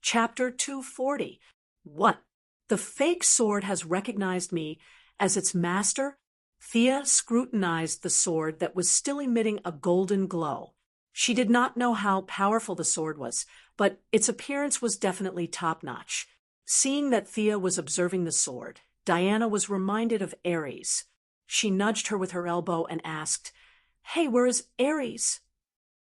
Chapter 240. What? The fake sword has recognized me as its master? Thea scrutinized the sword that was still emitting a golden glow. She did not know how powerful the sword was, but its appearance was definitely top-notch. Seeing that Thea was observing the sword, Diana was reminded of Ares. She nudged her with her elbow and asked, "Hey, where is Ares?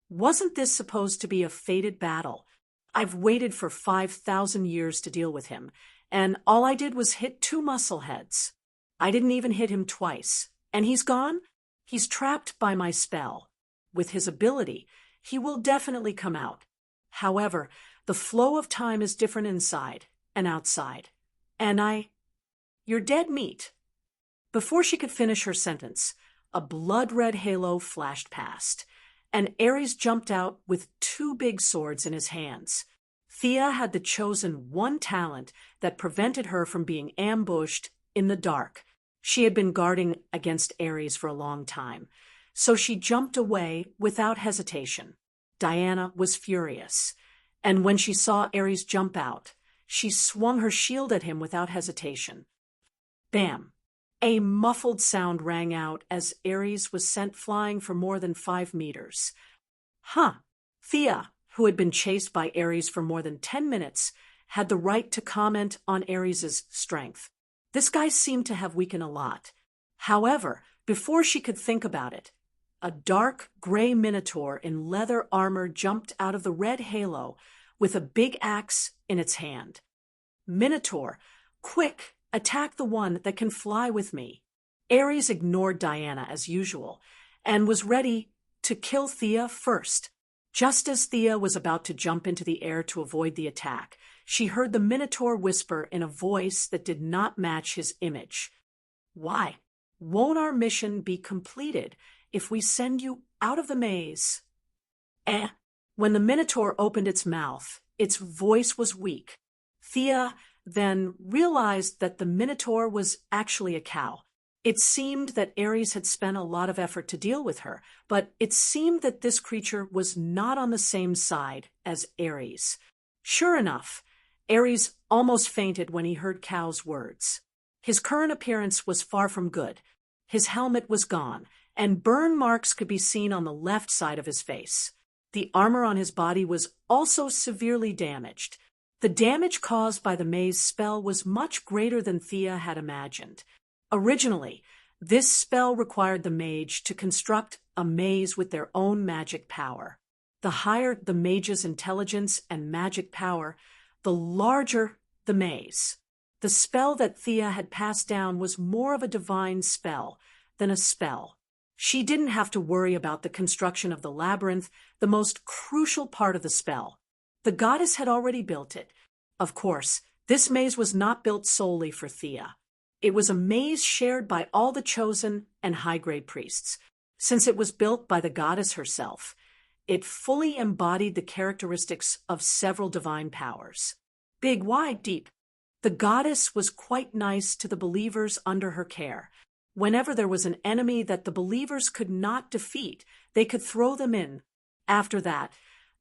Wasn't this supposed to be a fated battle? I've waited for 5,000 years to deal with him, and all I did was hit 2 muscle heads. I didn't even hit him twice. And he's gone? He's trapped by my spell. With his ability, he will definitely come out. However, the flow of time is different inside and outside. And you're dead meat." Before she could finish her sentence, a blood-red halo flashed past, and Ares jumped out with 2 big swords in his hands. Thea had the chosen one talent that prevented her from being ambushed in the dark. She had been guarding against Ares for a long time, so she jumped away without hesitation. Diana was furious, and when she saw Ares jump out, she swung her shield at him without hesitation. Bam! A muffled sound rang out as Ares was sent flying for more than 5 meters. Thea, who had been chased by Ares for more than 10 minutes, had the right to comment on Ares's strength. This guy seemed to have weakened a lot. However, before she could think about it, a dark gray minotaur in leather armor jumped out of the red halo with a big axe in its hand. "Minotaur, quick, attack the one that can fly with me." Ares ignored Diana as usual and was ready to kill Thea first. Just as Thea was about to jump into the air to avoid the attack, she heard the Minotaur whisper in a voice that did not match his image. "Why? Won't our mission be completed if we send you out of the maze?" When the Minotaur opened its mouth, its voice was weak. Thea then realized that the Minotaur was actually a cow. It seemed that Ares had spent a lot of effort to deal with her, but it seemed that this creature was not on the same side as Ares. Sure enough, Ares almost fainted when he heard Cow's words. His current appearance was far from good. His helmet was gone, and burn marks could be seen on the left side of his face. The armor on his body was also severely damaged. The damage caused by the maze spell was much greater than Thea had imagined. Originally, this spell required the mage to construct a maze with their own magic power. The higher the mage's intelligence and magic power, the larger the maze. The spell that Thea had passed down was more of a divine spell than a spell. She didn't have to worry about the construction of the labyrinth, the most crucial part of the spell. The goddess had already built it. Of course, this maze was not built solely for Thea. It was a maze shared by all the chosen and high-grade priests. Since it was built by the goddess herself, it fully embodied the characteristics of several divine powers. Big, wide, deep. The goddess was quite nice to the believers under her care. Whenever there was an enemy that the believers could not defeat, they could throw them in. After that,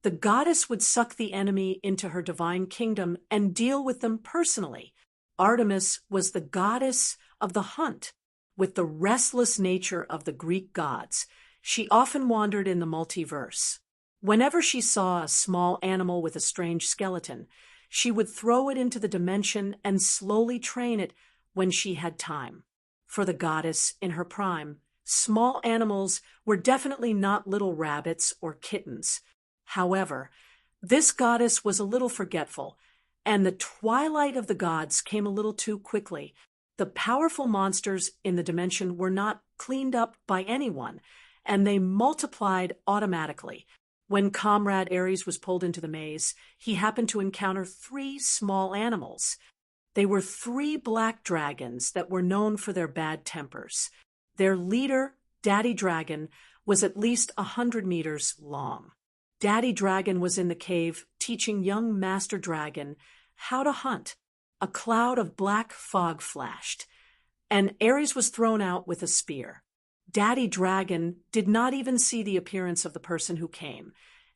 the goddess would suck the enemy into her divine kingdom and deal with them personally. Artemis was the goddess of the hunt. With the restless nature of the Greek gods, she often wandered in the multiverse. Whenever she saw a small animal with a strange skeleton, she would throw it into the dimension and slowly train it when she had time. For the goddess in her prime, small animals were definitely not little rabbits or kittens. However, this goddess was a little forgetful, and the twilight of the gods came a little too quickly. The powerful monsters in the dimension were not cleaned up by anyone, and they multiplied automatically. When Comrade Ares was pulled into the maze, he happened to encounter 3 small animals. They were 3 black dragons that were known for their bad tempers. Their leader, Daddy Dragon, was at least 100 meters long. Daddy Dragon was in the cave teaching young Master Dragon how to hunt. A cloud of black fog flashed, and Ares was thrown out with a spear. Daddy Dragon did not even see the appearance of the person who came,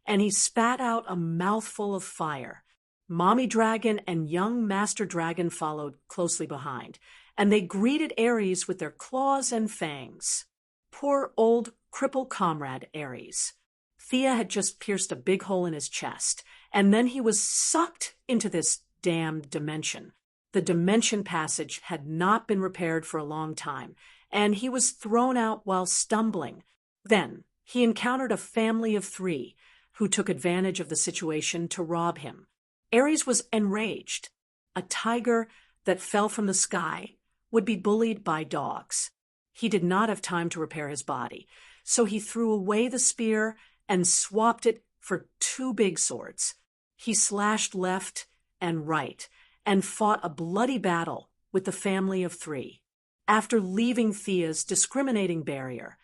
and he spat out a mouthful of fire. Mommy Dragon and young Master Dragon followed closely behind, and they greeted Ares with their claws and fangs. Poor old cripple comrade Ares. Thea had just pierced a big hole in his chest, and then he was sucked into this damned dimension. The dimension passage had not been repaired for a long time, and he was thrown out while stumbling. Then he encountered a family of 3 who took advantage of the situation to rob him. Ares was enraged. A tiger that fell from the sky would be bullied by dogs. He did not have time to repair his body, so he threw away the spear and swapped it for 2 big swords. He slashed left and right and fought a bloody battle with the family of 3. After leaving Thea's discriminating barrier,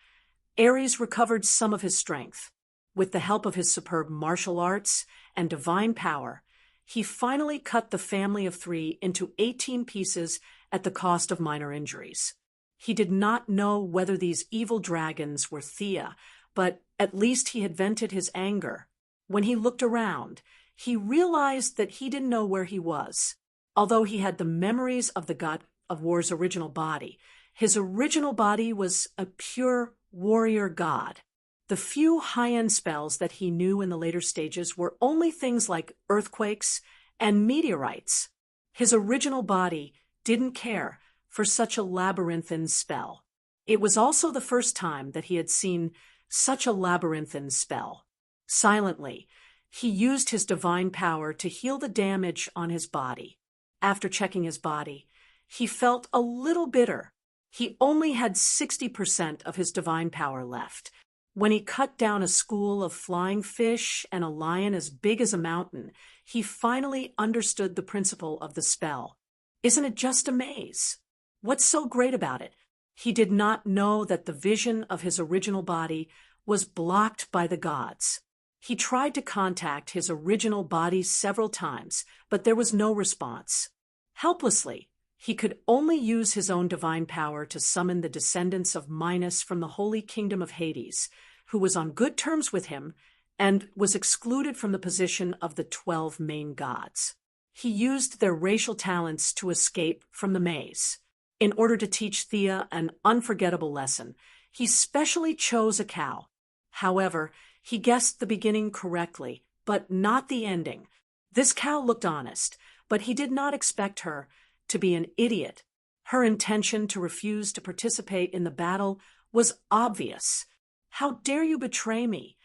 Ares recovered some of his strength. With the help of his superb martial arts and divine power, he finally cut the family of 3 into 18 pieces at the cost of minor injuries. He did not know whether these evil dragons were Thea, but at least he had vented his anger. When he looked around, he realized that he didn't know where he was. Although he had the memories of the god of war's original body, his original body was a pure warrior god. The few high-end spells that he knew in the later stages were only things like earthquakes and meteorites. His original body didn't care for such a labyrinthine spell. It was also the first time that he had seen such a labyrinthine spell. Silently, he used his divine power to heal the damage on his body. After checking his body, he felt a little bitter. He only had 60% of his divine power left. When he cut down a school of flying fish and a lion as big as a mountain, he finally understood the principle of the spell. Isn't it just a maze? What's so great about it? He did not know that the vision of his original body was blocked by the gods. He tried to contact his original body several times, but there was no response. Helplessly, he could only use his own divine power to summon the descendants of Minos from the holy kingdom of Hades, who was on good terms with him and was excluded from the position of the 12 main gods. He used their racial talents to escape from the maze. In order to teach Thea an unforgettable lesson, he specially chose a cow. However, he guessed the beginning correctly, but not the ending. This cow looked honest, but he did not expect her to be an idiot. Her intention to refuse to participate in the battle was obvious. How dare you betray me?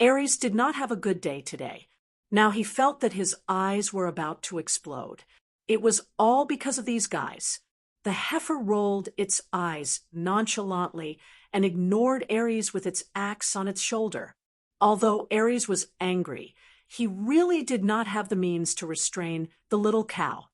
Ares did not have a good day today. Now he felt that his eyes were about to explode. It was all because of these guys. The heifer rolled its eyes nonchalantly and ignored Ares with its axe on its shoulder. Although Ares was angry, he really did not have the means to restrain the little cow.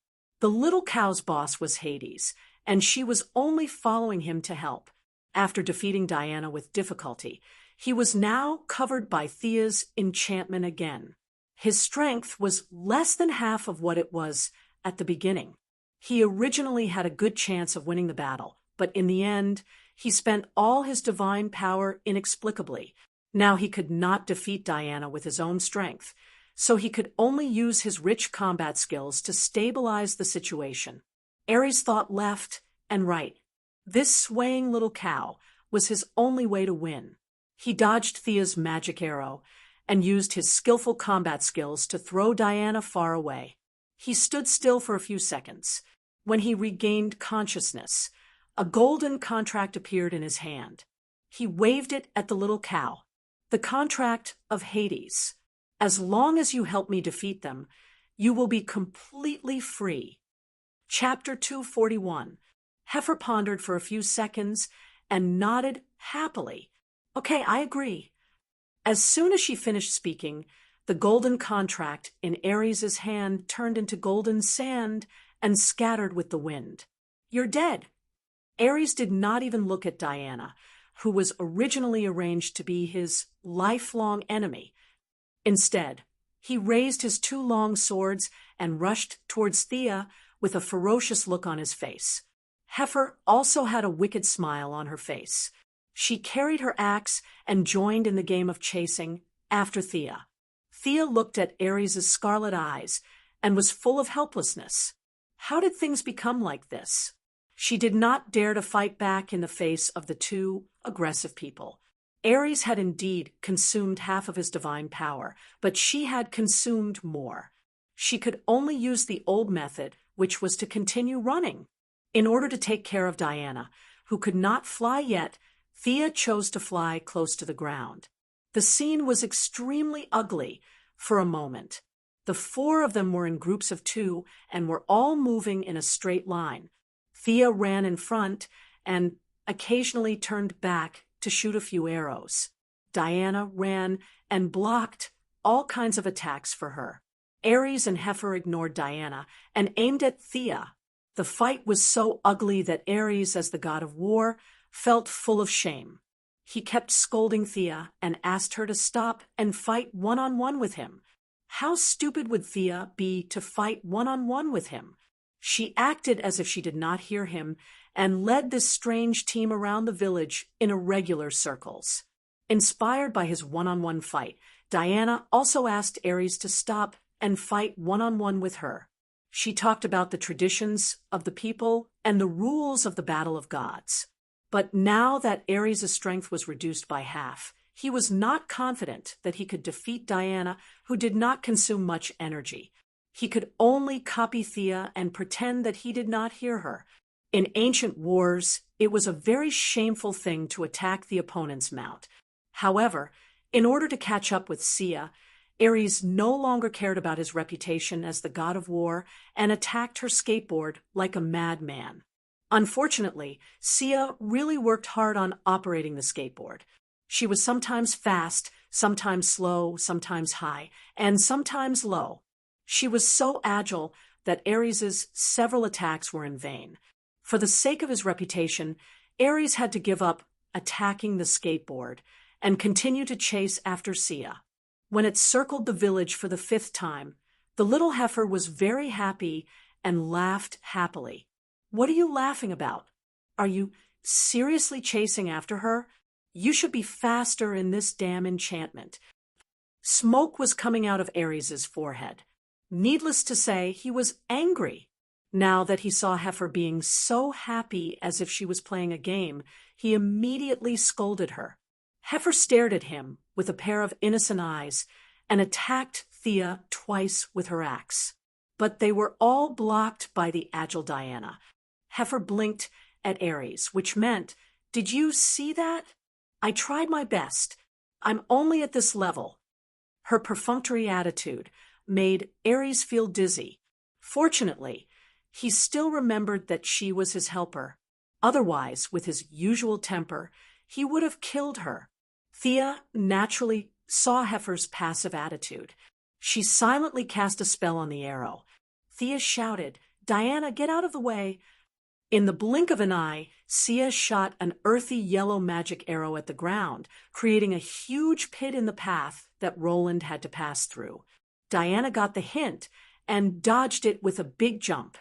The little cow's boss was Hades, and she was only following him to help. After defeating Diana with difficulty, he was now covered by Thea's enchantment again. His strength was less than half of what it was at the beginning. He originally had a good chance of winning the battle, but in the end, he spent all his divine power inexplicably. Now he could not defeat Diana with his own strength, so he could only use his rich combat skills to stabilize the situation. Ares thought left and right. This swaying little cow was his only way to win. He dodged Thea's magic arrow and used his skillful combat skills to throw Diana far away. He stood still for a few seconds. When he regained consciousness, a golden contract appeared in his hand. He waved it at the little cow. The contract of Hades. As long as you help me defeat them, you will be completely free. Chapter 241. Heifer pondered for a few seconds and nodded happily. Okay, I agree. As soon as she finished speaking, the golden contract in Ares's hand turned into golden sand and scattered with the wind. You're dead. Ares did not even look at Diana, who was originally arranged to be his lifelong enemy. Instead, he raised his 2 long swords and rushed towards Thea with a ferocious look on his face. Heifer also had a wicked smile on her face. She carried her axe and joined in the game of chasing after Thea. Thea looked at Ares's scarlet eyes and was full of helplessness. How did things become like this? She did not dare to fight back in the face of the two aggressive people. Ares had indeed consumed half of his divine power, but she had consumed more. She could only use the old method, which was to continue running. In order to take care of Diana, who could not fly yet, Thea chose to fly close to the ground. The scene was extremely ugly for a moment. The four of them were in groups of two and were all moving in a straight line. Thea ran in front and occasionally turned back to shoot a few arrows. Diana ran and blocked all kinds of attacks for her. Ares and Heifer ignored Diana and aimed at Thea. The fight was so ugly that Ares, as the god of war, felt full of shame. He kept scolding Thea and asked her to stop and fight one-on-one with him. How stupid would Thea be to fight one-on-one with him? She acted as if she did not hear him and led this strange team around the village in irregular circles. Inspired by his one-on-one fight, Diana also asked Ares to stop and fight one-on-one with her. She talked about the traditions of the people and the rules of the battle of gods. But now that Ares' strength was reduced by half, he was not confident that he could defeat Diana, who did not consume much energy. He could only copy Thea and pretend that he did not hear her. In ancient wars, it was a very shameful thing to attack the opponent's mount. However, in order to catch up with Sia, Ares no longer cared about his reputation as the god of war and attacked her skateboard like a madman. Unfortunately, Sia really worked hard on operating the skateboard. She was sometimes fast, sometimes slow, sometimes high, and sometimes low. She was so agile that Ares's several attacks were in vain. For the sake of his reputation, Ares had to give up attacking the skateboard and continue to chase after Sia. When it circled the village for the 5th time, the little heifer was very happy and laughed happily. "What are you laughing about? Are you seriously chasing after her? You should be faster in this damn enchantment." Smoke was coming out of Ares's forehead. Needless to say, he was angry. Now that he saw Heifer being so happy as if she was playing a game, he immediately scolded her. Heifer stared at him with a pair of innocent eyes and attacked Thea twice with her axe. But they were all blocked by the agile Diana. Heifer blinked at Ares, which meant, "Did you see that? I tried my best. I'm only at this level." Her perfunctory attitude made Ares feel dizzy. Fortunately, he still remembered that she was his helper. Otherwise, with his usual temper, he would have killed her. Thea naturally saw Heifer's passive attitude. She silently cast a spell on the arrow. Thea shouted, "Diana, get out of the way." In the blink of an eye, Sia shot an earthy yellow magic arrow at the ground, creating a huge pit in the path that Roland had to pass through. Diana got the hint and dodged it with a big jump.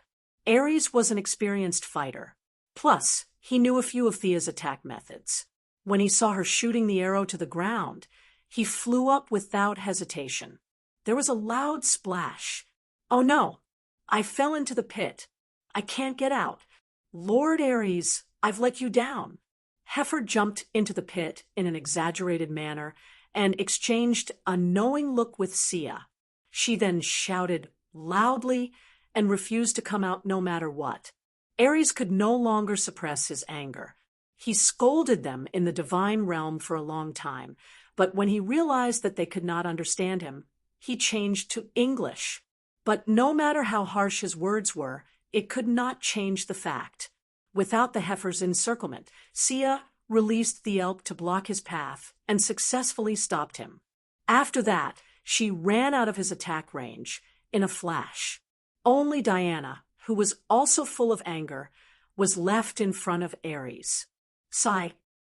Ares was an experienced fighter. Plus, he knew a few of Thea's attack methods. When he saw her shooting the arrow to the ground, he flew up without hesitation. There was a loud splash. "Oh no, I fell into the pit. I can't get out. Lord Ares, I've let you down." Heifer jumped into the pit in an exaggerated manner and exchanged a knowing look with Sia. She then shouted loudly and refused to come out no matter what. Ares could no longer suppress his anger. He scolded them in the divine realm for a long time, but when he realized that they could not understand him, he changed to English. But no matter how harsh his words were, it could not change the fact. Without the heifer's encirclement, Sia released the elk to block his path and successfully stopped him. After that, she ran out of his attack range in a flash. Only Diana, who was also full of anger, was left in front of Ares.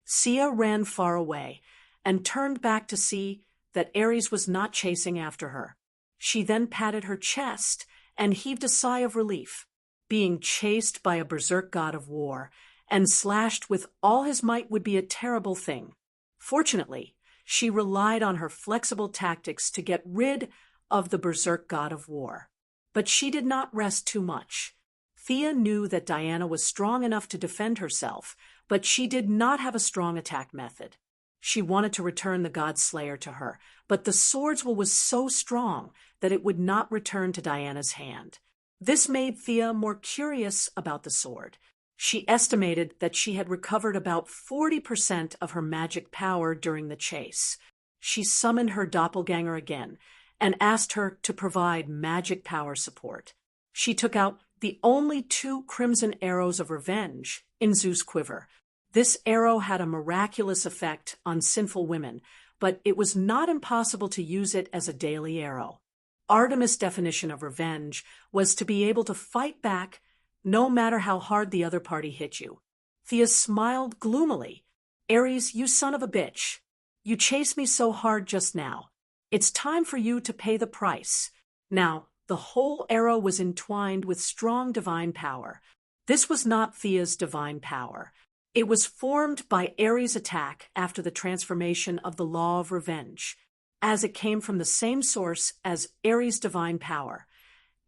Sia ran far away and turned back to see that Ares was not chasing after her. She then patted her chest and heaved a sigh of relief. Being chased by a berserk god of war and slashed with all his might would be a terrible thing. Fortunately, she relied on her flexible tactics to get rid of the berserk god of war. But she did not rest too much. Thea knew that Diana was strong enough to defend herself, but she did not have a strong attack method. She wanted to return the God Slayer to her, but the sword's will was so strong that it would not return to Diana's hand. This made Thea more curious about the sword. She estimated that she had recovered about 40% of her magic power during the chase. She summoned her doppelganger again and asked her to provide magic power support. She took out the only 2 crimson arrows of revenge in Zeus' quiver. This arrow had a miraculous effect on sinful women, but it was not impossible to use it as a daily arrow. Artemis' definition of revenge was to be able to fight back no matter how hard the other party hit you. Thea smiled gloomily. Ares, you son of a bitch. You chased me so hard just now. It's time for you to pay the price. Now, the whole arrow was entwined with strong divine power. This was not Thea's divine power. It was formed by Ares' attack after the transformation of the law of revenge, as it came from the same source as Ares' divine power.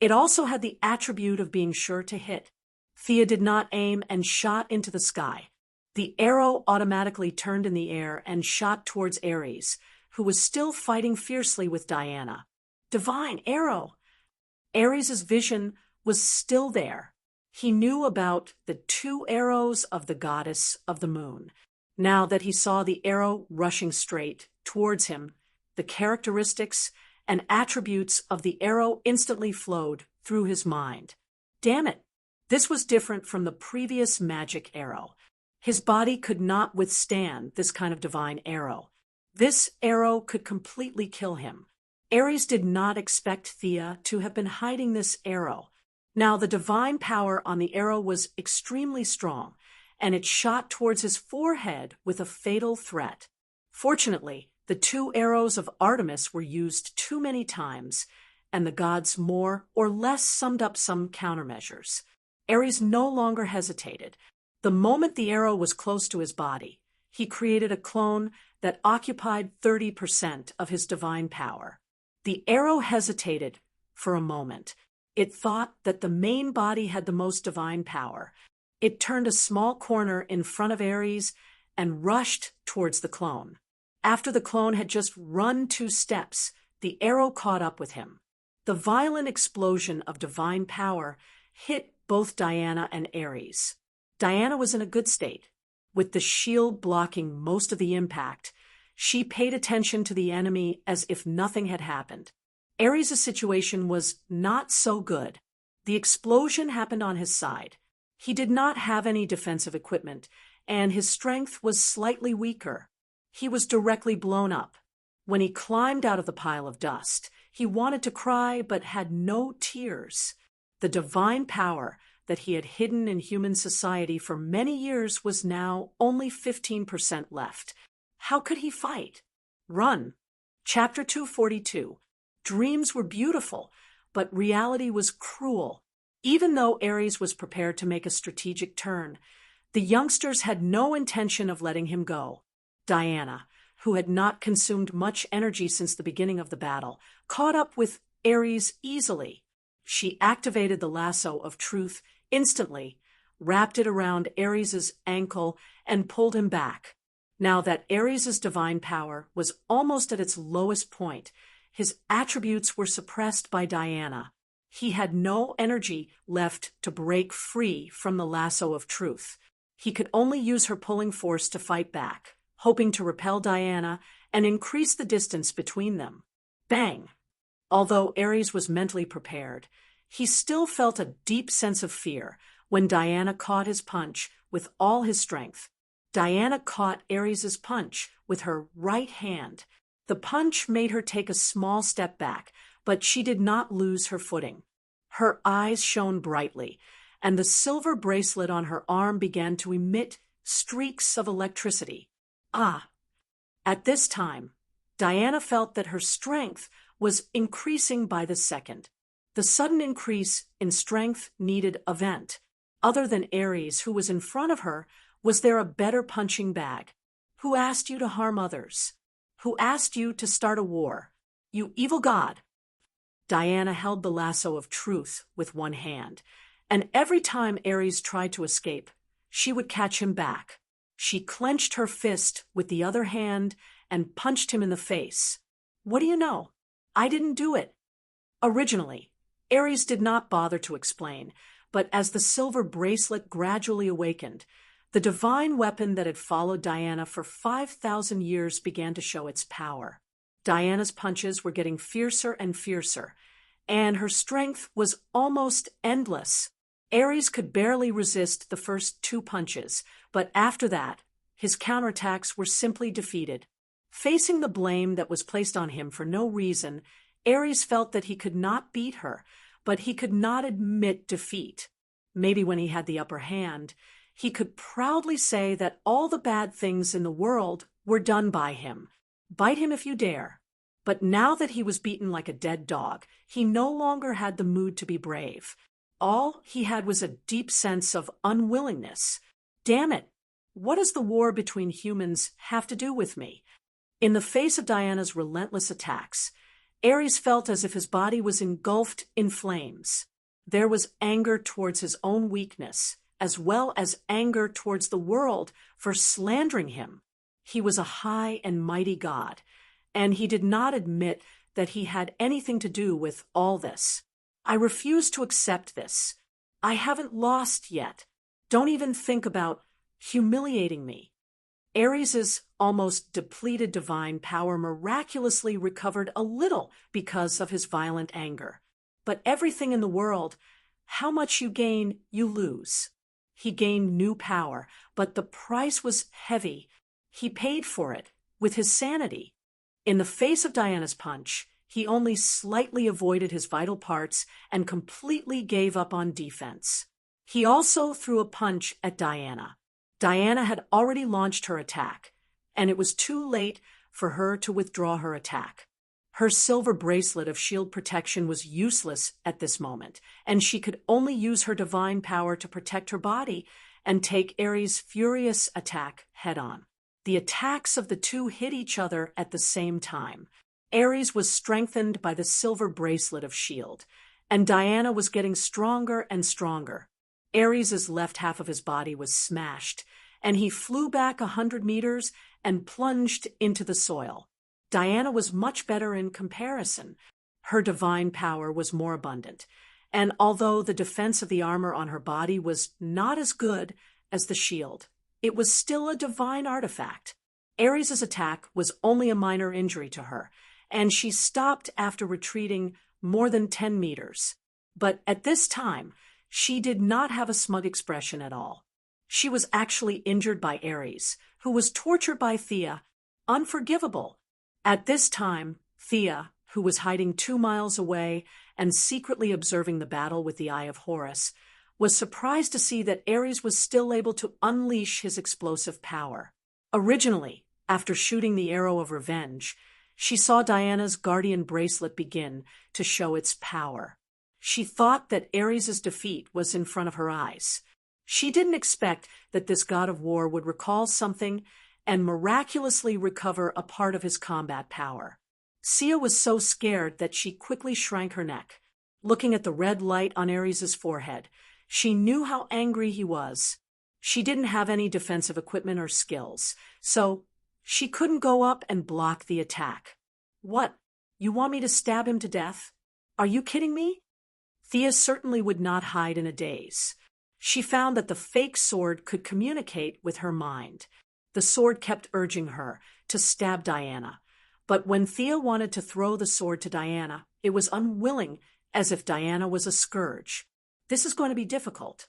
It also had the attribute of being sure to hit. Thea did not aim and shot into the sky. The arrow automatically turned in the air and shot towards Ares, who was still fighting fiercely with Diana. Divine arrow! Ares' vision was still there. He knew about the 2 arrows of the goddess of the moon. Now that he saw the arrow rushing straight towards him, the characteristics and attributes of the arrow instantly flowed through his mind. Damn it! This was different from the previous magic arrow. His body could not withstand this kind of divine arrow. This arrow could completely kill him. Ares did not expect Thea to have been hiding this arrow. Now the divine power on the arrow was extremely strong, and it shot towards his forehead with a fatal threat. Fortunately, the 2 arrows of Artemis were used too many times, and the gods more or less summed up some countermeasures. Ares no longer hesitated. The moment the arrow was close to his body, he created a clone that occupied 30% of his divine power. The arrow hesitated for a moment. It thought that the main body had the most divine power. It turned a small corner in front of Ares and rushed towards the clone. After the clone had just run 2 steps, the arrow caught up with him. The violent explosion of divine power hit both Diana and Ares. Diana was in a good state. With the shield blocking most of the impact, she paid attention to the enemy as if nothing had happened. Ares' situation was not so good. The explosion happened on his side. He did not have any defensive equipment, and his strength was slightly weaker. He was directly blown up. When he climbed out of the pile of dust, he wanted to cry but had no tears. The divine power that he had hidden in human society for many years was now only 15% left. How could he fight? Run. Chapter 242. Dreams were beautiful, but reality was cruel. Even though Ares was prepared to make a strategic turn, the youngsters had no intention of letting him go. Diana, who had not consumed much energy since the beginning of the battle, caught up with Ares easily. She activated the lasso of truth instantly, wrapped it around Ares' ankle, and pulled him back. Now that Ares' divine power was almost at its lowest point, his attributes were suppressed by Diana. He had no energy left to break free from the lasso of truth. He could only use her pulling force to fight back, hoping to repel Diana and increase the distance between them. Bang! Although Ares was mentally prepared, he still felt a deep sense of fear when Diana caught his punch with all his strength. Diana caught Ares' punch with her right hand. The punch made her take a small step back, but she did not lose her footing. Her eyes shone brightly, and the silver bracelet on her arm began to emit streaks of electricity. Ah! At this time, Diana felt that her strength was increasing by the second. The sudden increase in strength needed a vent. Other than Ares, who was in front of her, was there a better punching bag? Who asked you to harm others? Who asked you to start a war? You evil god! Diana held the lasso of truth with one hand, and every time Ares tried to escape, she would catch him back. She clenched her fist with the other hand and punched him in the face. What do you know? I didn't do it. Originally, Ares did not bother to explain, but as the silver bracelet gradually awakened, the divine weapon that had followed Diana for 5,000 years began to show its power. Diana's punches were getting fiercer and fiercer, and her strength was almost endless. Ares could barely resist the first 2 punches, but after that, his counterattacks were simply defeated. Facing the blame that was placed on him for no reason, Ares felt that he could not beat her, but he could not admit defeat. Maybe when he had the upper hand, he could proudly say that all the bad things in the world were done by him. Bite him if you dare. But now that he was beaten like a dead dog, he no longer had the mood to be brave. All he had was a deep sense of unwillingness. Damn it! What does the war between humans have to do with me? In the face of Diana's relentless attacks, Ares felt as if his body was engulfed in flames. There was anger towards his own weakness, as well as anger towards the world for slandering him. He was a high and mighty god, and he did not admit that he had anything to do with all this. I refuse to accept this. I haven't lost yet. Don't even think about humiliating me. Ares's almost depleted divine power miraculously recovered a little because of his violent anger. But everything in the world, how much you gain, you lose. He gained new power, but the price was heavy. He paid for it with his sanity. In the face of Diana's punch, he only slightly avoided his vital parts and completely gave up on defense. He also threw a punch at Diana. Diana had already launched her attack, and it was too late for her to withdraw her attack. Her silver bracelet of shield protection was useless at this moment, and she could only use her divine power to protect her body and take Ares' furious attack head-on. The attacks of the two hit each other at the same time. Ares was strengthened by the silver bracelet of shield, and Diana was getting stronger and stronger. Ares' left half of his body was smashed, and he flew back 100 meters and plunged into the soil. Diana was much better in comparison. Her divine power was more abundant, and although the defense of the armor on her body was not as good as the shield, it was still a divine artifact. Ares' attack was only a minor injury to her, and she stopped after retreating more than 10 meters. But at this time, she did not have a smug expression at all. She was actually injured by Ares, who was tortured by Thea. Unforgivable. At this time, Thea, who was hiding 2 miles away and secretly observing the battle with the Eye of Horus, was surprised to see that Ares was still able to unleash his explosive power. Originally, after shooting the arrow of revenge, she saw Diana's guardian bracelet begin to show its power. She thought that Ares' defeat was in front of her eyes. She didn't expect that this god of war would recall something and miraculously recover a part of his combat power. Sia was so scared that she quickly shrank her neck. Looking at the red light on Ares' forehead, she knew how angry he was. She didn't have any defensive equipment or skills, so she couldn't go up and block the attack. What? You want me to stab him to death? Are you kidding me? Thea certainly would not hide in a daze. She found that the fake sword could communicate with her mind. The sword kept urging her to stab Diana, but when Thea wanted to throw the sword to Diana, it was unwilling, as if Diana was a scourge. This is going to be difficult.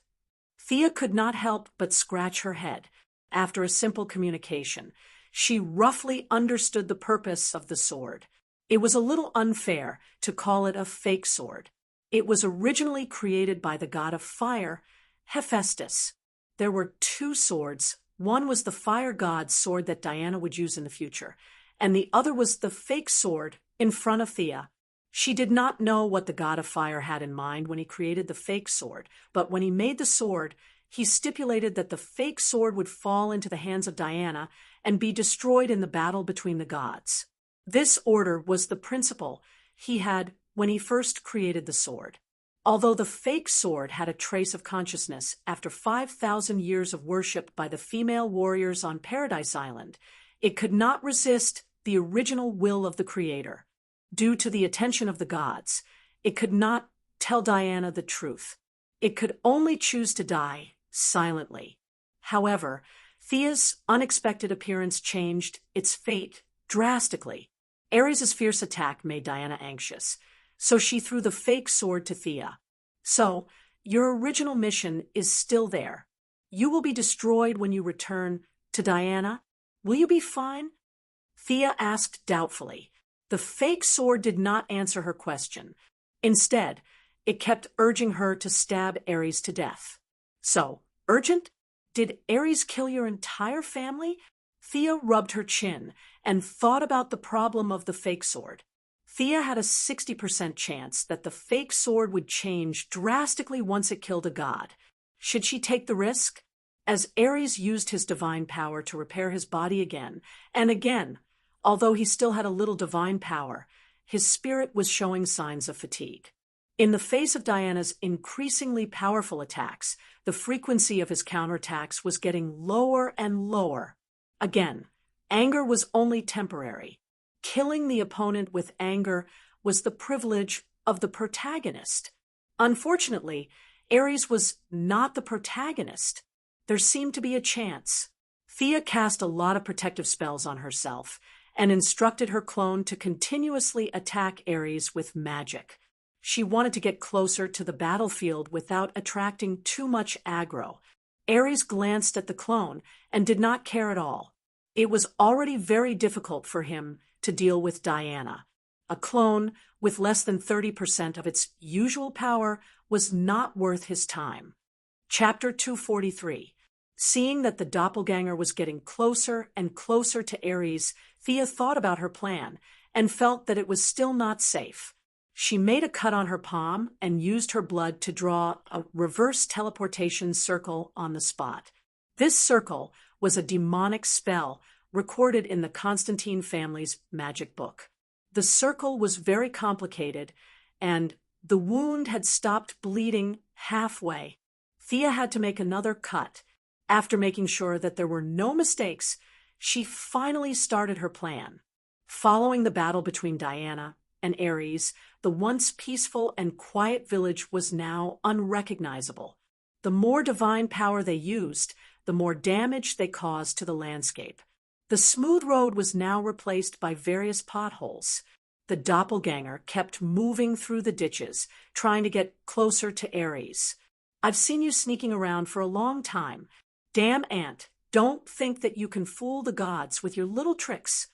Thea could not help but scratch her head. After a simple communication, she roughly understood the purpose of the sword. It was a little unfair to call it a fake sword. It was originally created by the god of fire, Hephaestus. There were 2 swords. One was the fire god's sword that Diana would use in the future, and the other was the fake sword in front of Thea. She did not know what the god of fire had in mind when he created the fake sword, but when he made the sword, he stipulated that the fake sword would fall into the hands of Diana and be destroyed in the battle between the gods. This order was the principle he had when he first created the sword. Although the fake sword had a trace of consciousness after 5,000 years of worship by the female warriors on Paradise Island, it could not resist the original will of the creator. Due to the attention of the gods, it could not tell Diana the truth. It could only choose to die silently. However, Thea's unexpected appearance changed its fate drastically. Ares' fierce attack made Diana anxious, so she threw the fake sword to Thea. "So, your original mission is still there. You will be destroyed when you return to Diana. Will you be fine?" Thea asked doubtfully. The fake sword did not answer her question. Instead, it kept urging her to stab Ares to death. "So, urgent? Did Ares kill your entire family?" Thea rubbed her chin and thought about the problem of the fake sword. Thea had a 60% chance that the fake sword would change drastically once it killed a god. Should she take the risk? As Ares used his divine power to repair his body again and again, although he still had a little divine power, his spirit was showing signs of fatigue. In the face of Diana's increasingly powerful attacks, the frequency of his counterattacks was getting lower and lower. Again, anger was only temporary. Killing the opponent with anger was the privilege of the protagonist. Unfortunately, Ares was not the protagonist. There seemed to be a chance. Thea cast a lot of protective spells on herself and instructed her clone to continuously attack Ares with magic. She wanted to get closer to the battlefield without attracting too much aggro. Ares glanced at the clone and did not care at all. It was already very difficult for him to deal with Diana. A clone with less than 30% of its usual power was not worth his time. Chapter 243. Seeing that the doppelganger was getting closer and closer to Ares, Thea thought about her plan and felt that it was still not safe. She made a cut on her palm and used her blood to draw a reverse teleportation circle on the spot. This circle was a demonic spell recorded in the Constantine family's magic book. The circle was very complicated, and the wound had stopped bleeding halfway. Thea had to make another cut. After making sure that there were no mistakes, she finally started her plan. Following the battle between Diana and Ares, the once peaceful and quiet village was now unrecognizable. The more divine power they used, the more damage they caused to the landscape. The smooth road was now replaced by various potholes. The doppelganger kept moving through the ditches, trying to get closer to Ares. "I've seen you sneaking around for a long time. Damn ant, don't think that you can fool the gods with your little tricks."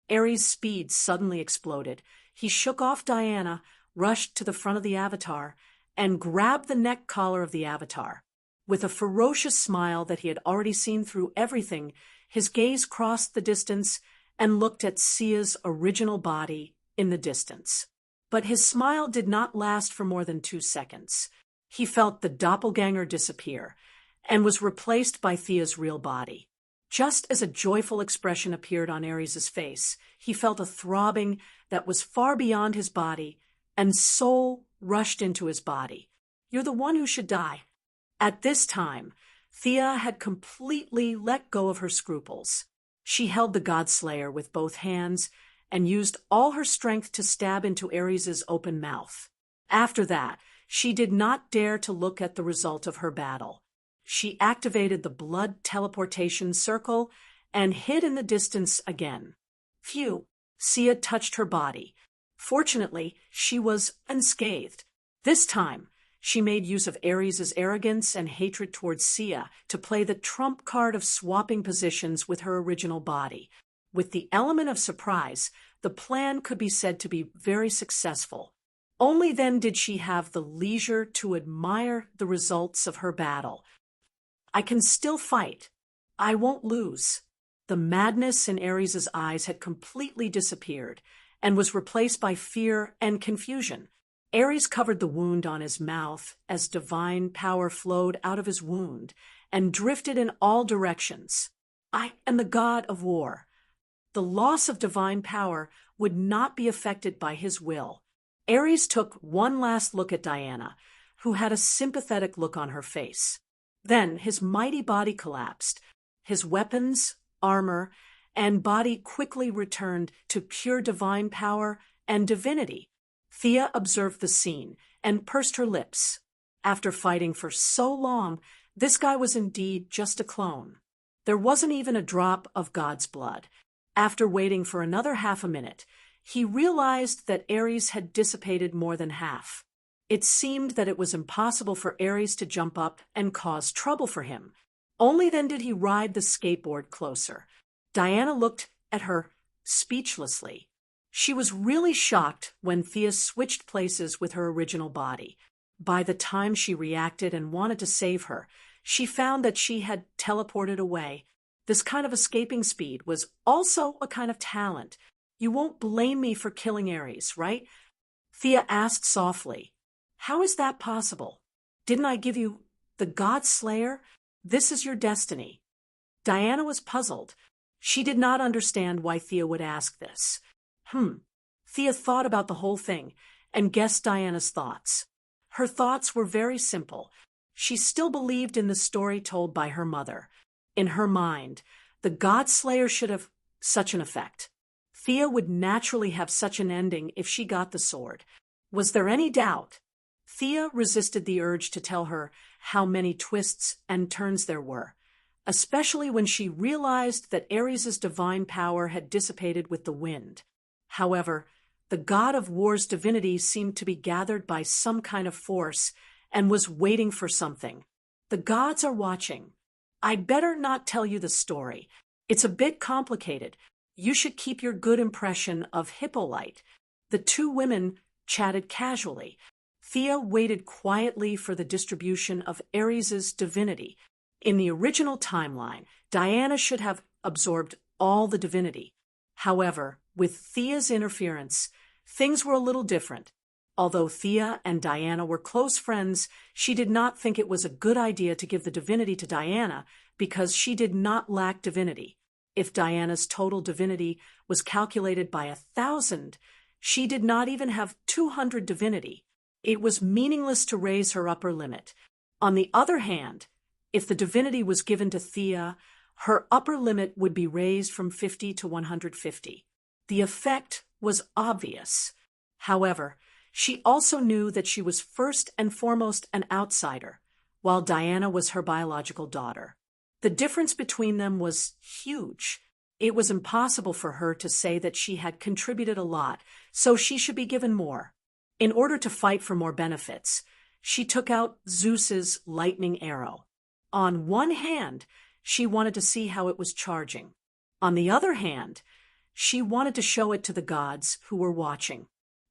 Ares' speed suddenly exploded. He shook off Diana, rushed to the front of the avatar, and grabbed the neck collar of the avatar. With a ferocious smile that he had already seen through everything, his gaze crossed the distance and looked at Sia's original body in the distance. But his smile did not last for more than 2 seconds. He felt the doppelganger disappear and was replaced by Thea's real body. Just as a joyful expression appeared on Ares' face, he felt a throbbing that was far beyond his body, and soul rushed into his body. "You're the one who should die." At this time, Thea had completely let go of her scruples. She held the Godslayer with both hands and used all her strength to stab into Ares' open mouth. After that, she did not dare to look at the result of her battle. She activated the blood teleportation circle and hid in the distance again. Phew, Sia touched her body. Fortunately, she was unscathed. This time, she made use of Ares' arrogance and hatred towards Sia to play the trump card of swapping positions with her original body. With the element of surprise, the plan could be said to be very successful. Only then did she have the leisure to admire the results of her battle. "I can still fight. I won't lose." The madness in Ares' eyes had completely disappeared and was replaced by fear and confusion. Ares covered the wound on his mouth as divine power flowed out of his wound and drifted in all directions. "I am the god of war." The loss of divine power would not be affected by his will. Ares took one last look at Diana, who had a sympathetic look on her face. Then his mighty body collapsed. His weapons, armor, and body quickly returned to pure divine power and divinity. Thea observed the scene and pursed her lips. After fighting for so long, this guy was indeed just a clone. There wasn't even a drop of God's blood. After waiting for another half a minute, he realized that Ares had dissipated more than half. It seemed that it was impossible for Ares to jump up and cause trouble for him. Only then did he ride the skateboard closer. Diana looked at her speechlessly. She was really shocked when Thea switched places with her original body. By the time she reacted and wanted to save her, she found that she had teleported away. This kind of escaping speed was also a kind of talent. You won't blame me for killing Ares, right? Thea asked softly. How is that possible? Didn't I give you the God Slayer? This is your destiny. Diana was puzzled. She did not understand why Thea would ask this. Thea thought about the whole thing and guessed Diana's thoughts. Her thoughts were very simple. She still believed in the story told by her mother. In her mind, the God Slayer should have such an effect. Thea would naturally have such an ending if she got the sword. Was there any doubt? Thea resisted the urge to tell her how many twists and turns there were, especially when she realized that Ares's divine power had dissipated with the wind. However, the god of war's divinity seemed to be gathered by some kind of force and was waiting for something. The gods are watching. I'd better not tell you the story. It's a bit complicated. You should keep your good impression of Hippolyte. The two women chatted casually. Thea waited quietly for the distribution of Ares's divinity. In the original timeline, Diana should have absorbed all the divinity. However, with Thea's interference, things were a little different. Although Thea and Diana were close friends, she did not think it was a good idea to give the divinity to Diana because she did not lack divinity. If Diana's total divinity was calculated by 1,000, she did not even have 200 divinity. It was meaningless to raise her upper limit. On the other hand, if the divinity was given to Thea, her upper limit would be raised from 50 to 150. The effect was obvious. However, she also knew that she was first and foremost an outsider, while Diana was her biological daughter. The difference between them was huge. It was impossible for her to say that she had contributed a lot, so she should be given more. In order to fight for more benefits, she took out Zeus's lightning arrow. On one hand, she wanted to see how it was charging. On the other hand, she wanted to show it to the gods who were watching.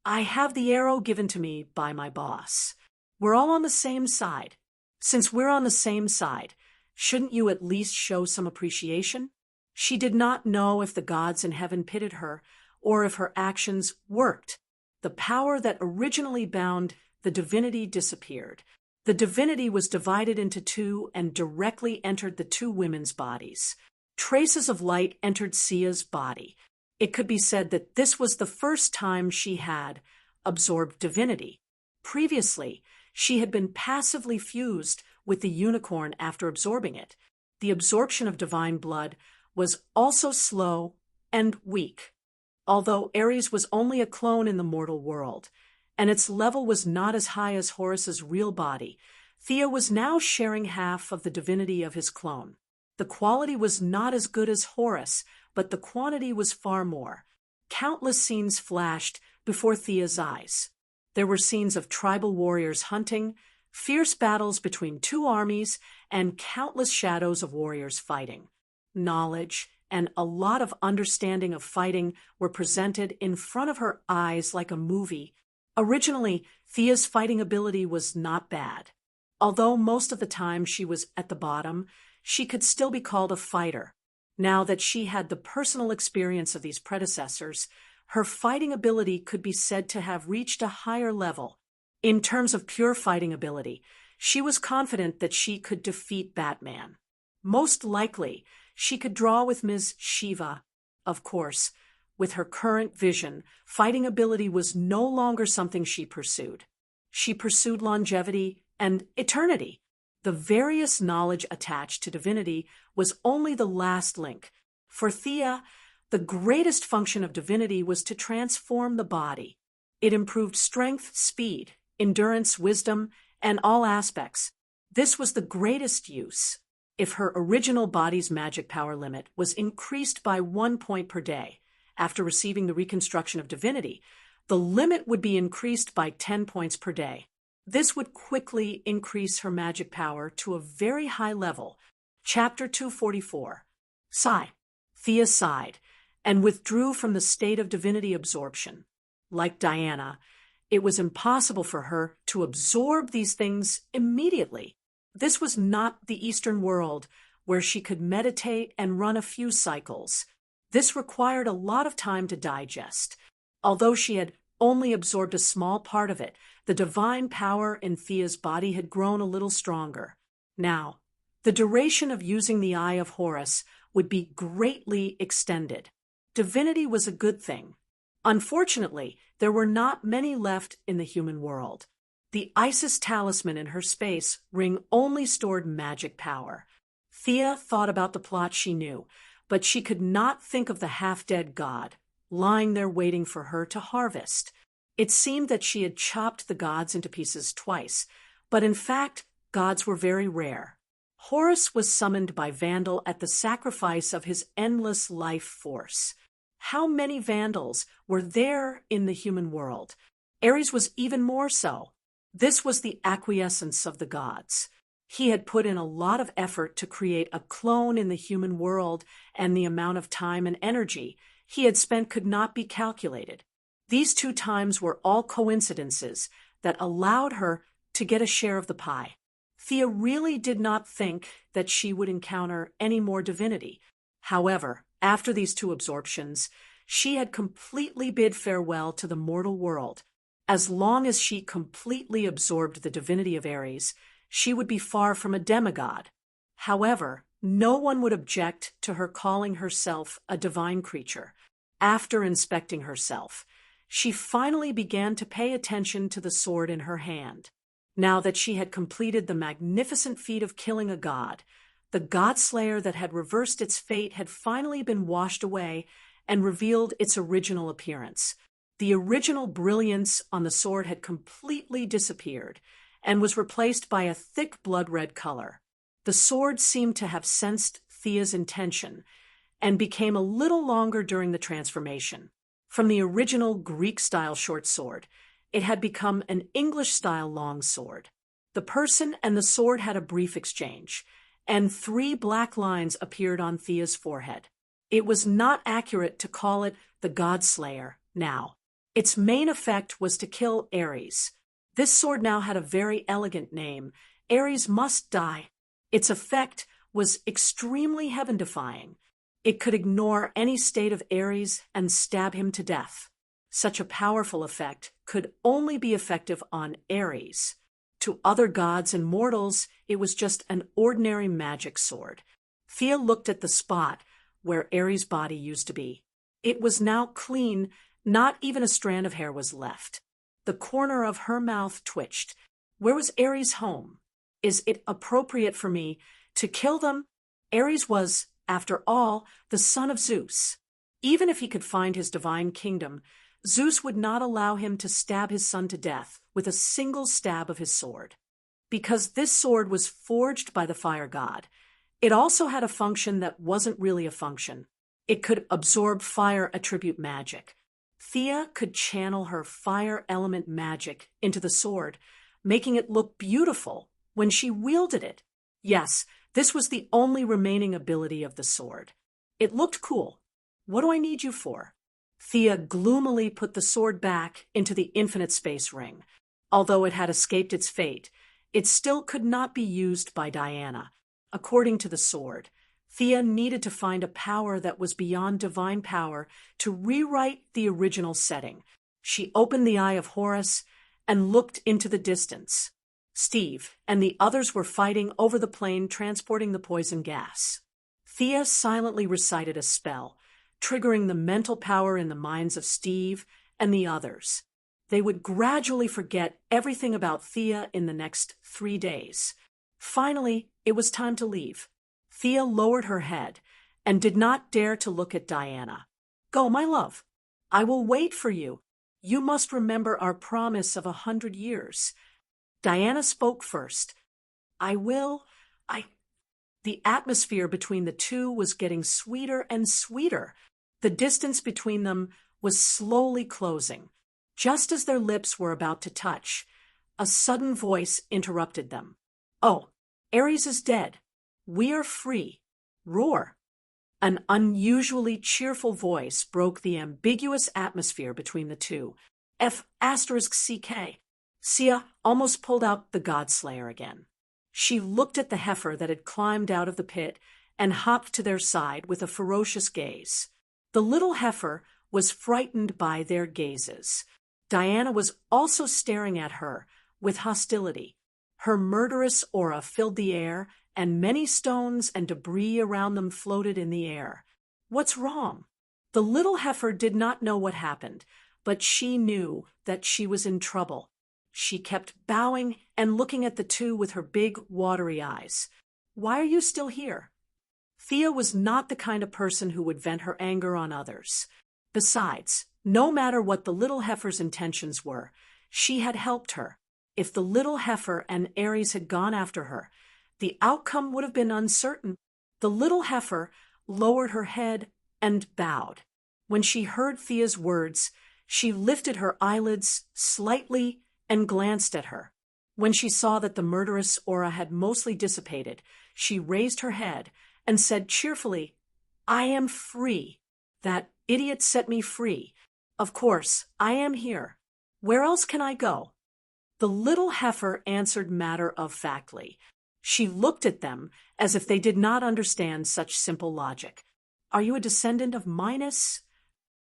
I have the arrow given to me by my boss. We're all on the same side. Since we're on the same side, shouldn't you at least show some appreciation? She did not know if the gods in heaven pitied her or if her actions worked. The power that originally bound the divinity disappeared. The divinity was divided into two and directly entered the two women's bodies. Traces of light entered Sia's body. It could be said that this was the first time she had absorbed divinity. Previously, she had been passively fused with the unicorn after absorbing it. The absorption of divine blood was also slow and weak. Although Ares was only a clone in the mortal world, and its level was not as high as Horus's real body, Thea was now sharing half of the divinity of his clone. The quality was not as good as Horus, but the quantity was far more. Countless scenes flashed before Thea's eyes. There were scenes of tribal warriors hunting, fierce battles between two armies, and countless shadows of warriors fighting. Knowledge and a lot of understanding of fighting were presented in front of her eyes like a movie. Originally, Thea's fighting ability was not bad. Although most of the time she was at the bottom, she could still be called a fighter. Now that she had the personal experience of these predecessors, her fighting ability could be said to have reached a higher level. In terms of pure fighting ability, she was confident that she could defeat Batman. Most likely, she could draw with Ms. Shiva. Of course, with her current vision, fighting ability was no longer something she pursued. She pursued longevity and eternity. The various knowledge attached to divinity was only the last link. For Thea, the greatest function of divinity was to transform the body. It improved strength, speed, endurance, wisdom, and all aspects. This was the greatest use. If her original body's magic power limit was increased by 1 point per day after receiving the reconstruction of divinity, the limit would be increased by 10 points per day. This would quickly increase her magic power to a very high level. Chapter 244. Sigh. Thea sighed and withdrew from the state of divinity absorption. Like Diana, it was impossible for her to absorb these things immediately. This was not the Eastern world where she could meditate and run a few cycles. This required a lot of time to digest. Although she had only absorbed a small part of it, the divine power in Thea's body had grown a little stronger. Now, the duration of using the Eye of Horus would be greatly extended. Divinity was a good thing. Unfortunately, there were not many left in the human world. The Isis talisman in her space ring only stored magic power. Thea thought about the plot she knew, but she could not think of the half-dead god, lying there waiting for her to harvest. It seemed that she had chopped the gods into pieces twice, but in fact, gods were very rare. Horus was summoned by Vandal at the sacrifice of his endless life force. How many Vandals were there in the human world? Ares was even more so. This was the acquiescence of the gods. He had put in a lot of effort to create a clone in the human world, and the amount of time and energy he had spent could not be calculated. These 2 times were all coincidences that allowed her to get a share of the pie. Thea really did not think that she would encounter any more divinity. However, after these 2 absorptions, she had completely bid farewell to the mortal world. As long as she completely absorbed the divinity of Ares, she would be far from a demigod. However, no one would object to her calling herself a divine creature. After inspecting herself, she finally began to pay attention to the sword in her hand. Now that she had completed the magnificent feat of killing a god, the god-slayer that had reversed its fate had finally been washed away and revealed its original appearance. The original brilliance on the sword had completely disappeared and was replaced by a thick blood-red color. The sword seemed to have sensed Thea's intention and became a little longer during the transformation. From the original Greek-style short sword, it had become an English-style long sword. The person and the sword had a brief exchange, and 3 black lines appeared on Thea's forehead. It was not accurate to call it the God-Slayer now. Its main effect was to kill Ares. This sword now had a very elegant name, Ares Must Die. Its effect was extremely heaven-defying. It could ignore any state of Ares and stab him to death. Such a powerful effect could only be effective on Ares. To other gods and mortals, it was just an ordinary magic sword. Thea looked at the spot where Ares' body used to be. It was now clean, not even a strand of hair was left. The corner of her mouth twitched. Where was Ares' home? Is it appropriate for me to kill them? Ares was, after all, the son of Zeus. Even if he could find his divine kingdom, Zeus would not allow him to stab his son to death with a single stab of his sword. Because this sword was forged by the fire god, it also had a function that wasn't really a function. It could absorb fire attribute magic. Thea could channel her fire element magic into the sword, making it look beautiful when she wielded it. Yes, this was the only remaining ability of the sword. It looked cool. What do I need you for? Thea gloomily put the sword back into the infinite space ring. Although it had escaped its fate, it still could not be used by Diana. According to the sword, Thea needed to find a power that was beyond divine power to rewrite the original setting. She opened the Eye of Horus and looked into the distance. Steve and the others were fighting over the plane transporting the poison gas. Thea silently recited a spell. triggering the mental power in the minds of Steve and the others. They would gradually forget everything about Thea in the next 3 days. Finally, it was time to leave. Thea lowered her head and did not dare to look at Diana. "Go, my love. I will wait for you. You must remember our promise of 100 years. Diana spoke first. "I will. The atmosphere between the two was getting sweeter and sweeter. The distance between them was slowly closing. Just as their lips were about to touch, a sudden voice interrupted them. "Oh, Ares is dead. We are free. Roar." An unusually cheerful voice broke the ambiguous atmosphere between the two. F***CK. Sia almost pulled out the Godslayer again. She looked at the heifer that had climbed out of the pit and hopped to their side with a ferocious gaze. The little heifer was frightened by their gazes. Diana was also staring at her with hostility. Her murderous aura filled the air, and many stones and debris around them floated in the air. "What's wrong?" The little heifer did not know what happened, but she knew that she was in trouble. She kept bowing and looking at the two with her big, watery eyes. "Why are you still here?" Thea was not the kind of person who would vent her anger on others. Besides, no matter what the little heifer's intentions were, she had helped her. If the little heifer and Ares had gone after her, the outcome would have been uncertain. The little heifer lowered her head and bowed. When she heard Thea's words, she lifted her eyelids slightly and glanced at her. When she saw that the murderous aura had mostly dissipated, she raised her head and said cheerfully, "I am free. That idiot set me free. Of course, I am here. Where else can I go?" The little heifer answered matter-of-factly. She looked at them as if they did not understand such simple logic. "Are you a descendant of Minos?"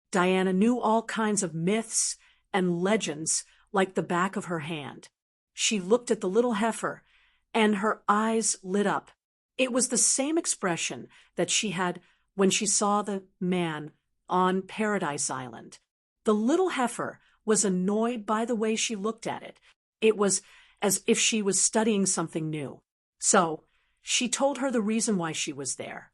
Diana knew all kinds of myths and legends like the back of her hand. She looked at the little heifer, and her eyes lit up. It was the same expression that she had when she saw the man on Paradise Island. The little heifer was annoyed by the way she looked at it. It was as if she was studying something new. So, she told her the reason why she was there.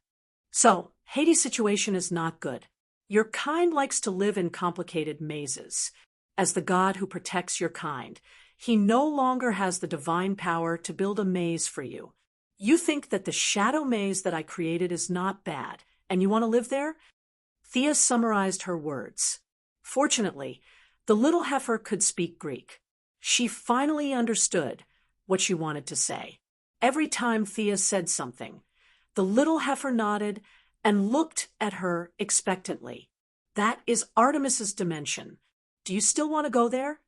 "So, Hades' situation is not good. Your kind likes to live in complicated mazes. As the god who protects your kind, he no longer has the divine power to build a maze for you. You think that the shadow maze that I created is not bad, and you want to live there?" Thea summarized her words. Fortunately, the little heifer could speak Greek. She finally understood what she wanted to say. Every time Thea said something, the little heifer nodded and looked at her expectantly. "That is Artemis's dimension. Do you still want to go there?"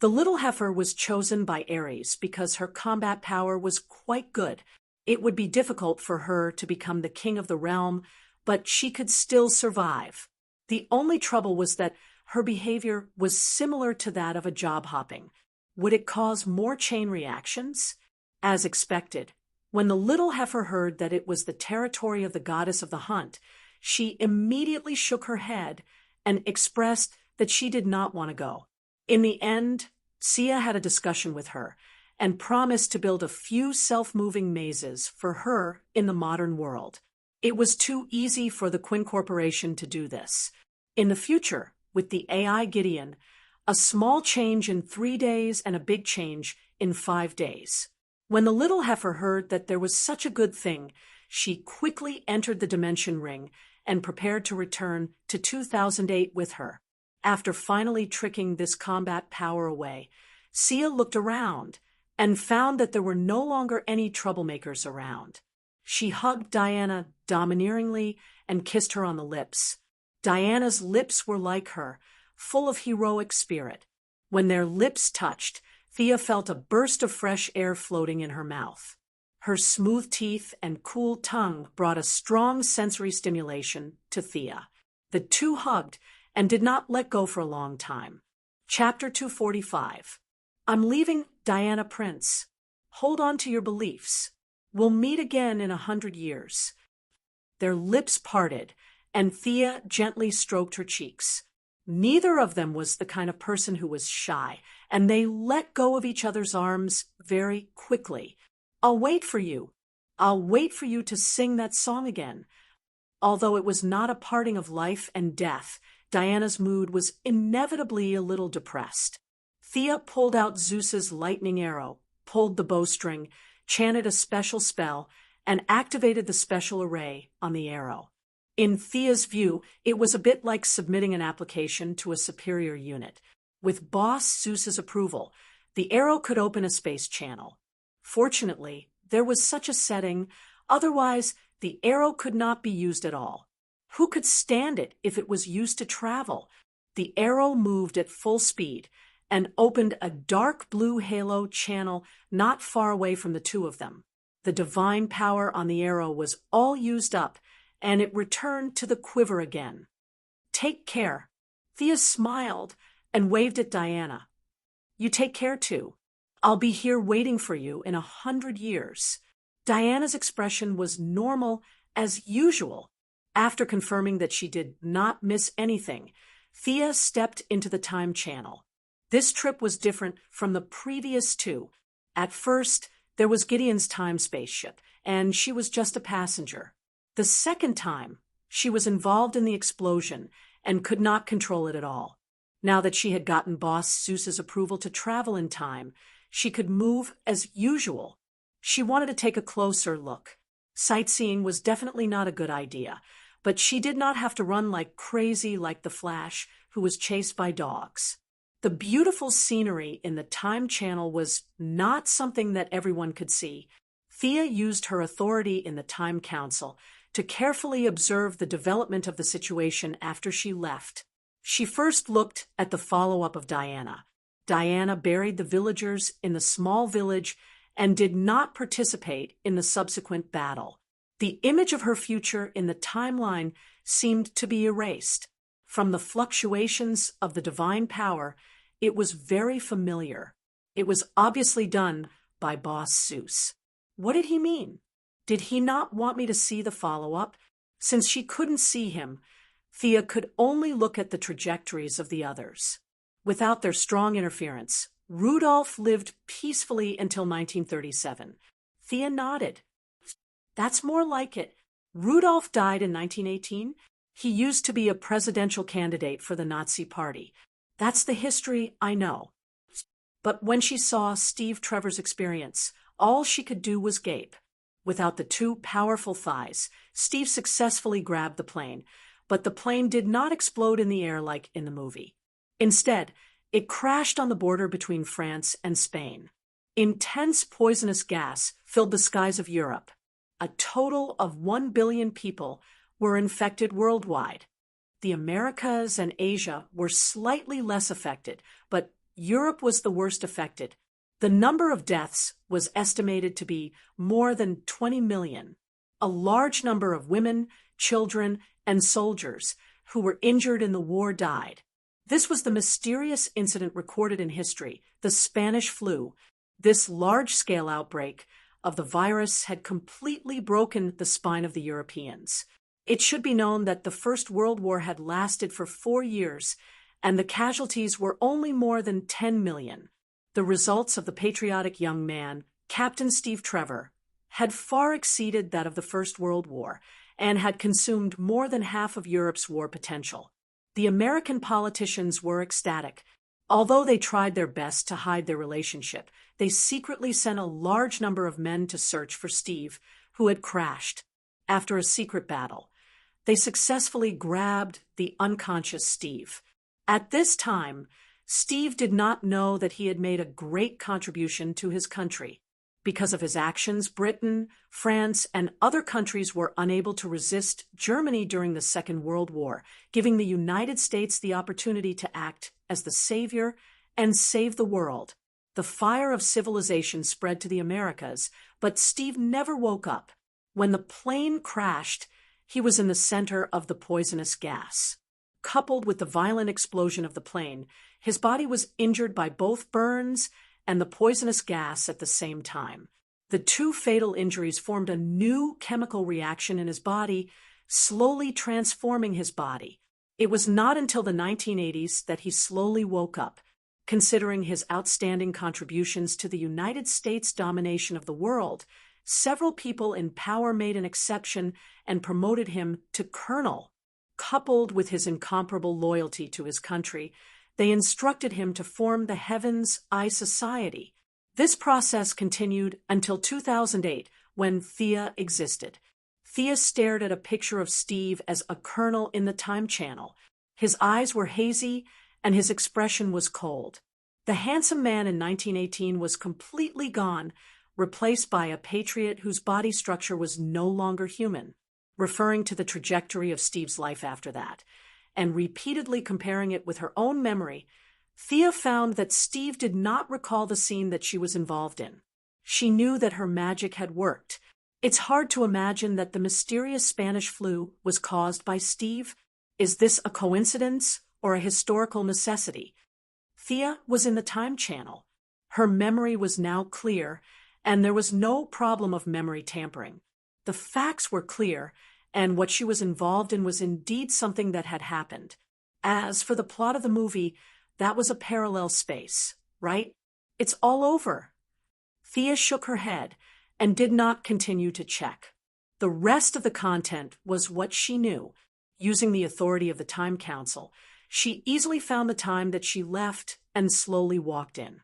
The little heifer was chosen by Ares because her combat power was quite good. It would be difficult for her to become the king of the realm, but she could still survive. The only trouble was that her behavior was similar to that of a job hopping. Would it cause more chain reactions? As expected, when the little heifer heard that it was the territory of the goddess of the hunt, she immediately shook her head and expressed that she did not want to go. In the end, Sia had a discussion with her and promised to build a few self-moving mazes for her in the modern world. It was too easy for the Quinn Corporation to do this. In the future, with the AI Gideon, a small change in 3 days and a big change in 5 days. When the little heifer heard that there was such a good thing, she quickly entered the dimension ring and prepared to return to 2008 with her. After finally tricking this combat power away, Sia looked around and found that there were no longer any troublemakers around. She hugged Diana domineeringly and kissed her on the lips. Diana's lips were like her, full of heroic spirit. When their lips touched, Thea felt a burst of fresh air floating in her mouth. Her smooth teeth and cool tongue brought a strong sensory stimulation to Thea. The two hugged and did not let go for a long time. Chapter 245. I'm leaving, Diana Prince. Hold on to your beliefs. We'll meet again in 100 years. Their lips parted, and Thea gently stroked her cheeks. Neither of them was the kind of person who was shy, and they let go of each other's arms very quickly. "I'll wait for you. I'll wait for you to sing that song again." Although it was not a parting of life and death, Diana's mood was inevitably a little depressed. Thea pulled out Zeus's lightning arrow, pulled the bowstring, chanted a special spell, and activated the special array on the arrow. In Thea's view, it was a bit like submitting an application to a superior unit. With Boss Zeus's approval, the arrow could open a space channel. Fortunately, there was such a setting, otherwise the arrow could not be used at all. Who could stand it if it was used to travel? The arrow moved at full speed and opened a dark blue halo channel not far away from the two of them. The divine power on the arrow was all used up, and it returned to the quiver again. "Take care." Thea smiled and waved at Diana. "You take care too. I'll be here waiting for you in 100 years. Diana's expression was normal as usual. After confirming that she did not miss anything, Thea stepped into the time channel. This trip was different from the previous two. At first, there was Gideon's time spaceship, and she was just a passenger. The second time, she was involved in the explosion and could not control it at all. Now that she had gotten Boss Zeus's approval to travel in time, she could move as usual. She wanted to take a closer look. Sightseeing was definitely not a good idea, but she did not have to run like crazy like the Flash, who was chased by dogs. The beautiful scenery in the time channel was not something that everyone could see. Thea used her authority in the Time Council to carefully observe the development of the situation after she left. She first looked at the follow-up of Diana. Diana buried the villagers in the small village and did not participate in the subsequent battle. The image of her future in the timeline seemed to be erased. From the fluctuations of the divine power, it was very familiar. It was obviously done by Boss Zeus. What did he mean? Did he not want me to see the follow-up? Since she couldn't see him, Thea could only look at the trajectories of the others. Without their strong interference, Rudolph lived peacefully until 1937. Thea nodded. That's more like it. Rudolph died in 1918. He used to be a presidential candidate for the Nazi Party. That's the history I know. But when she saw Steve Trevor's experience, all she could do was gape. Without the two powerful thighs, Steve successfully grabbed the plane, but the plane did not explode in the air like in the movie. Instead, it crashed on the border between France and Spain. Intense poisonous gas filled the skies of Europe. A total of 1 billion people were infected worldwide. The Americas and Asia were slightly less affected, but Europe was the worst affected. The number of deaths was estimated to be more than 20 million. A large number of women, children, and soldiers who were injured in the war died. This was the mysterious incident recorded in history, the Spanish flu. This large-scale outbreak of the virus had completely broken the spine of the Europeans. It should be known that the First World War had lasted for 4 years, and the casualties were only more than 10 million. The results of the patriotic young man, Captain Steve Trevor, had far exceeded that of the First World War and had consumed more than half of Europe's war potential. The American politicians were ecstatic. Although they tried their best to hide their relationship, they secretly sent a large number of men to search for Steve, who had crashed. After a secret battle, they successfully grabbed the unconscious Steve. At this time, Steve did not know that he had made a great contribution to his country. Because of his actions, Britain, France, and other countries were unable to resist Germany during the Second World War, giving the United States the opportunity to act as the savior and save the world. The fire of civilization spread to the Americas, but Steve never woke up. When the plane crashed, he was in the center of the poisonous gas. Coupled with the violent explosion of the plane, his body was injured by both burns and the poisonous gas at the same time. The two fatal injuries formed a new chemical reaction in his body slowly transforming his body. It was not until the 1980s that he slowly woke up, considering his outstanding contributions to the United States' domination of the world. Several people in power made an exception and promoted him to colonel. Coupled with his incomparable loyalty to his country, they instructed him to form the Heaven's Eye Society. This process continued until 2008, when Thea existed. Thea stared at a picture of Steve as a colonel in the Time Channel. His eyes were hazy, and his expression was cold. The handsome man in 1918 was completely gone, replaced by a patriot whose body structure was no longer human. Referring to the trajectory of Steve's life after that, and repeatedly comparing it with her own memory, Thea found that Steve did not recall the scene that she was involved in. She knew that her magic had worked. It's hard to imagine that the mysterious Spanish flu was caused by Steve. Is this a coincidence or a historical necessity? Thea was in the Time Channel. Her memory was now clear, and there was no problem of memory tampering. The facts were clear, and what she was involved in was indeed something that had happened. As for the plot of the movie, that was a parallel space, right? It's all over. Thea shook her head and did not continue to check. The rest of the content was what she knew. Using the authority of the Time Council, she easily found the time that she left and slowly walked in.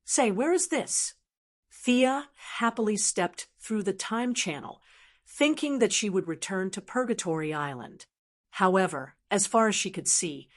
Say, where is this? Thea happily stepped through the Time Channel, thinking that she would return to Purgatory Island. However, as far as she could see,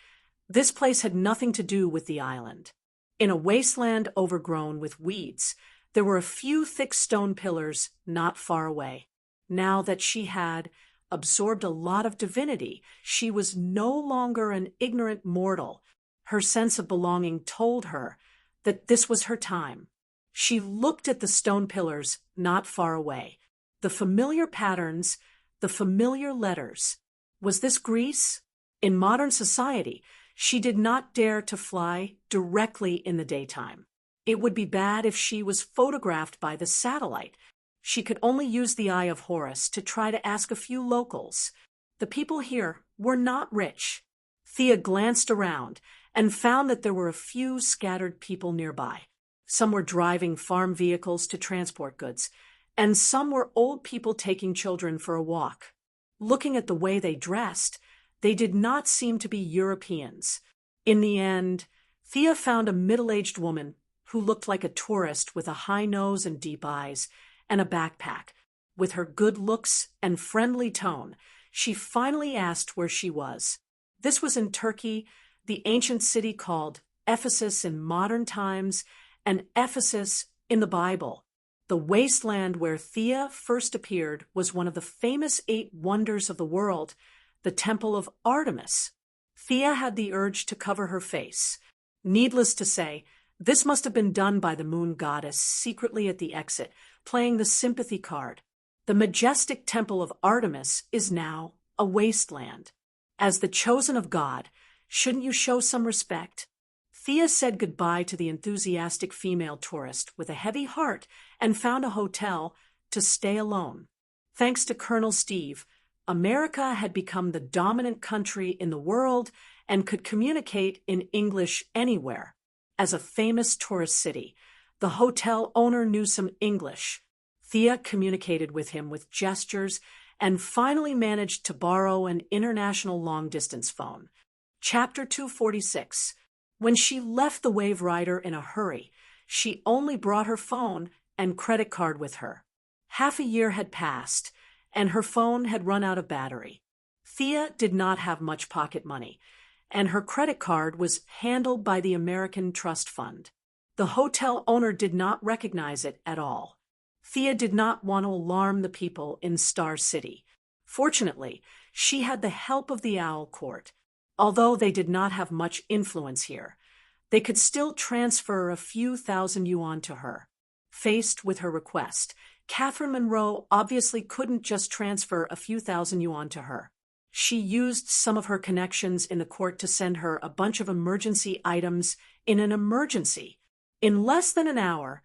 this place had nothing to do with the island. In a wasteland overgrown with weeds, there were a few thick stone pillars not far away. Now that she had absorbed a lot of divinity, she was no longer an ignorant mortal. Her sense of belonging told her that this was her time. She looked at the stone pillars not far away. The familiar patterns, the familiar letters. Was this Greece? In modern society, she did not dare to fly directly in the daytime. It would be bad if she was photographed by the satellite. She could only use the Eye of Horus to try to ask a few locals. The people here were not rich. Thea glanced around and found that there were a few scattered people nearby. Some were driving farm vehicles to transport goods, and some were old people taking children for a walk. Looking at the way they dressed, they did not seem to be Europeans. In the end, Thea found a middle-aged woman who looked like a tourist with a high nose and deep eyes and a backpack. With her good looks and friendly tone, she finally asked where she was. This was in Turkey, the ancient city called Ephesus in modern times, and Ephesus in the Bible. The wasteland where Thea first appeared was one of the famous 8 wonders of the world, the Temple of Artemis. Thea had the urge to cover her face. Needless to say, this must have been done by the moon goddess secretly at the exit, playing the sympathy card. The majestic Temple of Artemis is now a wasteland. As the chosen of God, shouldn't you show some respect? Thea said goodbye to the enthusiastic female tourist with a heavy heart and found a hotel to stay alone. Thanks to Colonel Steve, America had become the dominant country in the world and could communicate in English anywhere. As a famous tourist city, the hotel owner knew some English. Thea communicated with him with gestures and finally managed to borrow an international long-distance phone. Chapter 246. When she left the Wave Rider in a hurry, she only brought her phone and credit card with her. Half a year had passed, and her phone had run out of battery. Thea did not have much pocket money, and her credit card was handled by the American Trust Fund. The hotel owner did not recognize it at all. Thea did not want to alarm the people in Star City. Fortunately, she had the help of the Owl Court. Although they did not have much influence here, they could still transfer a few thousand yuan to her. Faced with her request, Catherine Monroe obviously couldn't just transfer a few thousand yuan to her. She used some of her connections in the court to send her a bunch of emergency items in an emergency. In less than an hour,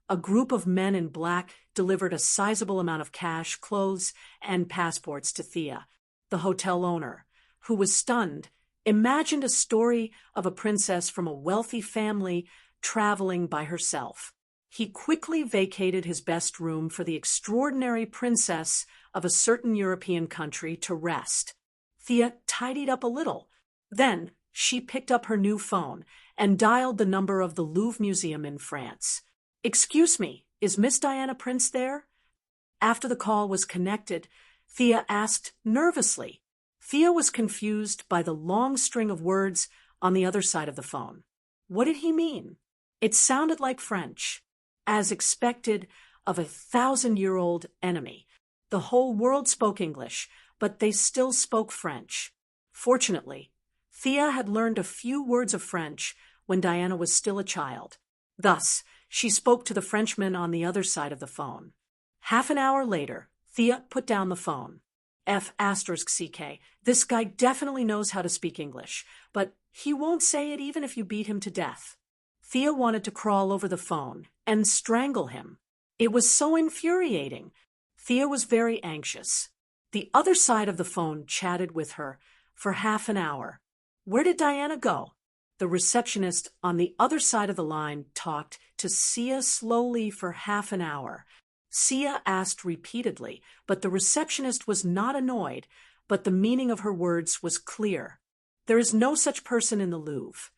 a group of men in black delivered a sizable amount of cash, clothes, and passports to Thea. The hotel owner, who was stunned, imagined a story of a princess from a wealthy family traveling by herself. He quickly vacated his best room for the extraordinary princess of a certain European country to rest. Thea tidied up a little. Then she picked up her new phone and dialed the number of the Louvre Museum in France. "Excuse me, is Miss Diana Prince there?" After the call was connected, Thea asked nervously. Thea was confused by the long string of words on the other side of the phone. What did he mean? It sounded like French. As expected of a 1,000-year-old enemy, the whole world spoke English, but they still spoke French. Fortunately, Thea had learned a few words of French when Diana was still a child. Thus, she spoke to the Frenchman on the other side of the phone. Half an hour later, Thea put down the phone. F***CK, this guy definitely knows how to speak English, but he won't say it even if you beat him to death. Thea wanted to crawl over the phone and strangle him. It was so infuriating. Thea was very anxious. The other side of the phone chatted with her for half an hour. Where did Diana go? The receptionist on the other side of the line talked to Sia slowly for half an hour. Sia asked repeatedly, but the receptionist was not annoyed, but the meaning of her words was clear. There is no such person in the Louvre.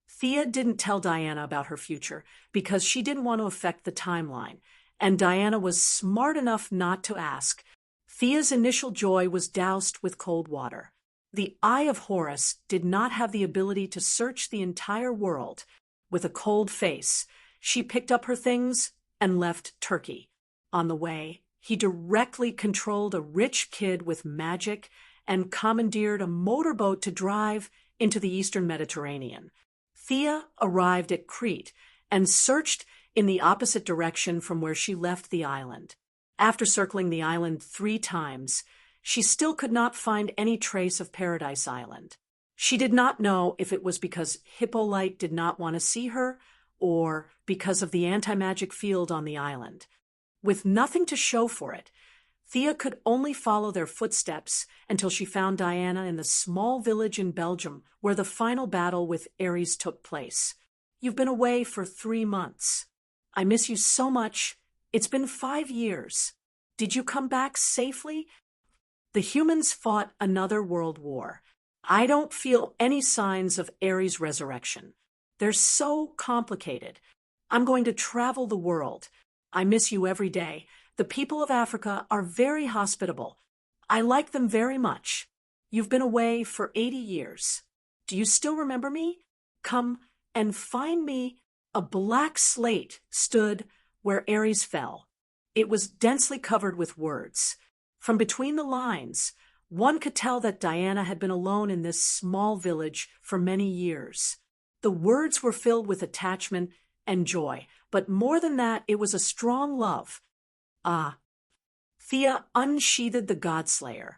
Thea didn't tell Diana about her future because she didn't want to affect the timeline, and Diana was smart enough not to ask. Thea's initial joy was doused with cold water. The Eye of Horus did not have the ability to search the entire world. With a cold face, she picked up her things and left Turkey. On the way, he directly controlled a rich kid with magic and commandeered a motorboat to drive into the Eastern Mediterranean. Thea arrived at Crete and searched in the opposite direction from where she left the island. After circling the island 3 times, she still could not find any trace of Paradise Island. She did not know if it was because Hippolyte did not want to see her or because of the anti-magic field on the island. With nothing to show for it, Thea could only follow their footsteps until she found Diana in the small village in Belgium where the final battle with Ares took place. "You've been away for 3 months. I miss you so much. It's been 5 years. Did you come back safely?" The humans fought another world war. I don't feel any signs of Ares' resurrection. They're so complicated. I'm going to travel the world. I miss you every day. The people of Africa are very hospitable. I like them very much. You've been away for 80 years. Do you still remember me? Come and find me. A black slate stood where Ares fell. It was densely covered with words. From between the lines, one could tell that Diana had been alone in this small village for many years. The words were filled with attachment and joy, but more than that, it was a strong love. Thea unsheathed the Godslayer.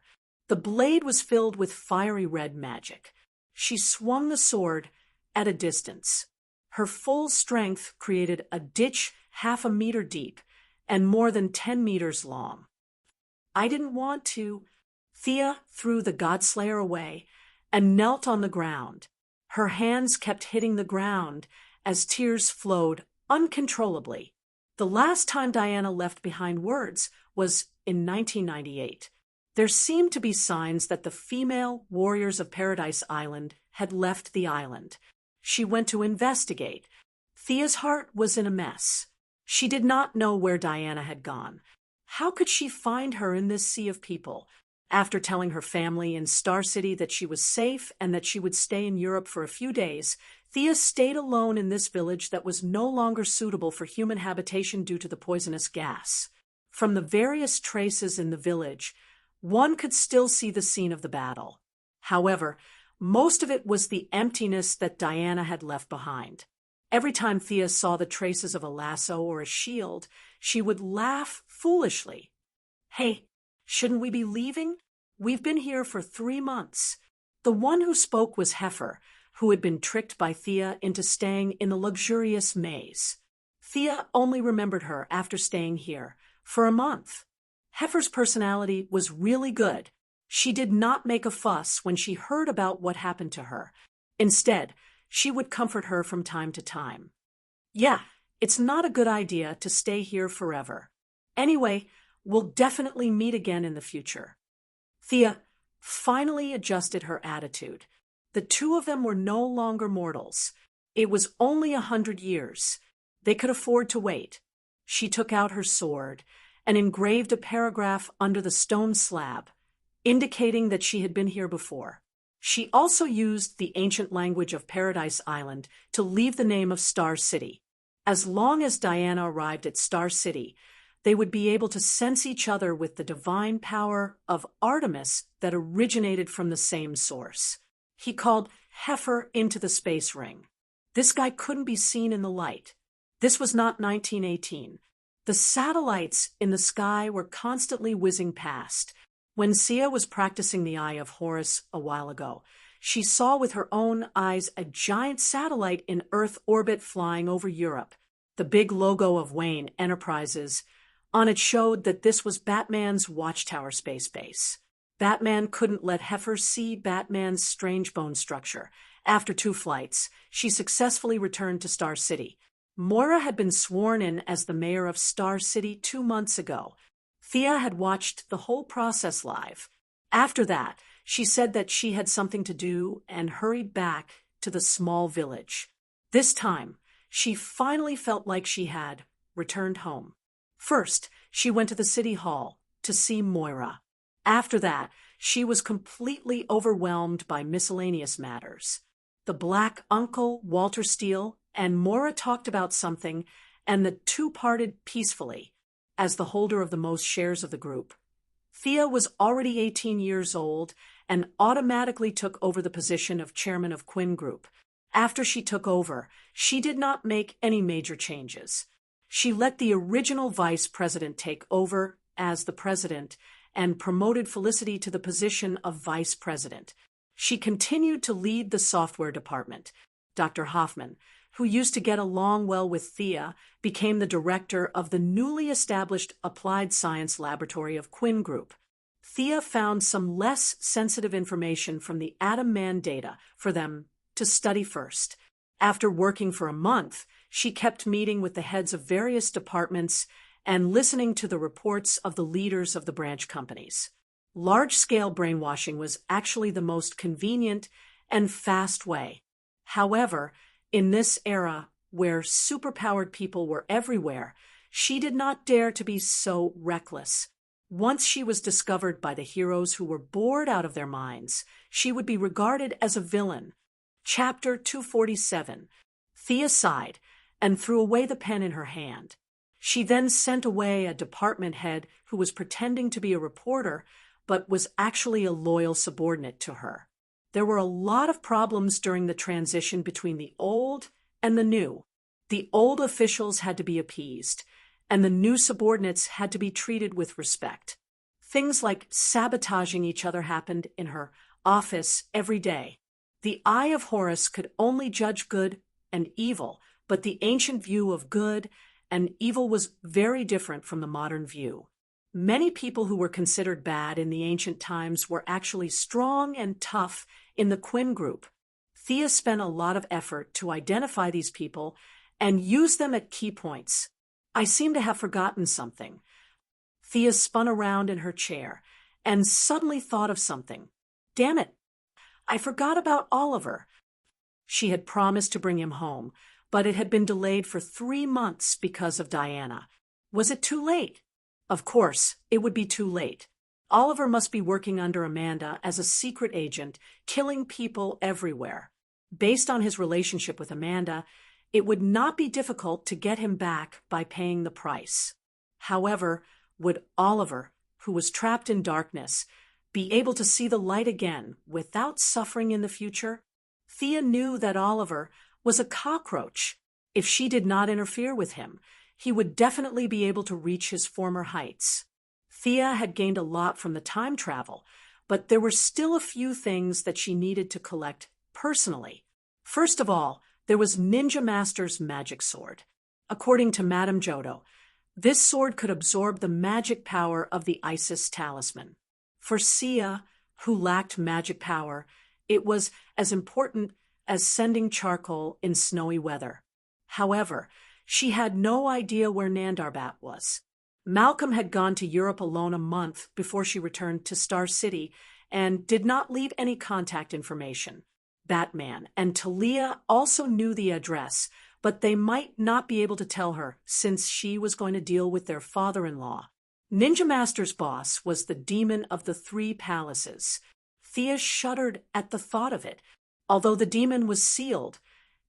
The blade was filled with fiery red magic. She swung the sword at a distance. Her full strength created a ditch 1/2 meter deep and more than 10 meters long. I didn't want to. Thea threw the Godslayer away and knelt on the ground. Her hands kept hitting the ground as tears flowed uncontrollably. The last time Diana left behind words was in 1998. There seemed to be signs that the female warriors of Paradise Island had left the island. She went to investigate. Thea's heart was in a mess. She did not know where Diana had gone. How could she find her in this sea of people? After telling her family in Star City that she was safe and that she would stay in Europe for a few days, Thea stayed alone in this village that was no longer suitable for human habitation due to the poisonous gas. From the various traces in the village, one could still see the scene of the battle. However, most of it was the emptiness that Diana had left behind. Every time Thea saw the traces of a lasso or a shield, she would laugh foolishly. "Hey, shouldn't we be leaving? We've been here for 3 months. The one who spoke was Heifer, who had been tricked by Thea into staying in the luxurious maze. Thea only remembered her after staying here, for a month. Heifer's personality was really good. She did not make a fuss when she heard about what happened to her. Instead, she would comfort her from time to time. Yeah, it's not a good idea to stay here forever. Anyway, we'll definitely meet again in the future. Thea finally adjusted her attitude. The two of them were no longer mortals. It was only 100 years. They could afford to wait. She took out her sword and engraved a paragraph under the stone slab, indicating that she had been here before. She also used the ancient language of Paradise Island to leave the name of Star City. As long as Diana arrived at Star City, they would be able to sense each other with the divine power of Artemis that originated from the same source. He called Heifer into the space ring. This guy couldn't be seen in the light. This was not 1918. The satellites in the sky were constantly whizzing past. When Sia was practicing the Eye of Horus a while ago, she saw with her own eyes a giant satellite in Earth orbit flying over Europe. The big logo of Wayne Enterprises on it showed that this was Batman's Watchtower space base. Batman couldn't let Heifer see Batman's strange bone structure. After 2 flights, she successfully returned to Star City. Moira had been sworn in as the mayor of Star City 2 months ago. Thea had watched the whole process live. After that, she said that she had something to do and hurried back to the small village. This time, she finally felt like she had returned home. First, she went to the city hall to see Moira. After that, she was completely overwhelmed by miscellaneous matters. The Black Uncle, Walter Steele, and Moira talked about something, and the two parted peacefully. As the holder of the most shares of the group, Thea was already 18 years old and automatically took over the position of chairman of Quinn Group. After she took over, she did not make any major changes. She let the original vice president take over as the president and promoted Felicity to the position of vice president. She continued to lead the software department. Dr. Hoffman, who used to get along well with Thea, became the director of the newly established Applied Science Laboratory of Quinn Group. Thea found some less sensitive information from the Atom Man data for them to study first. After working for a month, she kept meeting with the heads of various departments and listening to the reports of the leaders of the branch companies. Large-scale brainwashing was actually the most convenient and fast way. However, in this era where superpowered people were everywhere, she did not dare to be so reckless. Once she was discovered by the heroes who were bored out of their minds, she would be regarded as a villain. Chapter 247. Thea sighed and threw away the pen in her hand. She then sent away a department head who was pretending to be a reporter, but was actually a loyal subordinate to her. There were a lot of problems during the transition between the old and the new. The old officials had to be appeased, and the new subordinates had to be treated with respect. Things like sabotaging each other happened in her office every day. The Eye of Horus could only judge good and evil, but the ancient view of good and evil was very different from the modern view. Many people who were considered bad in the ancient times were actually strong and tough in the Quinn Group. Thea spent a lot of effort to identify these people and use them at key points. I seem to have forgotten something. Thea spun around in her chair and suddenly thought of something. Damn it! I forgot about Oliver. She had promised to bring him home, but it had been delayed for 3 months because of Diana. Was it too late? Of course, it would be too late. Oliver must be working under Amanda as a secret agent, killing people everywhere. Based on his relationship with Amanda, it would not be difficult to get him back by paying the price. However, would Oliver, who was trapped in darkness, be able to see the light again without suffering in the future? Thea knew that Oliver was a cockroach. If she did not interfere with him, he would definitely be able to reach his former heights. Thea had gained a lot from the time travel, but there were still a few things that she needed to collect personally. First of all, there was Ninja Master's magic sword. According to Madame Jodo, This sword could absorb the magic power of the Isis talisman. For Sia, who lacked magic power, it was as important as sending charcoal in snowy weather. However, she had no idea where Nandarbat was. Malcolm had gone to Europe alone a month before she returned to Star City and did not leave any contact information. Batman and Talia also knew the address, but they might not be able to tell her since she was going to deal with their father-in-law. Ninja Master's boss was the demon of the 3 palaces. Thea shuddered at the thought of it. Although the demon was sealed,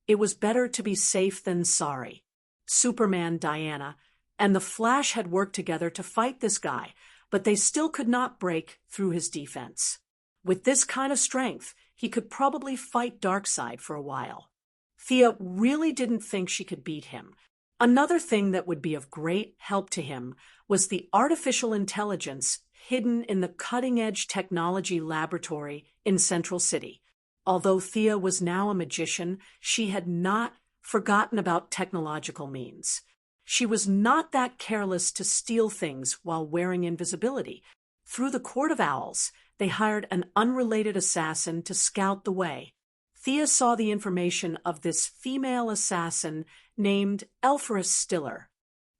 it was better to be safe than sorry. Superman, Diana, and the Flash had worked together to fight this guy, but they still could not break through his defense. With this kind of strength, he could probably fight Darkseid for a while. Thea really didn't think she could beat him. Another thing that would be of great help to him was the artificial intelligence hidden in the cutting-edge technology laboratory in Central City. Although Thea was now a magician, she had not forgotten about technological means. She was not that careless to steal things while wearing invisibility. Through the Court of Owls, they hired an unrelated assassin to scout the way. Thea saw the information of this female assassin named Elphoris Stiller.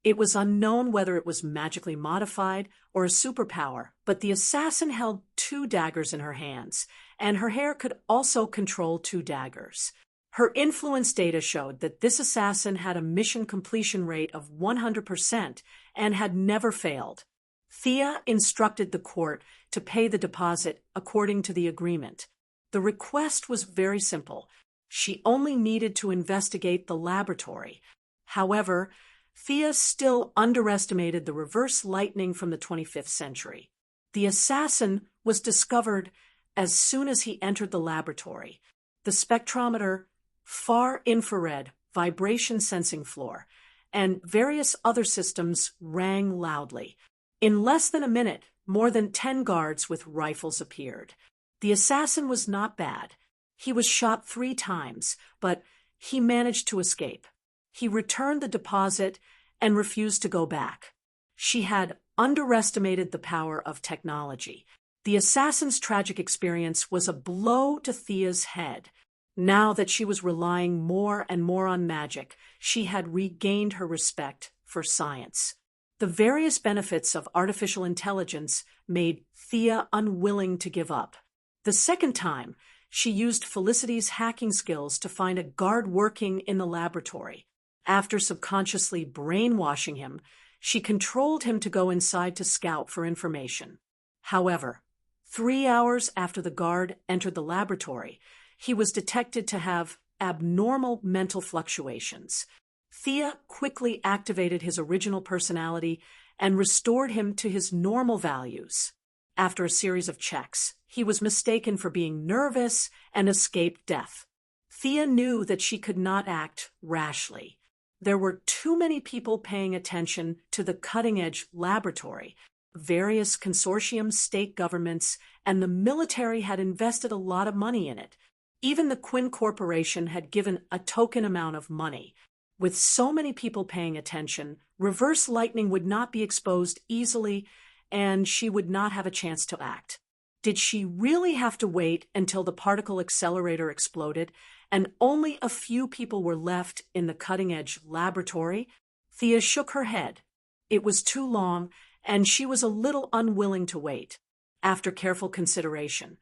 It was unknown whether it was magically modified or a superpower, but the assassin held 2 daggers in her hands, and her hair could also control 2 daggers. Her influence data showed that this assassin had a mission completion rate of 100% and had never failed. Thea instructed the court to pay the deposit according to the agreement. The request was very simple. She only needed to investigate the laboratory. However, Thea still underestimated the reverse lightning from the 25th century. The assassin was discovered as soon as he entered the laboratory. The spectrometer, far infrared, vibration sensing floor, and various other systems rang loudly. In less than a minute, more than 10 guards with rifles appeared. The assassin was not bad. He was shot 3 times, but he managed to escape. He returned the deposit and refused to go back. She had underestimated the power of technology. The assassin's tragic experience was a blow to Thea's head. Now that she was relying more and more on magic, she had regained her respect for science. The various benefits of artificial intelligence made Thea unwilling to give up. The second time, she used Felicity's hacking skills to find a guard working in the laboratory. After subconsciously brainwashing him, she controlled him to go inside to scout for information. However, 3 hours after the guard entered the laboratory, he was detected to have abnormal mental fluctuations. Thea quickly activated his original personality and restored him to his normal values. After a series of checks, he was mistaken for being nervous and escaped death. Thea knew that she could not act rashly. There were too many people paying attention to the cutting-edge laboratory. Various consortiums, state governments, and the military had invested a lot of money in it. Even the Quinn Corporation had given a token amount of money. With so many people paying attention, reverse lightning would not be exposed easily, and she would not have a chance to act. Did she really have to wait until the particle accelerator exploded and only a few people were left in the cutting-edge laboratory? Thea shook her head. It was too long, and she was a little unwilling to wait. After careful consideration,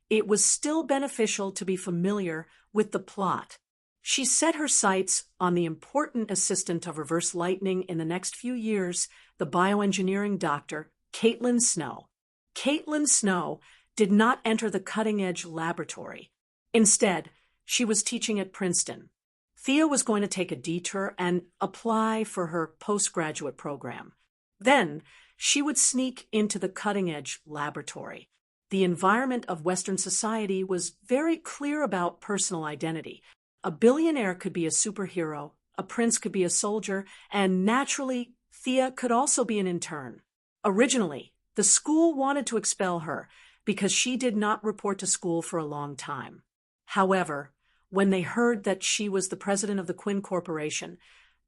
it was still beneficial to be familiar with the plot. She set her sights on the important assistant of reverse lightning in the next few years, the bioengineering doctor, Caitlin Snow. Caitlin Snow did not enter the cutting-edge laboratory. Instead, she was teaching at Princeton. Thea was going to take a detour and apply for her postgraduate program. Then, she would sneak into the cutting-edge laboratory. The environment of Western society was very clear about personal identity. A billionaire could be a superhero, a prince could be a soldier, and naturally, Thea could also be an intern. Originally, the school wanted to expel her because she did not report to school for a long time. However, when they heard that she was the president of the Quinn Corporation,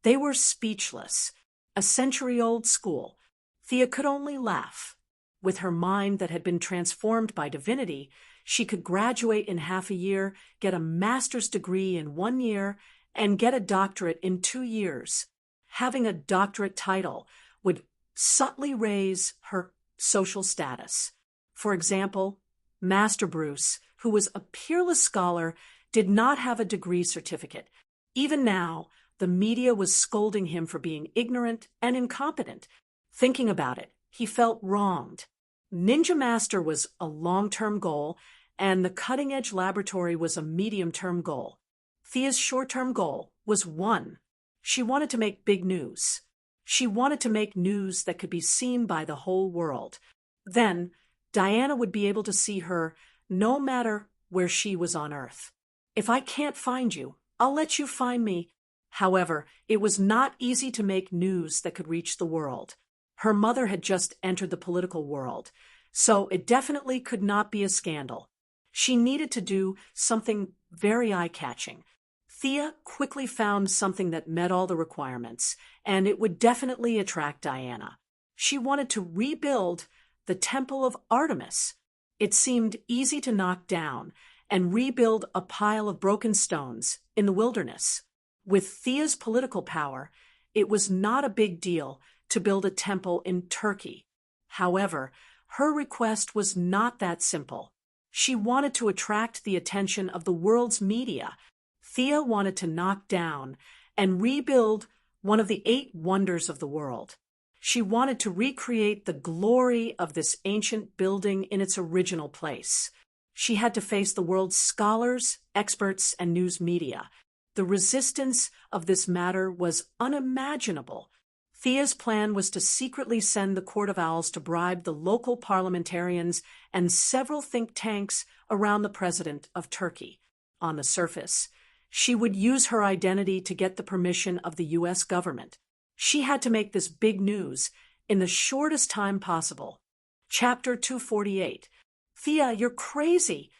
they were speechless. a century-old school. Thea could only laugh. With her mind that had been transformed by divinity, she could graduate in half a year, get a master's degree in 1 year, and get a doctorate in 2 years. Having a doctorate title would subtly raise her social status. For example, Master Bruce, who was a peerless scholar, did not have a degree certificate. Even now, the media was scolding him for being ignorant and incompetent. Thinking about it, he felt wronged. Ninja Master was a long-term goal, and the cutting-edge laboratory was a medium-term goal. Thea's short-term goal was one. She wanted to make big news. She wanted to make news that could be seen by the whole world. Then, Diana would be able to see her no matter where she was on Earth. If I can't find you, I'll let you find me. However, it was not easy to make news that could reach the world. Her mother had just entered the political world, so it definitely could not be a scandal. She needed to do something very eye-catching. Thea quickly found something that met all the requirements, and it would definitely attract Diana. She wanted to rebuild the Temple of Artemis. It seemed easy to knock down and rebuild a pile of broken stones in the wilderness. With Thea's political power, it was not a big deal to build a temple in Turkey. However, her request was not that simple. She wanted to attract the attention of the world's media. Thea wanted to knock down and rebuild one of the 8 wonders of the world. She wanted to recreate the glory of this ancient building in its original place. She had to face the world's scholars, experts, and news media. The resistance of this matter was unimaginable. Thea's plan was to secretly send the Court of Owls to bribe the local parliamentarians and several think tanks around the president of Turkey. On the surface, she would use her identity to get the permission of the U.S. government. She had to make this big news in the shortest time possible. Chapter 248. Thea, you're crazy.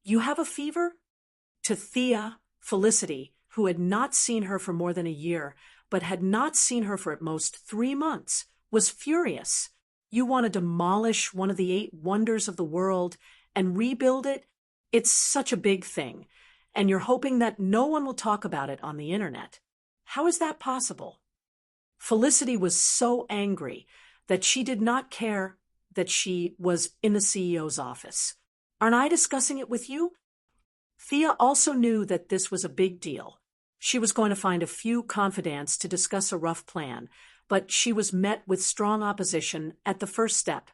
You have a fever? To Thea, Felicity, who had not seen her for more than a year, but had not seen her for at most 3 months, was furious. You want to demolish one of the 8 wonders of the world and rebuild it? It's such a big thing, and you're hoping that no one will talk about it on the internet. How is that possible? Felicity was so angry that she did not care that she was in the CEO's office. Aren't I discussing it with you? Thea also knew that this was a big deal. She was going to find a few confidants to discuss a rough plan, but she was met with strong opposition at the first step.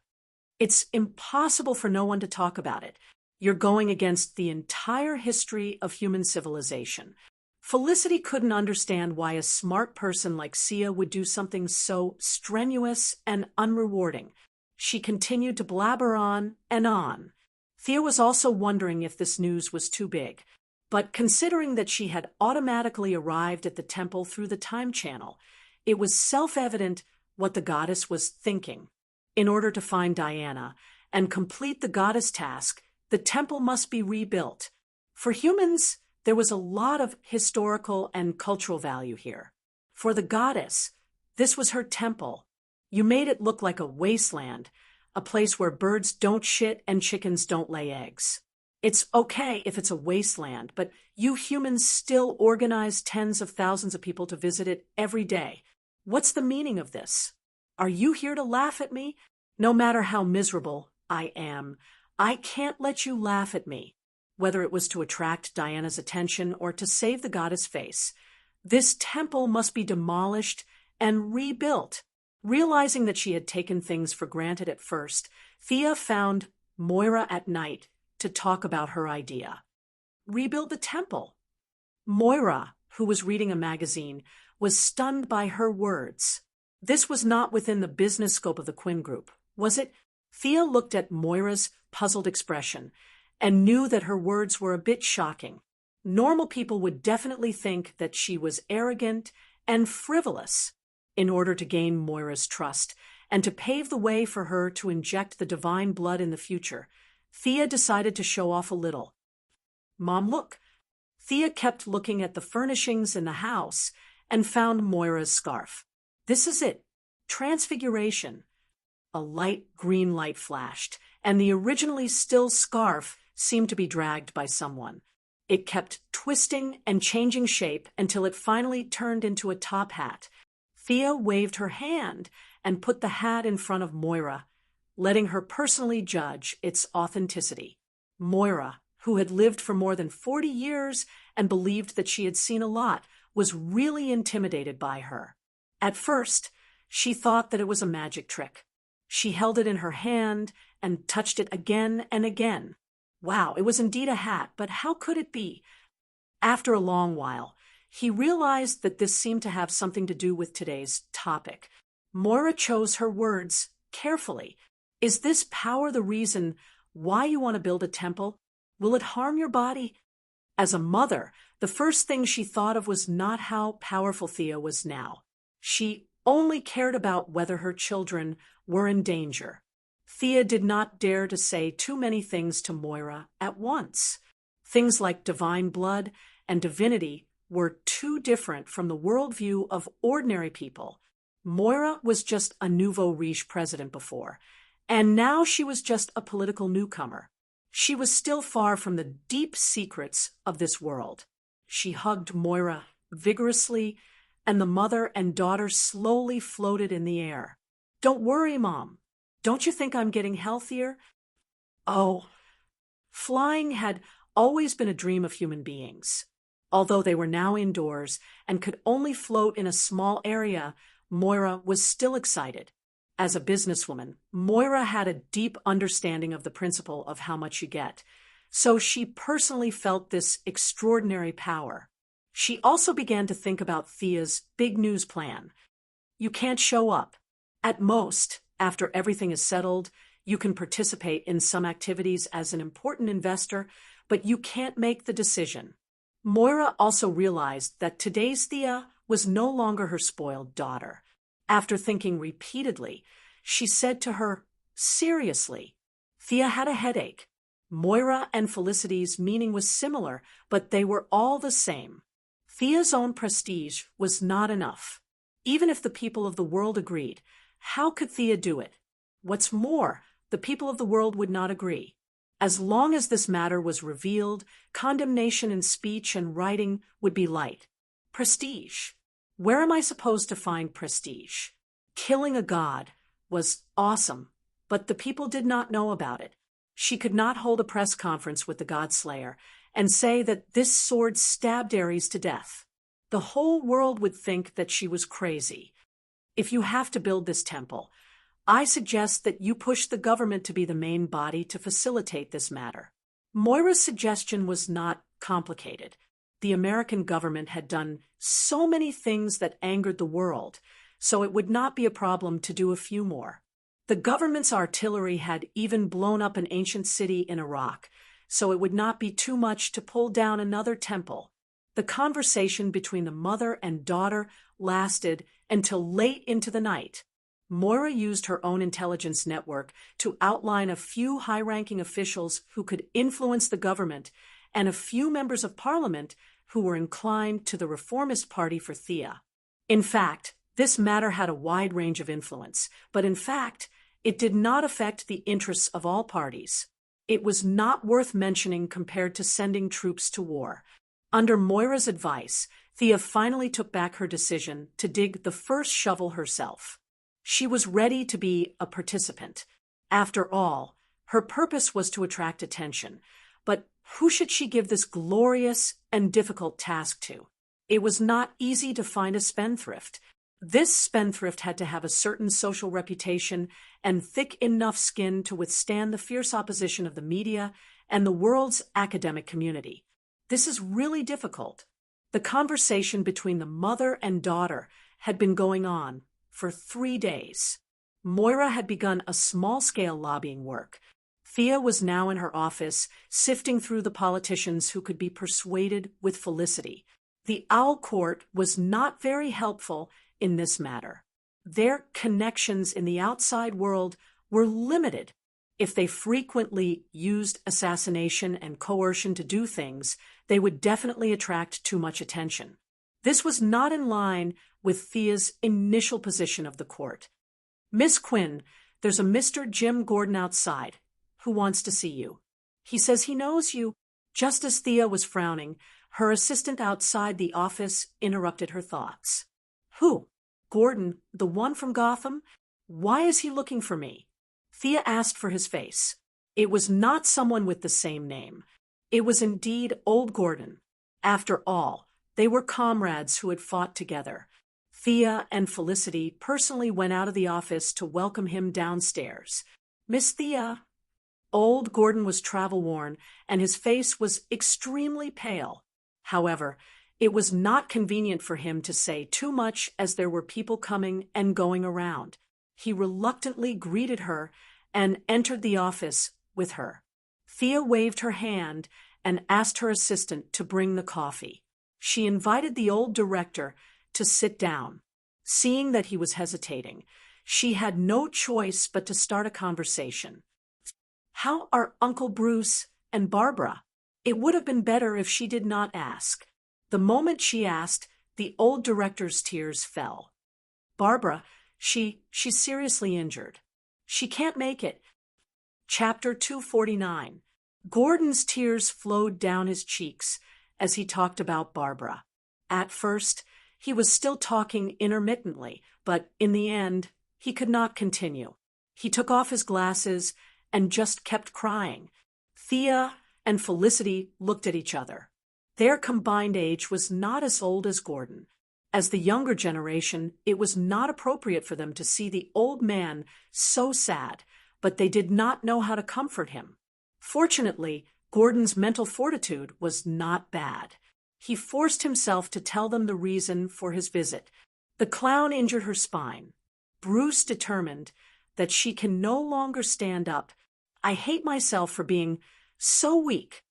It's impossible for no one to talk about it. You're going against the entire history of human civilization. Felicity couldn't understand why a smart person like Sia would do something so strenuous and unrewarding. She continued to blabber on and on. Thea was also wondering if this news was too big. But considering that she had automatically arrived at the temple through the time channel, it was self-evident what the goddess was thinking. In order to find Diana and complete the goddess task, the temple must be rebuilt. For humans, there was a lot of historical and cultural value here. For the goddess, this was her temple. You made it look like a wasteland, a place where birds don't shit and chickens don't lay eggs. It's okay if it's a wasteland, but you humans still organize tens of thousands of people to visit it every day. What's the meaning of this? Are you here to laugh at me? No matter how miserable I am, I can't let you laugh at me. Whether it was to attract Diana's attention or to save the goddess' face, this temple must be demolished and rebuilt. Realizing that she had taken things for granted at first, Thea found Moira at night to talk about her idea. Rebuild the temple. Moira, who was reading a magazine, was stunned by her words. This was not within the business scope of the Quinn Group, was it? Thea looked at Moira's puzzled expression and knew that her words were a bit shocking. Normal people would definitely think that she was arrogant and frivolous. In order to gain Moira's trust and to pave the way for her to inject the divine blood in the future, Thea decided to show off a little. Mom, look. Thea kept looking at the furnishings in the house and found Moira's scarf. This is it. Transfiguration. A light green light flashed, and the originally still scarf seemed to be dragged by someone. It kept twisting and changing shape until it finally turned into a top hat. Thea waved her hand and put the hat in front of Moira, letting her personally judge its authenticity. Moira, who had lived for more than 40 years and believed that she had seen a lot, was really intimidated by her. At first, she thought that it was a magic trick. She held it in her hand and touched it again and again. Wow, it was indeed a hat, but how could it be? After a long while, he realized that this seemed to have something to do with today's topic. Moira chose her words carefully. Is this power the reason why you want to build a temple? Will it harm your body? As a mother, the first thing she thought of was not how powerful Thea was now. She only cared about whether her children were in danger. Thea did not dare to say too many things to Moira at once. Things like divine blood and divinity were too different from the worldview of ordinary people. Moira was just a nouveau riche president before, and now she was just a political newcomer. She was still far from the deep secrets of this world. She hugged Moira vigorously, and the mother and daughter slowly floated in the air. Don't worry, Mom. Don't you think I'm getting healthier? Oh, flying had always been a dream of human beings. Although they were now indoors and could only float in a small area, Moira was still excited. As a businesswoman, Moira had a deep understanding of the principle of how much you get, so she personally felt this extraordinary power. She also began to think about Thea's big news plan. You can't show up. At most, after everything is settled, you can participate in some activities as an important investor, but you can't make the decision. Moira also realized that today's Thea was no longer her spoiled daughter. After thinking repeatedly, she said to her, seriously, Thea had a headache. Moira and Felicity's meaning was similar, but they were all the same. Thea's own prestige was not enough. Even if the people of the world agreed, how could Thea do it? What's more, the people of the world would not agree. As long as this matter was revealed, condemnation in speech and writing would be light. Prestige. Where am I supposed to find prestige? Killing a god was awesome, but the people did not know about it. She could not hold a press conference with the Godslayer and say that this sword stabbed Ares to death. The whole world would think that she was crazy. If you have to build this temple, I suggest that you push the government to be the main body to facilitate this matter. Moira's suggestion was not complicated. The American government had done so many things that angered the world, so it would not be a problem to do a few more. The government's artillery had even blown up an ancient city in Iraq, so it would not be too much to pull down another temple. The conversation between the mother and daughter lasted until late into the night. Moira used her own intelligence network to outline a few high-ranking officials who could influence the government and a few members of parliament who were inclined to the reformist party for Thea. In fact, this matter had a wide range of influence, but in fact, it did not affect the interests of all parties. It was not worth mentioning compared to sending troops to war. Under Moira's advice, Thea finally took back her decision to dig the first shovel herself. She was ready to be a participant. After all, her purpose was to attract attention. But who should she give this glorious and difficult task to? It was not easy to find a spendthrift. This spendthrift had to have a certain social reputation and thick enough skin to withstand the fierce opposition of the media and the world's academic community. This is really difficult. The conversation between the mother and daughter had been going on for 3 days. Moira had begun a small-scale lobbying work. Thea was now in her office, sifting through the politicians who could be persuaded with Felicity. The Owl Court was not very helpful in this matter. Their connections in the outside world were limited. If they frequently used assassination and coercion to do things, they would definitely attract too much attention. This was not in line with Thea's initial position of the court. "Miss Quinn, there's a Mr. Jim Gordon outside who wants to see you. He says he knows you." Just as Thea was frowning, her assistant outside the office interrupted her thoughts. "Who? Gordon, the one from Gotham? Why is he looking for me?" Thea asked for his face. It was not someone with the same name. It was indeed old Gordon. After all, they were comrades who had fought together. Thea and Felicity personally went out of the office to welcome him downstairs. "Miss Thea." Old Gordon was travel-worn, and his face was extremely pale. However, it was not convenient for him to say too much as there were people coming and going around. He reluctantly greeted her and entered the office with her. Thea waved her hand and asked her assistant to bring the coffee. She invited the old director to sit down. Seeing that he was hesitating, she had no choice but to start a conversation. "How are Uncle Bruce and Barbara?" It would have been better if she did not ask. The moment she asked, the old director's tears fell. "Barbara, she's seriously injured. She can't make it." Chapter 249. Gordon's tears flowed down his cheeks as he talked about Barbara. At first, he was still talking intermittently, but in the end, he could not continue. He took off his glasses and just kept crying. Thea and Felicity looked at each other. Their combined age was not as old as Gordon. As the younger generation, it was not appropriate for them to see the old man so sad, but they did not know how to comfort him. Fortunately, Gordon's mental fortitude was not bad. He forced himself to tell them the reason for his visit. The clown injured her spine. Bruce determined that she can no longer stand up. "I hate myself for being so weak."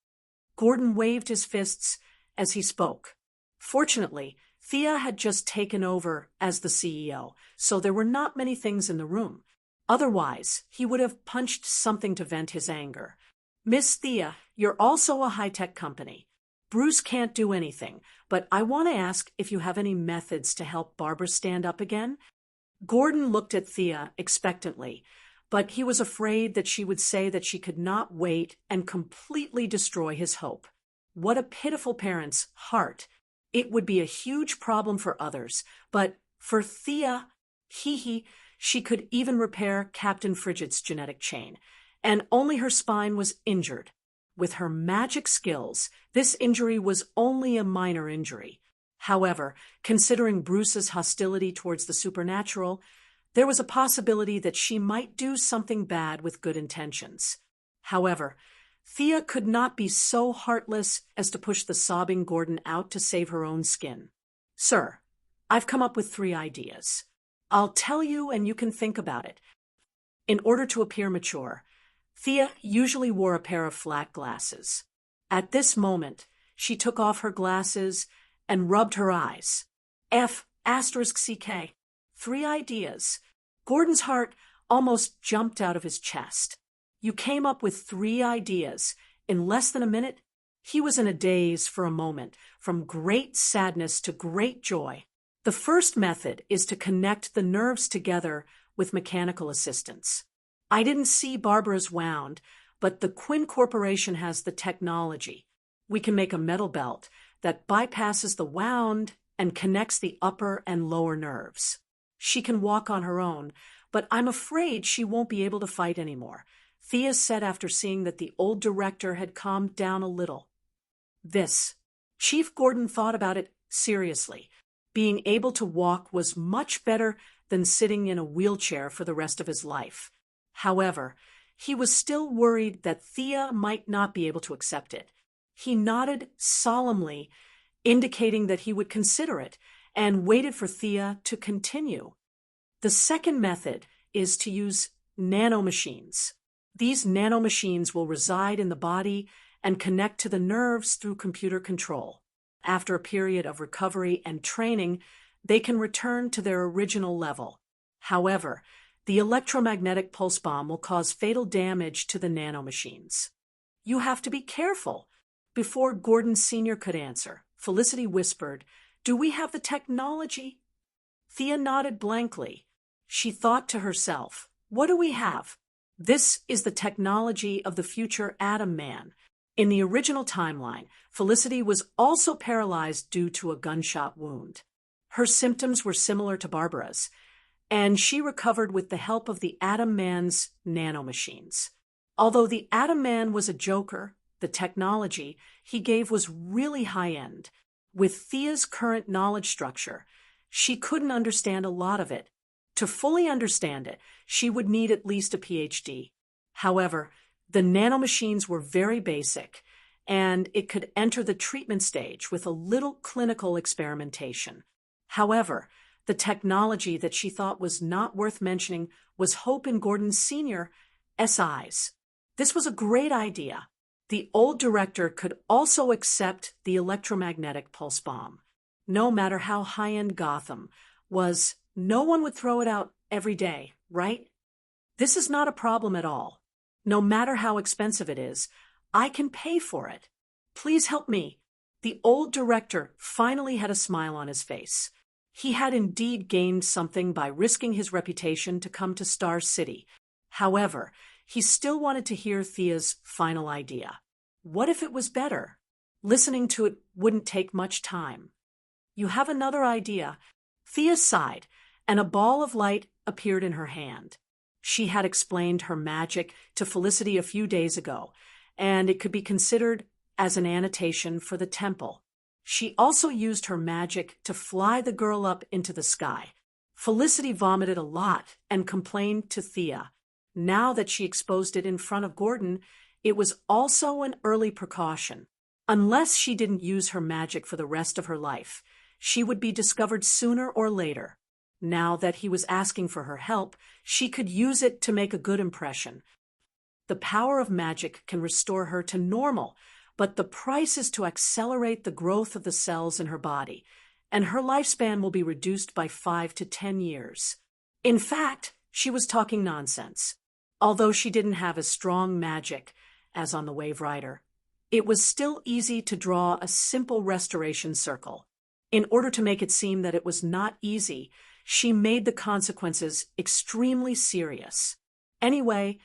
Gordon waved his fists as he spoke. Fortunately, Thea had just taken over as the CEO, so there were not many things in the room. Otherwise, he would have punched something to vent his anger. "Miss Thea, you're also a high-tech company. Bruce can't do anything, but I want to ask if you have any methods to help Barbara stand up again." Gordon looked at Thea expectantly, but he was afraid that she would say that she could not wait and completely destroy his hope. What a pitiful parent's heart. It would be a huge problem for others, but for Thea, she could even repair Captain Frigid's genetic chain, and only her spine was injured. With her magic skills, this injury was only a minor injury. However, considering Bruce's hostility towards the supernatural, there was a possibility that she might do something bad with good intentions. However, Thea could not be so heartless as to push the sobbing Gordon out to save her own skin. "Sir, I've come up with 3 ideas. I'll tell you and you can think about it." In order to appear mature, Thea usually wore a pair of flat glasses. At this moment, she took off her glasses and rubbed her eyes. F***CK. 3 ideas. Gordon's heart almost jumped out of his chest. "You came up with 3 ideas in less than a minute?" He was in a daze for a moment, from great sadness to great joy. The first method is to connect the nerves together with mechanical assistance. I didn't see Barbara's wound, but the Quinn Corporation has the technology. We can make a metal belt that bypasses the wound and connects the upper and lower nerves. She can walk on her own, but I'm afraid she won't be able to fight anymore, Thea said after seeing that the old director had calmed down a little. Chief Gordon thought about it seriously. Being able to walk was much better than sitting in a wheelchair for the rest of his life. However, he was still worried that Thea might not be able to accept it. He nodded solemnly, indicating that he would consider it, and waited for Thea to continue. The second method is to use nanomachines. These nanomachines will reside in the body and connect to the nerves through computer control. After a period of recovery and training, they can return to their original level. However, the electromagnetic pulse bomb will cause fatal damage to the nanomachines. "You have to be careful." Before Gordon Sr. could answer, Felicity whispered, "Do we have the technology?" Thea nodded blankly. She thought to herself, what do we have? This is the technology of the future Atom Man. In the original timeline, Felicity was also paralyzed due to a gunshot wound. Her symptoms were similar to Barbara's, and she recovered with the help of the Atom Man's nanomachines. Although the Atom Man was a joker, the technology he gave was really high-end. With Thea's current knowledge structure, she couldn't understand a lot of it. To fully understand it, she would need at least a PhD. However, the nanomachines were very basic, and it could enter the treatment stage with a little clinical experimentation. However, the technology that she thought was not worth mentioning was Hope and Gordon Sr. SIs. This was a great idea. The old director could also accept the electromagnetic pulse bomb. No matter how high-end Gotham was, no one would throw it out every day, right? This is not a problem at all. No matter how expensive it is, I can pay for it. Please help me. The old director finally had a smile on his face. He had indeed gained something by risking his reputation to come to Star City. However, he still wanted to hear Thea's final idea. What if it was better? Listening to it wouldn't take much time. You have another idea. Thea sighed, and a ball of light appeared in her hand. She had explained her magic to Felicity a few days ago, and it could be considered as an annotation for the temple. She also used her magic to fly the girl up into the sky. Felicity vomited a lot and complained to Thea. Now that she exposed it in front of Gordon, it was also an early precaution. Unless she didn't use her magic for the rest of her life, she would be discovered sooner or later. Now that he was asking for her help, she could use it to make a good impression. The power of magic can restore her to normal, but the price is to accelerate the growth of the cells in her body, and her lifespan will be reduced by 5 to 10 years. In fact, she was talking nonsense. Although she didn't have as strong magic as on the Wave Rider, it was still easy to draw a simple restoration circle. In order to make it seem that it was not easy, she made the consequences extremely serious. Anyway,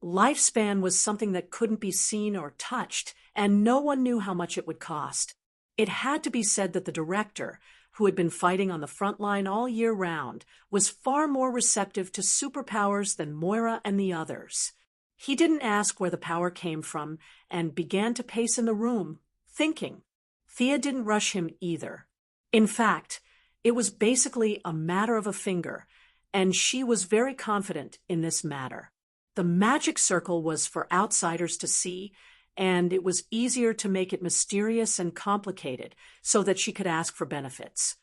lifespan was something that couldn't be seen or touched, and no one knew how much it would cost. It had to be said that the director, who had been fighting on the front line all year round, was far more receptive to superpowers than Moira and the others. He didn't ask where the power came from and began to pace in the room, thinking. Thea didn't rush him either. In fact, it was basically a matter of a finger, and she was very confident in this matter. The magic circle was for outsiders to see, and it was easier to make it mysterious and complicated so that she could ask for benefits.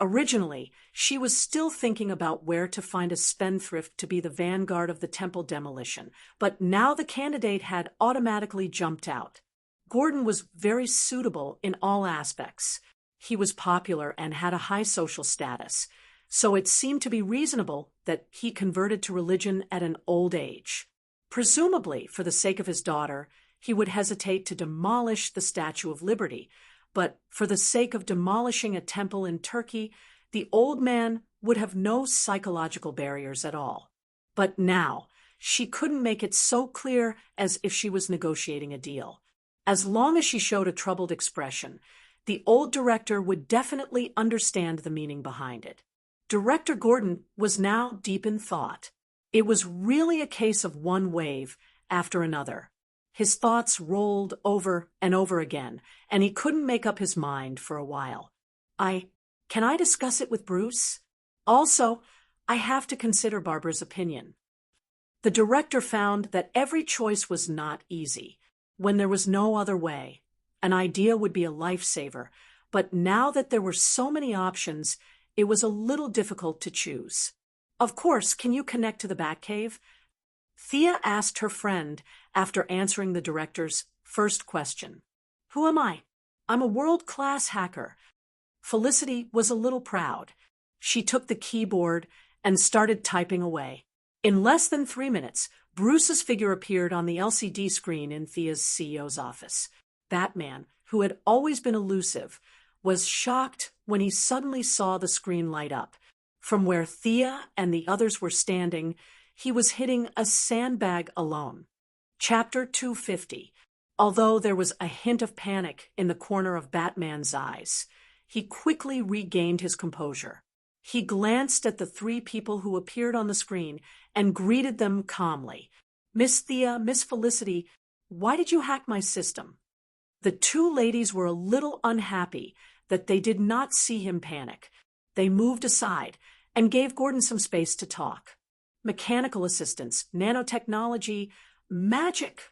Originally, she was still thinking about where to find a spendthrift to be the vanguard of the temple demolition, but now the candidate had automatically jumped out. Gordon was very suitable in all aspects. He was popular and had a high social status, so it seemed to be reasonable that he converted to religion at an old age. Presumably, for the sake of his daughter, he would hesitate to demolish the Statue of Liberty, but for the sake of demolishing a temple in Turkey, the old man would have no psychological barriers at all. But now, she couldn't make it so clear as if she was negotiating a deal. As long as she showed a troubled expression, the old director would definitely understand the meaning behind it. Director Gordon was now deep in thought. It was really a case of one wave after another. His thoughts rolled over and over again, and he couldn't make up his mind for a while. Can I discuss it with Bruce? Also, I have to consider Barbara's opinion. The director found that every choice was not easy. When there was no other way, an idea would be a lifesaver, but now that there were so many options, it was a little difficult to choose. Of course, can you connect to the Batcave? Thea asked her friend after answering the director's first question. Who am I? I'm a world-class hacker. Felicity was a little proud. She took the keyboard and started typing away. In less than 3 minutes, Bruce's figure appeared on the LCD screen in Thea's CEO's office. Batman, who had always been elusive, was shocked when he suddenly saw the screen light up. From where Thea and the others were standing, he was hitting a sandbag alone. Chapter 250. Although there was a hint of panic in the corner of Batman's eyes, he quickly regained his composure. He glanced at the three people who appeared on the screen and greeted them calmly. "Miss Thea, Miss Felicity, why did you hack my system?" The two ladies were a little unhappy that they did not see him panic. They moved aside and gave Gordon some space to talk. Mechanical assistance, nanotechnology, magic.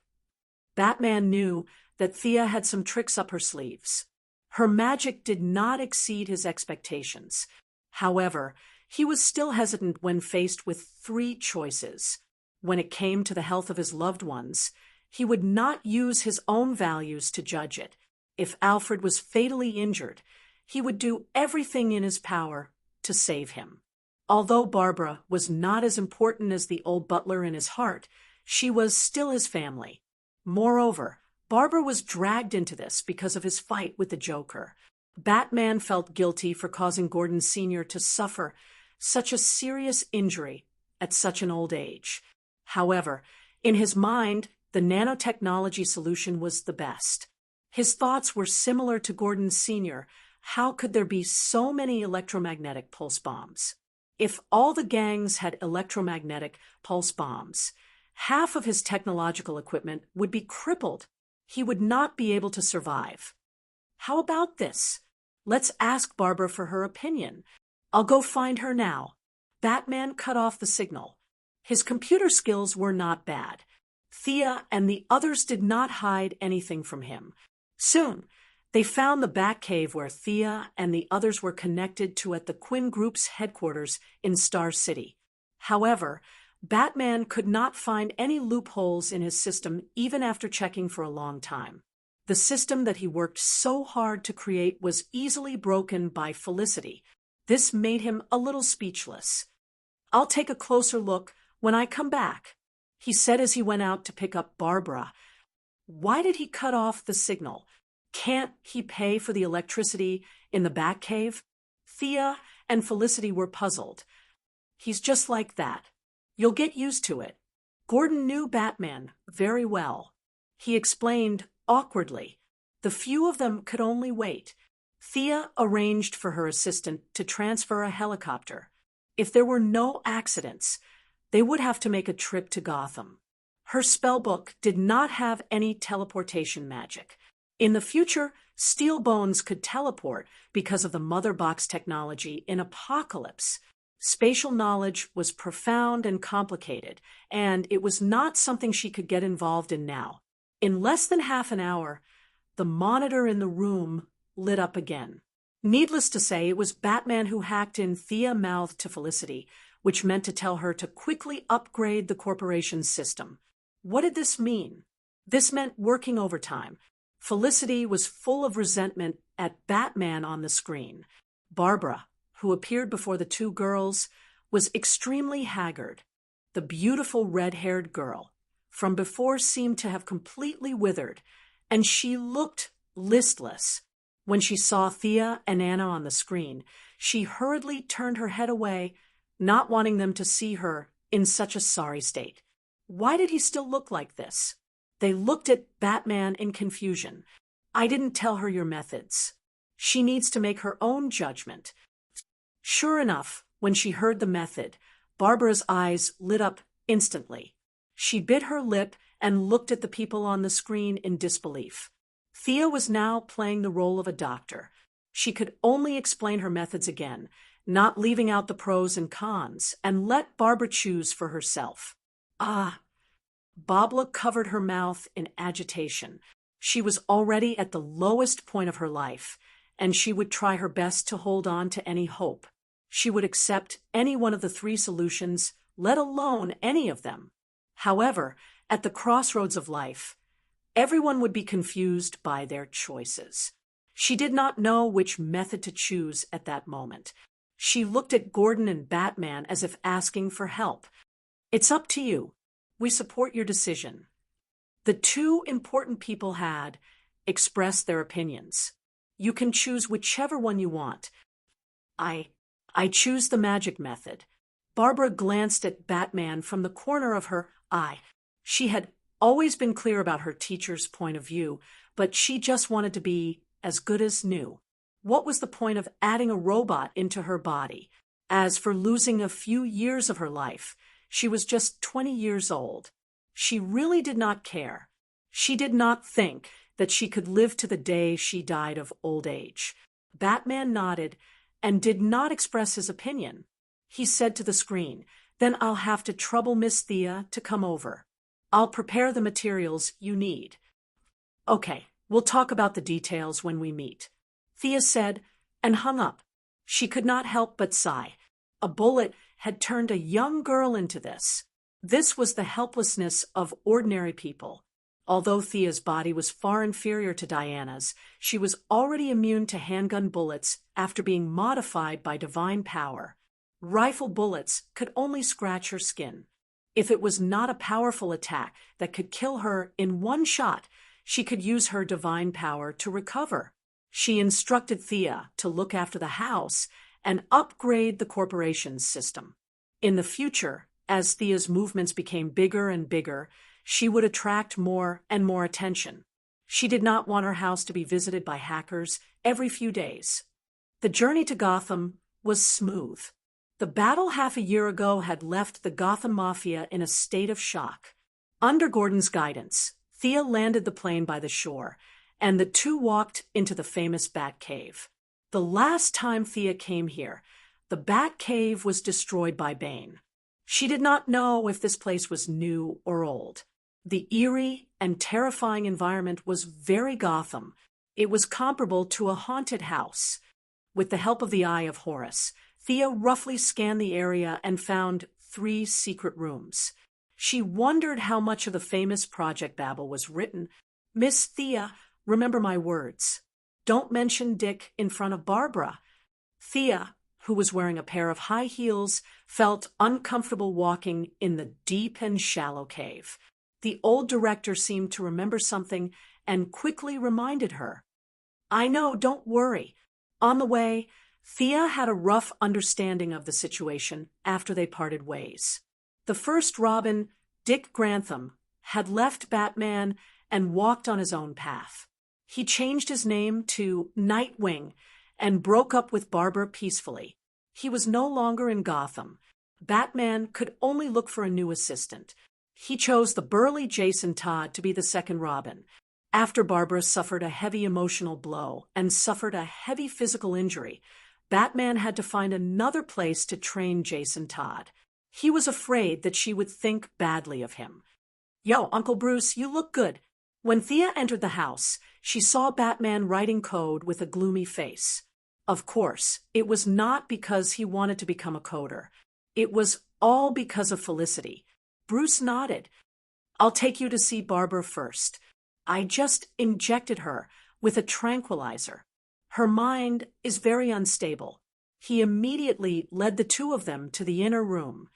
Batman knew that Thea had some tricks up her sleeves. Her magic did not exceed his expectations. However, he was still hesitant when faced with three choices. When it came to the health of his loved ones, he would not use his own values to judge it. If Alfred was fatally injured, he would do everything in his power to save him. Although Barbara was not as important as the old butler in his heart, she was still his family. Moreover, Barbara was dragged into this because of his fight with the Joker. Batman felt guilty for causing Gordon Sr. to suffer such a serious injury at such an old age. However, in his mind, the nanotechnology solution was the best. His thoughts were similar to Gordon Sr. How could there be so many electromagnetic pulse bombs? If all the gangs had electromagnetic pulse bombs, half of his technological equipment would be crippled. He would not be able to survive. How about this? Let's ask Barbara for her opinion. I'll go find her now. Batman cut off the signal. His computer skills were not bad. Thea and the others did not hide anything from him. Soon, they found the Batcave where Thea and the others were connected to at the Quinn Group's headquarters in Star City. However, Batman could not find any loopholes in his system even after checking for a long time. The system that he worked so hard to create was easily broken by Felicity. This made him a little speechless. "I'll take a closer look when I come back," he said as he went out to pick up Barbara. Why did he cut off the signal? Can't he pay for the electricity in the Batcave? Thea and Felicity were puzzled. He's just like that. You'll get used to it. Gordon knew Batman very well. He explained awkwardly. The few of them could only wait. Thea arranged for her assistant to transfer a helicopter. If there were no accidents, they would have to make a trip to Gotham. Her spellbook did not have any teleportation magic. In the future, Steel Bones could teleport because of the Mother Box technology in Apocalypse. Spatial knowledge was profound and complicated, and it was not something she could get involved in now. In less than half an hour, the monitor in the room lit up again. Needless to say, it was Batman who hacked in Thea mouthed to Felicity, which meant to tell her to quickly upgrade the corporation's system. What did this mean? This meant working overtime. Felicity was full of resentment at Batman on the screen. Barbara, who appeared before the two girls, was extremely haggard. The beautiful red-haired girl from before seemed to have completely withered, and she looked listless. When she saw Thea and Anna on the screen, she hurriedly turned her head away, not wanting them to see her in such a sorry state. Why did he still look like this? They looked at Batman in confusion. "I didn't tell her your methods. She needs to make her own judgment." Sure enough, when she heard the method, Barbara's eyes lit up instantly. She bit her lip and looked at the people on the screen in disbelief. Thea was now playing the role of a doctor. She could only explain her methods again, not leaving out the pros and cons, and let Barbara choose for herself. Barbara covered her mouth in agitation. She was already at the lowest point of her life, and she would try her best to hold on to any hope. She would accept any one of the three solutions, let alone any of them. However, at the crossroads of life, everyone would be confused by their choices. She did not know which method to choose at that moment. She looked at Gordon and Batman as if asking for help. "It's up to you. We support your decision." The two important people had expressed their opinions. "You can choose whichever one you want." I I choose the magic method. Barbara glanced at Batman from the corner of her eye. She had always been clear about her teacher's point of view, but she just wanted to be as good as new. What was the point of adding a robot into her body? As for losing a few years of her life, she was just 20 years old. She really did not care. She did not think that she could live to the day she died of old age. Batman nodded and did not express his opinion. He said to the screen, "Then I'll have to trouble Miss Thea to come over. I'll prepare the materials you need." "Okay, we'll talk about the details when we meet," Thea said, and hung up. She could not help but sigh. A bullet had turned a young girl into this. This was the helplessness of ordinary people. Although Thea's body was far inferior to Diana's, she was already immune to handgun bullets after being modified by divine power. Rifle bullets could only scratch her skin. If it was not a powerful attack that could kill her in one shot, she could use her divine power to recover. She instructed Thea to look after the house and upgrade the corporation's system. In the future, as Thea's movements became bigger and bigger, she would attract more and more attention. She did not want her house to be visited by hackers every few days. The journey to Gotham was smooth. The battle half a year ago had left the Gotham Mafia in a state of shock. Under Gordon's guidance, Thea landed the plane by the shore, and the two walked into the famous Batcave. The last time Thea came here, the Batcave was destroyed by Bane. She did not know if this place was new or old. The eerie and terrifying environment was very Gotham. It was comparable to a haunted house. With the help of the Eye of Horus, Thea roughly scanned the area and found 3 secret rooms. She wondered how much of the famous Project Babel was written. "Miss Thea, remember my words. Don't mention Dick in front of Barbara." Thea, who was wearing a pair of high heels, felt uncomfortable walking in the deep and shallow cave. The old director seemed to remember something and quickly reminded her. "I know, don't worry." On the way, Thea had a rough understanding of the situation after they parted ways. The first Robin, Dick Grantham, had left Batman and walked on his own path. He changed his name to Nightwing and broke up with Barbara peacefully. He was no longer in Gotham. Batman could only look for a new assistant. He chose the burly Jason Todd to be the second Robin. After Barbara suffered a heavy emotional blow and suffered a heavy physical injury, Batman had to find another place to train Jason Todd. He was afraid that she would think badly of him. "Yo, Uncle Bruce, you look good." When Thea entered the house, she saw Batman writing code with a gloomy face. Of course, it was not because he wanted to become a coder. It was all because of Felicity. Bruce nodded. "I'll take you to see Barbara first. I just injected her with a tranquilizer. Her mind is very unstable." He immediately led the two of them to the inner room.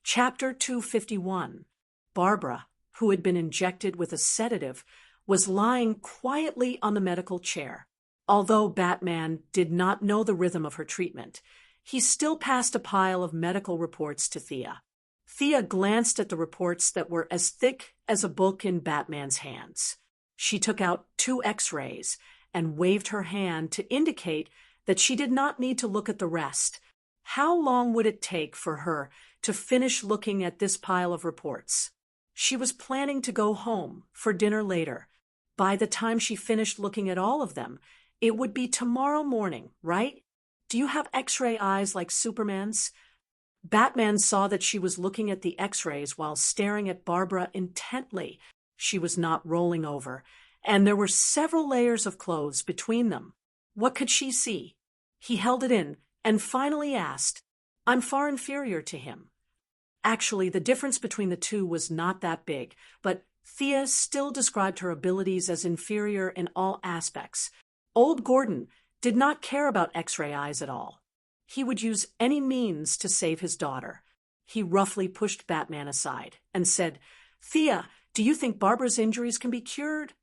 Chapter 251. Barbara, who had been injected with a sedative, was lying quietly on the medical chair. Although Batman did not know the rhythm of her treatment, he still passed a pile of medical reports to Thea. Thea glanced at the reports that were as thick as a book in Batman's hands. She took out 2 X-rays and waved her hand to indicate that she did not need to look at the rest. How long would it take for her to finish looking at this pile of reports? She was planning to go home for dinner later. By the time she finished looking at all of them, it would be tomorrow morning, right? "Do you have X-ray eyes like Superman's?" Batman saw that she was looking at the X-rays while staring at Barbara intently. She was not rolling over, and there were several layers of clothes between them. What could she see? He held it in and finally asked, "I'm far inferior to him." Actually, the difference between the two was not that big, but Thea still described her abilities as inferior in all aspects. Old Gordon did not care about X-ray eyes at all. He would use any means to save his daughter. He roughly pushed Batman aside and said, "Thea, do you think Barbara's injuries can be cured?"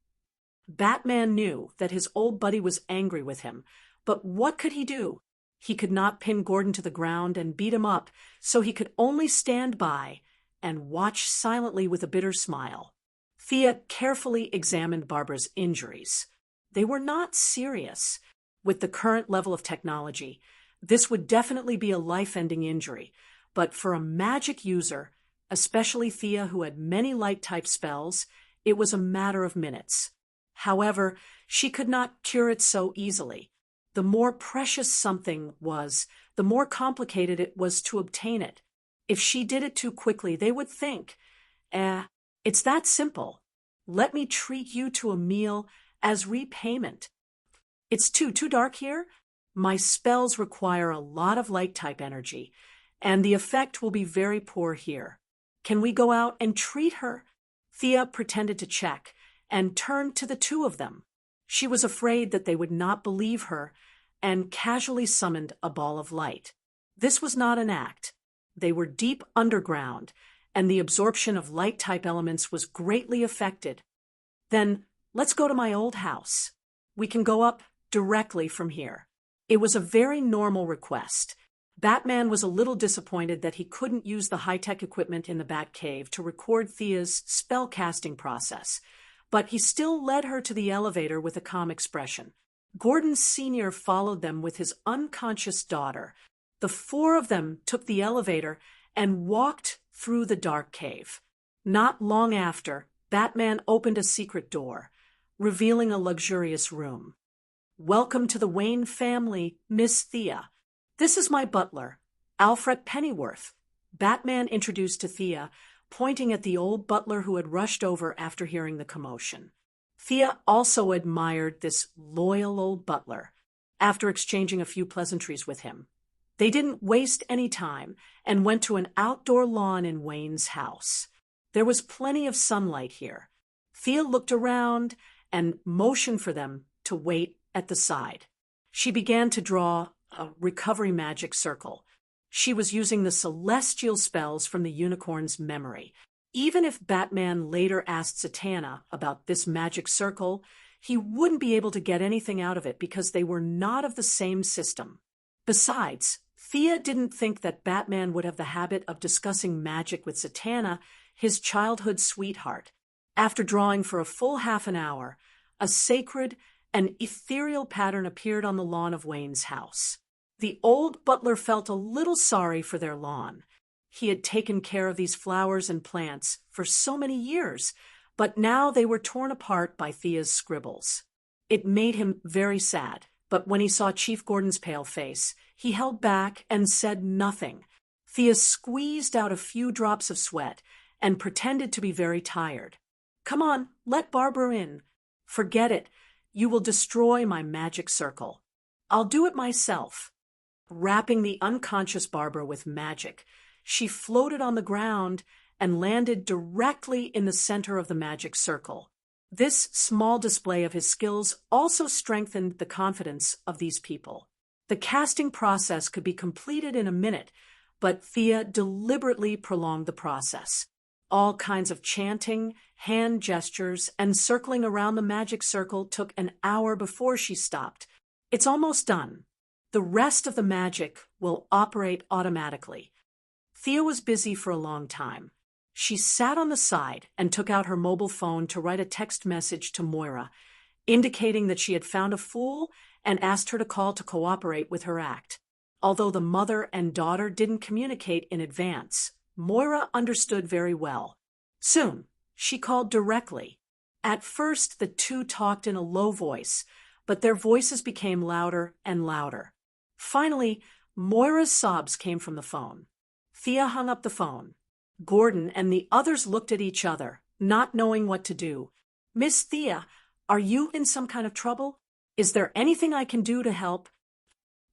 Batman knew that his old buddy was angry with him, but what could he do? He could not pin Gordon to the ground and beat him up, so he could only stand by and watch silently with a bitter smile. Thea carefully examined Barbara's injuries. They were not serious. With the current level of technology, this would definitely be a life-ending injury, but for a magic user, especially Thea who had many light-type spells, it was a matter of minutes. However, she could not cure it so easily. The more precious something was, the more complicated it was to obtain it. If she did it too quickly, they would think, it's that simple. Let me treat you to a meal as repayment. It's too dark here? My spells require a lot of light-type energy, and the effect will be very poor here. Can we go out and treat her? Thea pretended to check and turned to the two of them. She was afraid that they would not believe her and casually summoned a ball of light. This was not an act. They were deep underground, and the absorption of light-type elements was greatly affected. Then, let's go to my old house. We can go up directly from here. It was a very normal request. Batman was a little disappointed that he couldn't use the high-tech equipment in the Batcave to record Thea's spell-casting process, but he still led her to the elevator with a calm expression. Gordon Sr. followed them with his unconscious daughter. The four of them took the elevator and walked through the dark cave. Not long after, Batman opened a secret door, revealing a luxurious room. "Welcome to the Wayne family, Miss Thea. This is my butler, Alfred Pennyworth," Batman introduced to Thea, pointing at the old butler who had rushed over after hearing the commotion. Thea also admired this loyal old butler, after exchanging a few pleasantries with him. They didn't waste any time and went to an outdoor lawn in Wayne's house. There was plenty of sunlight here. Thea looked around and motioned for them to wait at the side. She began to draw a recovery magic circle. She was using the celestial spells from the unicorn's memory. Even if Batman later asked Zatanna about this magic circle, he wouldn't be able to get anything out of it because they were not of the same system. Besides, Thea didn't think that Batman would have the habit of discussing magic with Zatanna, his childhood sweetheart. After drawing for a full half an hour, a sacred and ethereal pattern appeared on the lawn of Wayne's house. The old butler felt a little sorry for their lawn. He had taken care of these flowers and plants for so many years, but now they were torn apart by Thea's scribbles. It made him very sad, but when he saw Chief Gordon's pale face, he held back and said nothing. Thea squeezed out a few drops of sweat and pretended to be very tired. "Come on, let Barbara in." "Forget it. You will destroy my magic circle." "I'll do it myself." Wrapping the unconscious Barbara with magic, she floated on the ground and landed directly in the center of the magic circle. This small display of his skills also strengthened the confidence of these people. The casting process could be completed in a minute, but Thea deliberately prolonged the process. All kinds of chanting, hand gestures, and circling around the magic circle took an hour before she stopped. "It's almost done. The rest of the magic will operate automatically." Thea was busy for a long time. She sat on the side and took out her mobile phone to write a text message to Moira, indicating that she had found a fool and asked her to call to cooperate with her act. Although the mother and daughter didn't communicate in advance, Moira understood very well. Soon, she called directly. At first, the two talked in a low voice, but their voices became louder and louder. Finally, Moira's sobs came from the phone. Thea hung up the phone. Gordon and the others looked at each other, not knowing what to do. "Miss Thea, are you in some kind of trouble? Is there anything I can do to help?"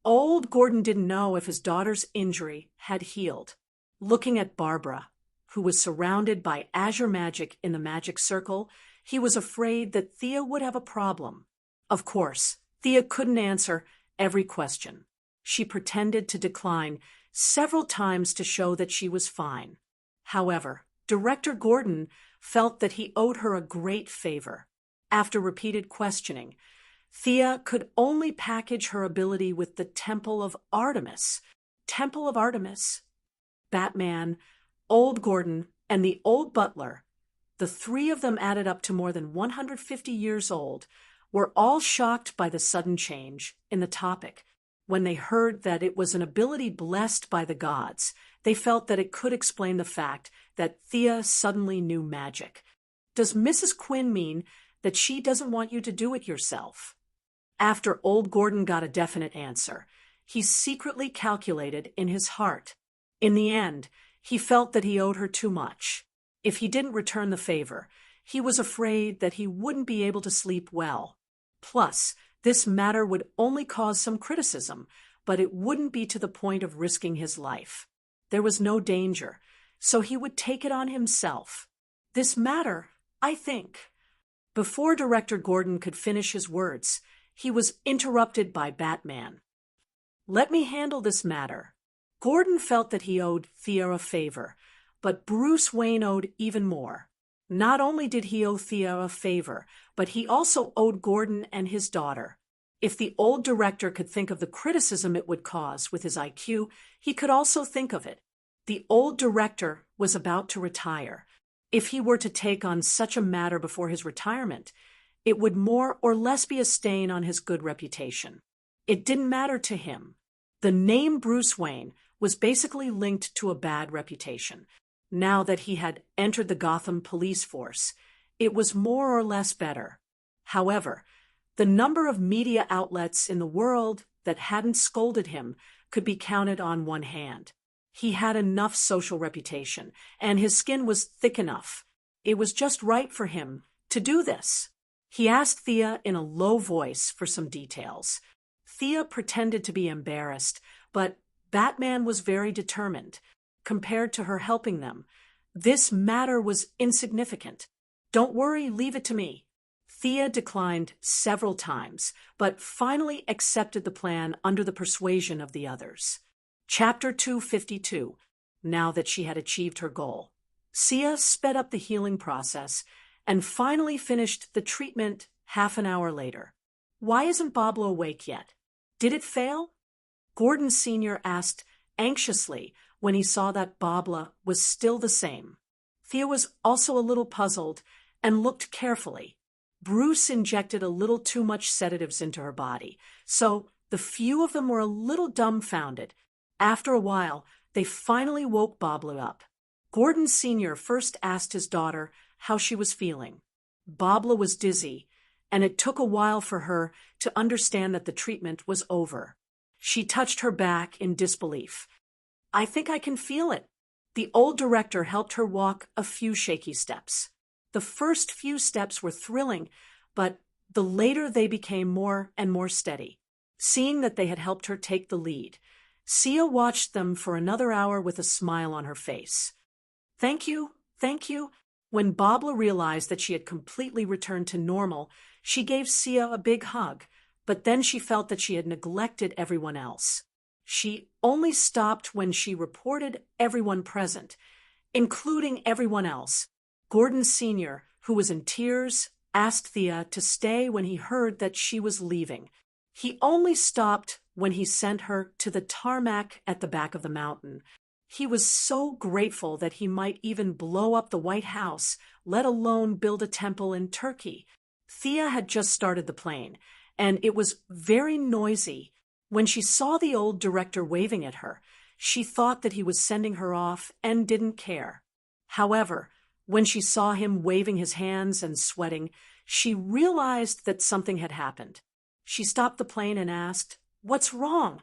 Old Gordon didn't know if his daughter's injury had healed. Looking at Barbara, who was surrounded by azure magic in the magic circle, he was afraid that Thea would have a problem. Of course, Thea couldn't answer every question. She pretended to decline several times to show that she was fine. However, Director Gordon felt that he owed her a great favor. After repeated questioning, Thea could only package her ability with the Temple of Artemis. Temple of Artemis. Batman, Old Gordon, and the old butler, the three of them added up to more than 150 years old, were all shocked by the sudden change in the topic. When they heard that it was an ability blessed by the gods, they felt that it could explain the fact that Thea suddenly knew magic. Does Mrs. Quinn mean that she doesn't want you to do it yourself? After Old Gordon got a definite answer, he secretly calculated in his heart. In the end, he felt that he owed her too much. If he didn't return the favor, he was afraid that he wouldn't be able to sleep well. Plus, this matter would only cause some criticism, but it wouldn't be to the point of risking his life. There was no danger, so he would take it on himself. This matter, I think. Before Director Gordon could finish his words, he was interrupted by Batman. Let me handle this matter. Gordon felt that he owed Thea a favor, but Bruce Wayne owed even more. Not only did he owe Thea a favor, but he also owed Gordon and his daughter. If the old director could think of the criticism it would cause with his IQ, he could also think of it. The old director was about to retire. If he were to take on such a matter before his retirement, it would more or less be a stain on his good reputation. It didn't matter to him. The name Bruce Wayne was basically linked to a bad reputation. Now that he had entered the Gotham police force, it was more or less better. However, the number of media outlets in the world that hadn't scolded him could be counted on one hand. He had enough social reputation, and his skin was thick enough. It was just right for him to do this. He asked Thea in a low voice for some details. Thea pretended to be embarrassed, but Batman was very determined. Compared to her helping them, this matter was insignificant. Don't worry, leave it to me. Thea declined several times, but finally accepted the plan under the persuasion of the others. Chapter 252. Now that she had achieved her goal, Sia sped up the healing process and finally finished the treatment half an hour later. Why isn't Pablo awake yet? Did it fail? Gordon Sr. asked anxiously when he saw that Babla was still the same. Thea was also a little puzzled and looked carefully. Bruce injected a little too much sedatives into her body, so the few of them were a little dumbfounded. After a while, they finally woke Babla up. Gordon Sr. first asked his daughter how she was feeling. Babla was dizzy, and it took a while for her to understand that the treatment was over. She touched her back in disbelief. I think I can feel it. The old director helped her walk a few shaky steps. The first few steps were thrilling, but the later they became more and more steady. Seeing that they had helped her take the lead, Sia watched them for another hour with a smile on her face. Thank you, thank you. When Babla realized that she had completely returned to normal, she gave Sia a big hug, but then she felt that she had neglected everyone else. She only stopped when she reported everyone present, including everyone else. Gordon Sr., who was in tears, asked Thea to stay when he heard that she was leaving. He only stopped when he sent her to the tarmac at the back of the mountain. He was so grateful that he might even blow up the White House, let alone build a temple in Turkey. Thea had just started the plane, and it was very noisy. When she saw the old director waving at her, she thought that he was sending her off and didn't care. However, when she saw him waving his hands and sweating, she realized that something had happened. She stopped the plane and asked, "What's wrong?"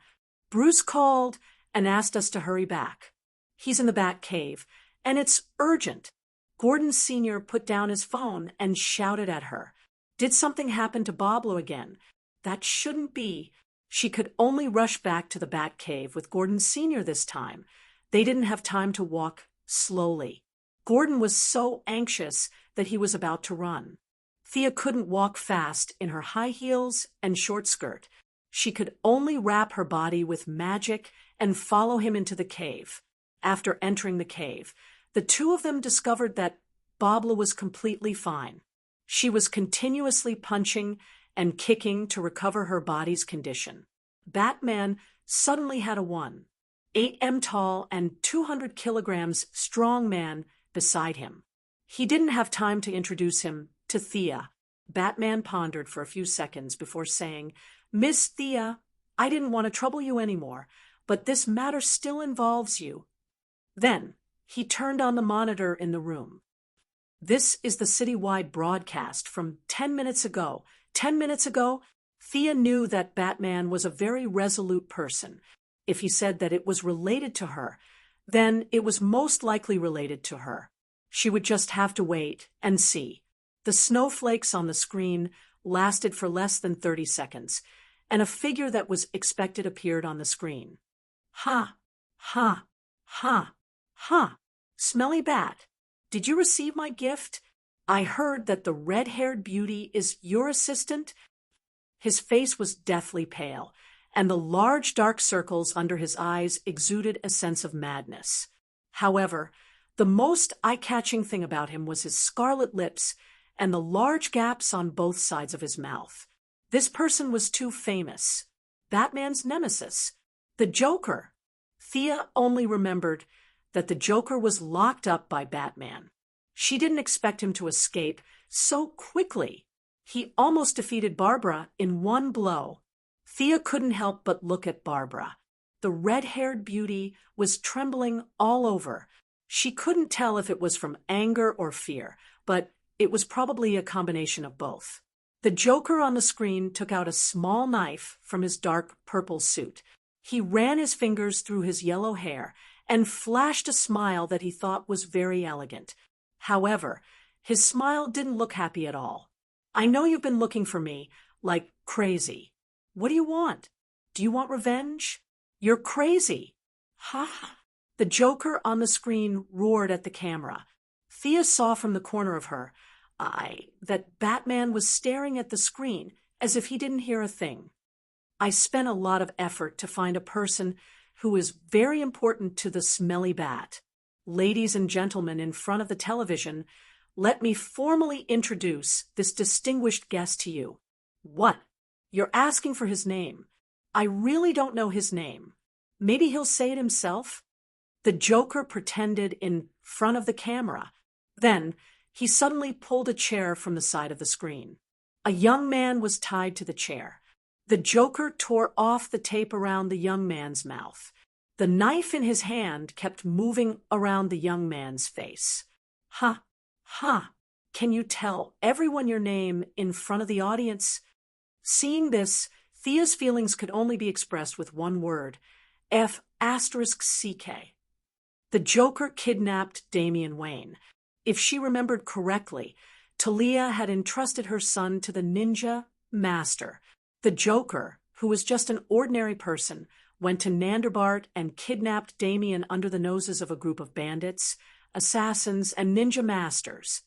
Bruce called and asked us to hurry back. He's in the back cave, and it's urgent. Gordon Sr. put down his phone and shouted at her. Did something happen to Pablo again? That shouldn't be. She could only rush back to the Bat Cave with Gordon Sr. this time. They didn't have time to walk slowly. Gordon was so anxious that he was about to run. Thea couldn't walk fast in her high heels and short skirt. She could only wrap her body with magic and follow him into the cave. After entering the cave, the two of them discovered that Babla was completely fine. She was continuously punching and kicking to recover her body's condition. Batman suddenly had a 1.8 m tall and 200 kilograms strong man beside him. He didn't have time to introduce him to Thea. Batman pondered for a few seconds before saying, "Miss Thea, I didn't want to trouble you anymore, but this matter still involves you." Then he turned on the monitor in the room. "This is the citywide broadcast from 10 minutes ago. 10 minutes ago, Thea knew that Batman was a very resolute person. If he said that it was related to her, then it was most likely related to her. She would just have to wait and see." The snowflakes on the screen lasted for less than 30 seconds, and a figure that was expected appeared on the screen. "Ha, ha, ha, ha. Smelly Bat, did you receive my gift? I heard that the red-haired beauty is your assistant." His face was deathly pale, and the large dark circles under his eyes exuded a sense of madness. However, the most eye-catching thing about him was his scarlet lips and the large gaps on both sides of his mouth. This person was too famous. Batman's nemesis, the Joker. Thea only remembered that the Joker was locked up by Batman. She didn't expect him to escape so quickly. He almost defeated Barbara in one blow. Thea couldn't help but look at Barbara. The red-haired beauty was trembling all over. She couldn't tell if it was from anger or fear, but it was probably a combination of both. The Joker on the screen took out a small knife from his dark purple suit. He ran his fingers through his yellow hair and flashed a smile that he thought was very elegant. However, his smile didn't look happy at all. "I know you've been looking for me, like crazy. What do you want? Do you want revenge? You're crazy." "Ha ha." The Joker on the screen roared at the camera. Thea saw from the corner of her eye that Batman was staring at the screen as if he didn't hear a thing. "I spent a lot of effort to find a person who is very important to the Smelly Bat. Ladies and gentlemen in front of the television, let me formally introduce this distinguished guest to you." "What? You're asking for his name? I really don't know his name. Maybe he'll say it himself?" The Joker pretended in front of the camera. Then he suddenly pulled a chair from the side of the screen. A young man was tied to the chair. The Joker tore off the tape around the young man's mouth. The knife in his hand kept moving around the young man's face. "Ha, ha. Can you tell everyone your name in front of the audience?" Seeing this, Thea's feelings could only be expressed with one word: F***CK. The Joker kidnapped Damian Wayne. If she remembered correctly, Talia had entrusted her son to the Ninja Master. The Joker, who was just an ordinary person, went to Nanderbart and kidnapped Damian under the noses of a group of bandits, assassins, and ninja masters.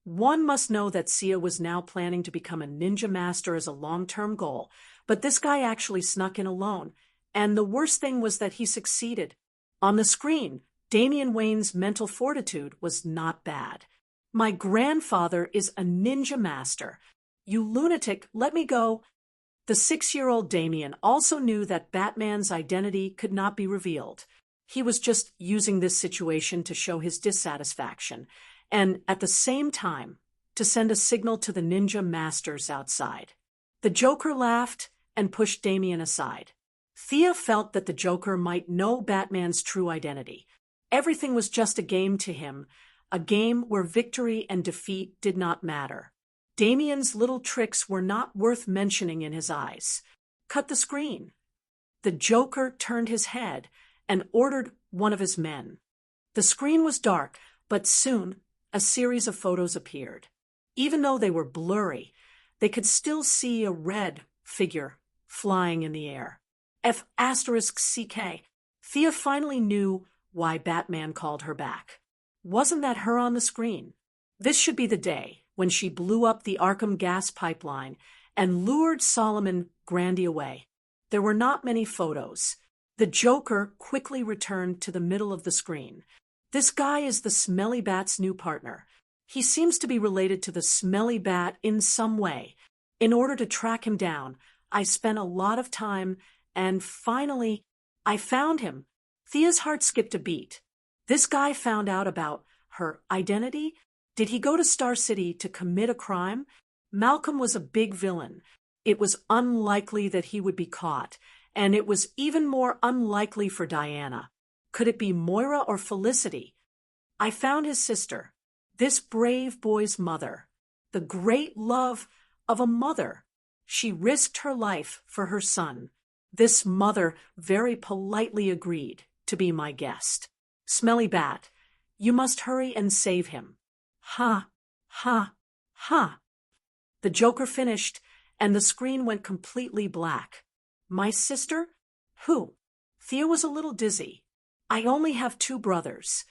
One must know that Sia was now planning to become a ninja master as a long-term goal, but this guy actually snuck in alone, and the worst thing was that he succeeded. On the screen, Damian Wayne's mental fortitude was not bad. "My grandfather is a ninja master. You lunatic, let me go." The 6-year-old Damian also knew that Batman's identity could not be revealed. He was just using this situation to show his dissatisfaction, and at the same time, to send a signal to the ninja masters outside. The Joker laughed and pushed Damian aside. Thea felt that the Joker might know Batman's true identity. Everything was just a game to him, a game where victory and defeat did not matter. Damian's little tricks were not worth mentioning in his eyes. "Cut the screen." The Joker turned his head and ordered one of his men. The screen was dark, but soon a series of photos appeared. Even though they were blurry, they could still see a red figure flying in the air. F***CK. Thea finally knew why Batman called her back. Wasn't that her on the screen? This should be the day when she blew up the Arkham gas pipeline and lured Solomon Grundy away. There were not many photos. The Joker quickly returned to the middle of the screen. "This guy is the Smelly Bat's new partner. He seems to be related to the Smelly Bat in some way. In order to track him down, I spent a lot of time, and finally, I found him. Thea's heart skipped a beat. This guy found out about her identity? Did he go to Star City to commit a crime? Malcolm was a big villain. It was unlikely that he would be caught, and it was even more unlikely for Diana. Could it be Moira or Felicity? I found his sister, this brave boy's mother, the great love of a mother. She risked her life for her son. This mother very politely agreed to be my guest. Smelly Bat, you must hurry and save him. Ha, ha, ha. The Joker finished, and the screen went completely black. My sister? Who? Thea was a little dizzy. I only have 2 brothers.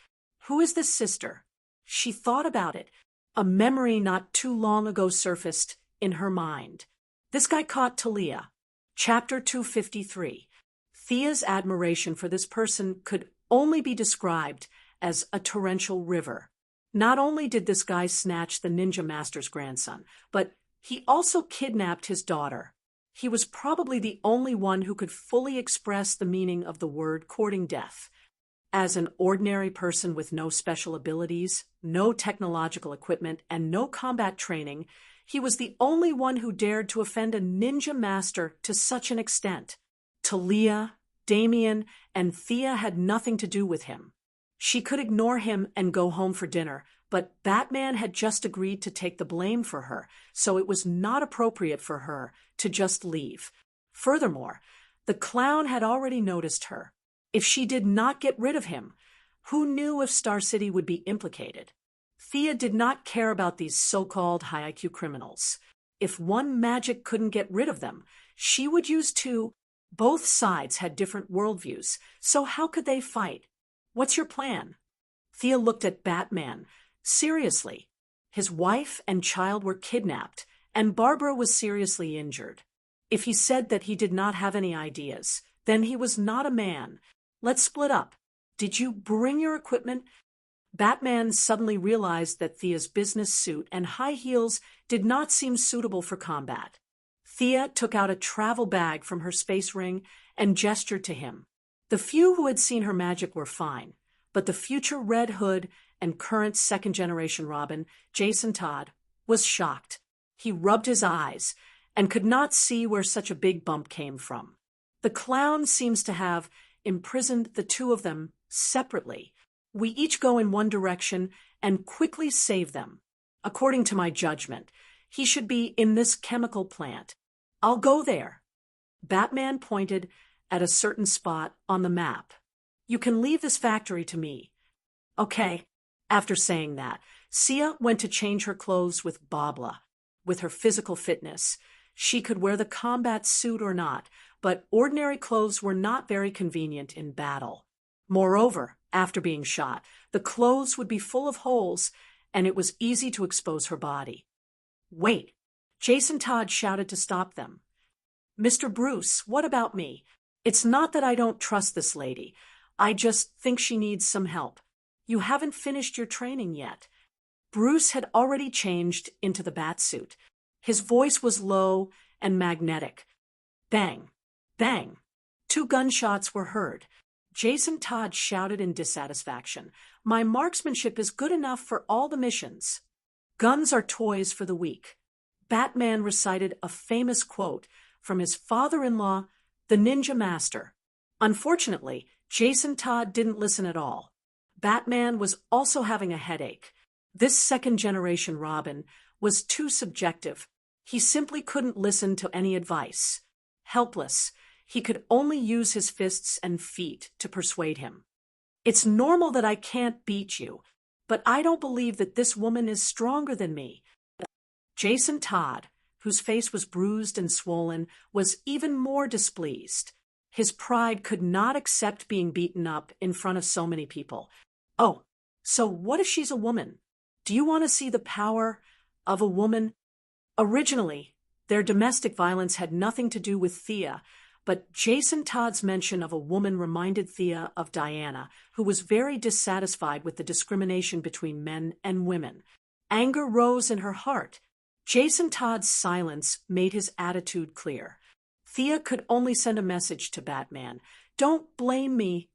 Who is this sister? She thought about it. A memory not too long ago surfaced in her mind. This guy caught Talia. Chapter 253. Thea's admiration for this person could only be described as a torrential river. Not only did this guy snatch the ninja master's grandson, but he also kidnapped his daughter. He was probably the only one who could fully express the meaning of the word courting death. As an ordinary person with no special abilities, no technological equipment, and no combat training, he was the only one who dared to offend a ninja master to such an extent. Talia, Damien, and Thea had nothing to do with him. She could ignore him and go home for dinner, but Batman had just agreed to take the blame for her, so it was not appropriate for her to just leave. Furthermore, the clown had already noticed her. If she did not get rid of him, who knew if Star City would be implicated? Thea did not care about these so-called high IQ criminals. If one magic couldn't get rid of them, she would use 2. Both sides had different worldviews, so how could they fight? What's your plan? Thea looked at Batman. Seriously. His wife and child were kidnapped, and Barbara was seriously injured. If he said that he did not have any ideas, then he was not a man. Let's split up. Did you bring your equipment? Batman suddenly realized that Thea's business suit and high heels did not seem suitable for combat. Thea took out a travel bag from her space ring and gestured to him. The few who had seen her magic were fine, but the future Red Hood and current second-generation Robin, Jason Todd, was shocked. He rubbed his eyes and could not see where such a big bump came from. The clown seems to have imprisoned the 2 of them separately. We each go in one direction and quickly save them. According to my judgment, he should be in this chemical plant. I'll go there. Batman pointed at a certain spot on the map. You can leave this factory to me. Okay. After saying that, Sia went to change her clothes with Babla. With her physical fitness, she could wear the combat suit or not, but ordinary clothes were not very convenient in battle. Moreover, after being shot, the clothes would be full of holes, and it was easy to expose her body. Wait! Jason Todd shouted to stop them. Mr. Bruce, what about me? It's not that I don't trust this lady. I just think she needs some help. You haven't finished your training yet. Bruce had already changed into the Batsuit. His voice was low and magnetic. Bang! Bang! 2 gunshots were heard. Jason Todd shouted in dissatisfaction. My marksmanship is good enough for all the missions. Guns are toys for the weak. Batman recited a famous quote from his father-in-law, the Ninja Master. Unfortunately, Jason Todd didn't listen at all. Batman was also having a headache. This second-generation Robin was too subjective. He simply couldn't listen to any advice. Helpless, he could only use his fists and feet to persuade him. It's normal that I can't beat you, but I don't believe that this woman is stronger than me. Jason Todd, whose face was bruised and swollen, was even more displeased. His pride could not accept being beaten up in front of so many people. Oh, so what if she's a woman? Do you want to see the power of a woman? Originally, their domestic violence had nothing to do with Thea, but Jason Todd's mention of a woman reminded Thea of Diana, who was very dissatisfied with the discrimination between men and women. Anger rose in her heart. Jason Todd's silence made his attitude clear. Thea could only send a message to Batman. Don't blame me.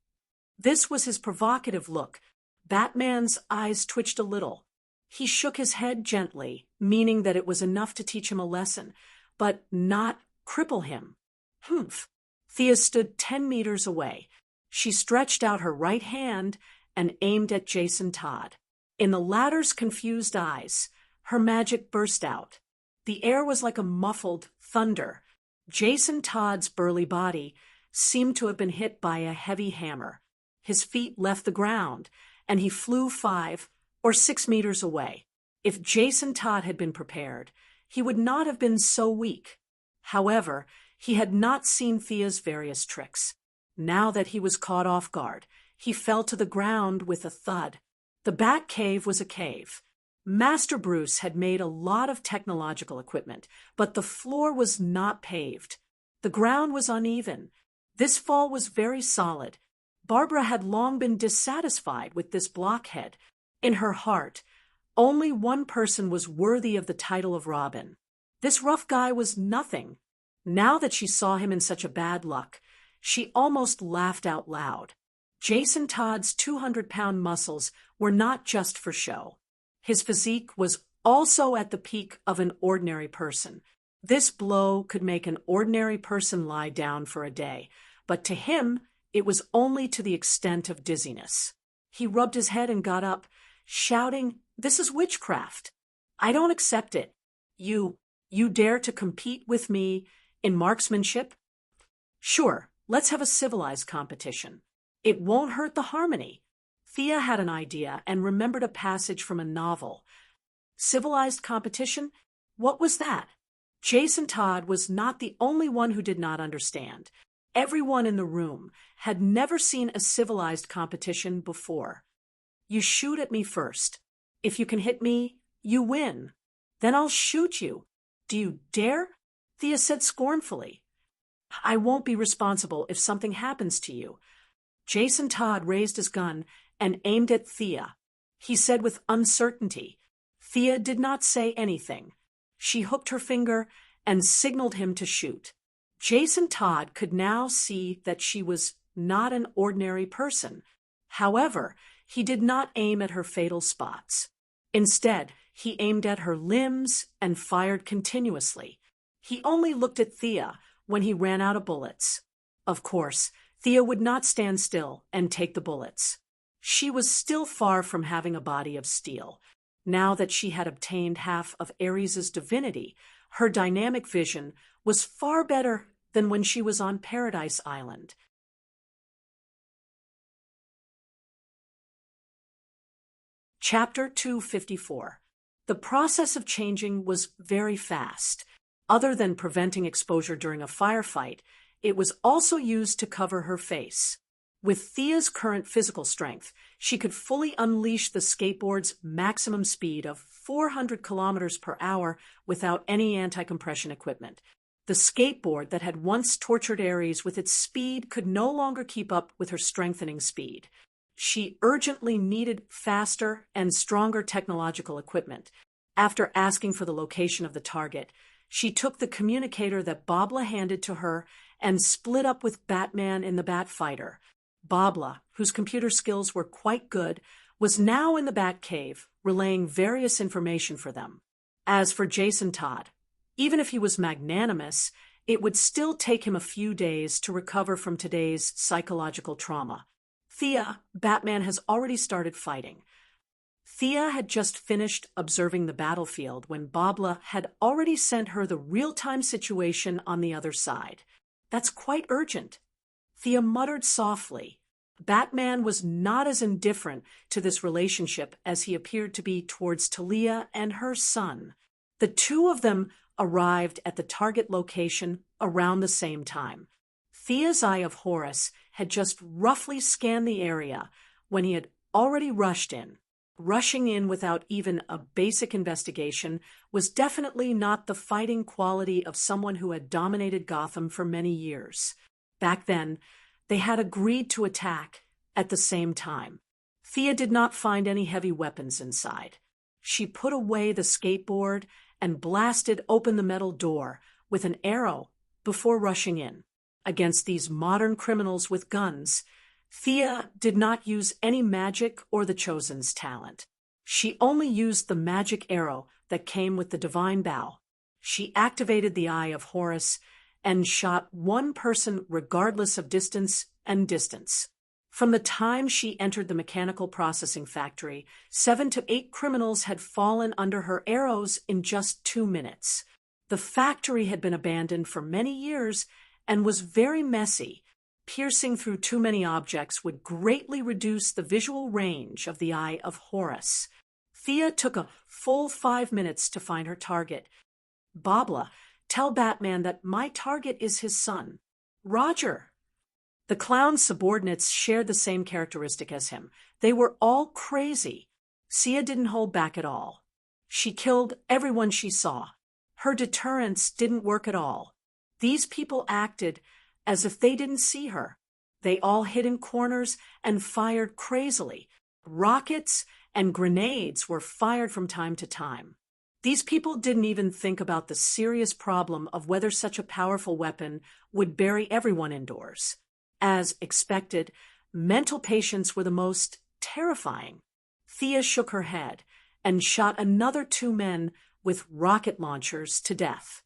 This was his provocative look. Batman's eyes twitched a little. He shook his head gently, meaning that it was enough to teach him a lesson, but not cripple him. Humph. Thea stood 10 meters away. She stretched out her right hand and aimed at Jason Todd. In the latter's confused eyes, her magic burst out. The air was like a muffled thunder. Jason Todd's burly body seemed to have been hit by a heavy hammer. His feet left the ground, and he flew 5 or 6 meters away. If Jason Todd had been prepared, he would not have been so weak. However, he had not seen Thea's various tricks. Now that he was caught off guard, he fell to the ground with a thud. The Bat Cave was a cave. Master Bruce had made a lot of technological equipment, but the floor was not paved. The ground was uneven. This fall was very solid. Barbara had long been dissatisfied with this blockhead. In her heart, only one person was worthy of the title of Robin. This rough guy was nothing. Now that she saw him in such a bad luck, she almost laughed out loud. Jason Todd's 200-pound muscles were not just for show. His physique was also at the peak of an ordinary person. This blow could make an ordinary person lie down for a day, but to him, it was only to the extent of dizziness. He rubbed his head and got up, shouting, "This is witchcraft. I don't accept it. You dare to compete with me in marksmanship? Sure, let's have a civilized competition. It won't hurt the harmony." Thea had an idea and remembered a passage from a novel. Civilized competition? What was that? Jason Todd was not the only one who did not understand. Everyone in the room had never seen a civilized competition before. You shoot at me first. If you can hit me, you win. Then I'll shoot you. Do you dare? Thea said scornfully. I won't be responsible if something happens to you. Jason Todd raised his gun and aimed at Thea. He said with uncertainty. Thea did not say anything. She hooked her finger and signaled him to shoot. Jason Todd could now see that she was not an ordinary person. However, he did not aim at her fatal spots. Instead, he aimed at her limbs and fired continuously. He only looked at Thea when he ran out of bullets. Of course, Thea would not stand still and take the bullets. She was still far from having a body of steel. Now that she had obtained half of Ares's divinity, her dynamic vision was far better than when she was on Paradise Island. Chapter 254. The process of changing was very fast. Other than preventing exposure during a firefight, it was also used to cover her face. With Thea's current physical strength, she could fully unleash the skateboard's maximum speed of 400 kilometers per hour without any anti-compression equipment. The skateboard that had once tortured Ares with its speed could no longer keep up with her strengthening speed. She urgently needed faster and stronger technological equipment. After asking for the location of the target, she took the communicator that Babla handed to her and split up with Batman in the Batfighter. Babla, whose computer skills were quite good, was now in the Batcave, relaying various information for them. As for Jason Todd, even if he was magnanimous, it would still take him a few days to recover from today's psychological trauma. Thea, Batman has already started fighting. Thea had just finished observing the battlefield when Babla had already sent her the real-time situation on the other side. That's quite urgent. Thea muttered softly. Batman was not as indifferent to this relationship as he appeared to be towards Talia and her son. The two of them arrived at the target location around the same time. Thea's Eye of Horus had just roughly scanned the area when he had already rushed in. Rushing in without even a basic investigation was definitely not the fighting quality of someone who had dominated Gotham for many years. Back then, they had agreed to attack at the same time. Thea did not find any heavy weapons inside. She put away the skateboard and blasted open the metal door with an arrow before rushing in. Against these modern criminals with guns, Thea did not use any magic or the Chosen's talent. She only used the magic arrow that came with the divine bow. She activated the Eye of Horus and shot one person regardless of distance and distance. From the time she entered the mechanical processing factory, 7 to 8 criminals had fallen under her arrows in just 2 minutes. The factory had been abandoned for many years and was very messy. Piercing through too many objects would greatly reduce the visual range of the Eye of Horus. Thea took a full 5 minutes to find her target. "Babla, tell Batman that my target is his son, Roger." The clown's subordinates shared the same characteristic as him. They were all crazy. Thea didn't hold back at all. She killed everyone she saw. Her deterrence didn't work at all. These people acted as if they didn't see her. They all hid in corners and fired crazily. Rockets and grenades were fired from time to time. These people didn't even think about the serious problem of whether such a powerful weapon would bury everyone indoors. As expected, mental patients were the most terrifying. Thea shook her head and shot another 2 men with rocket launchers to death.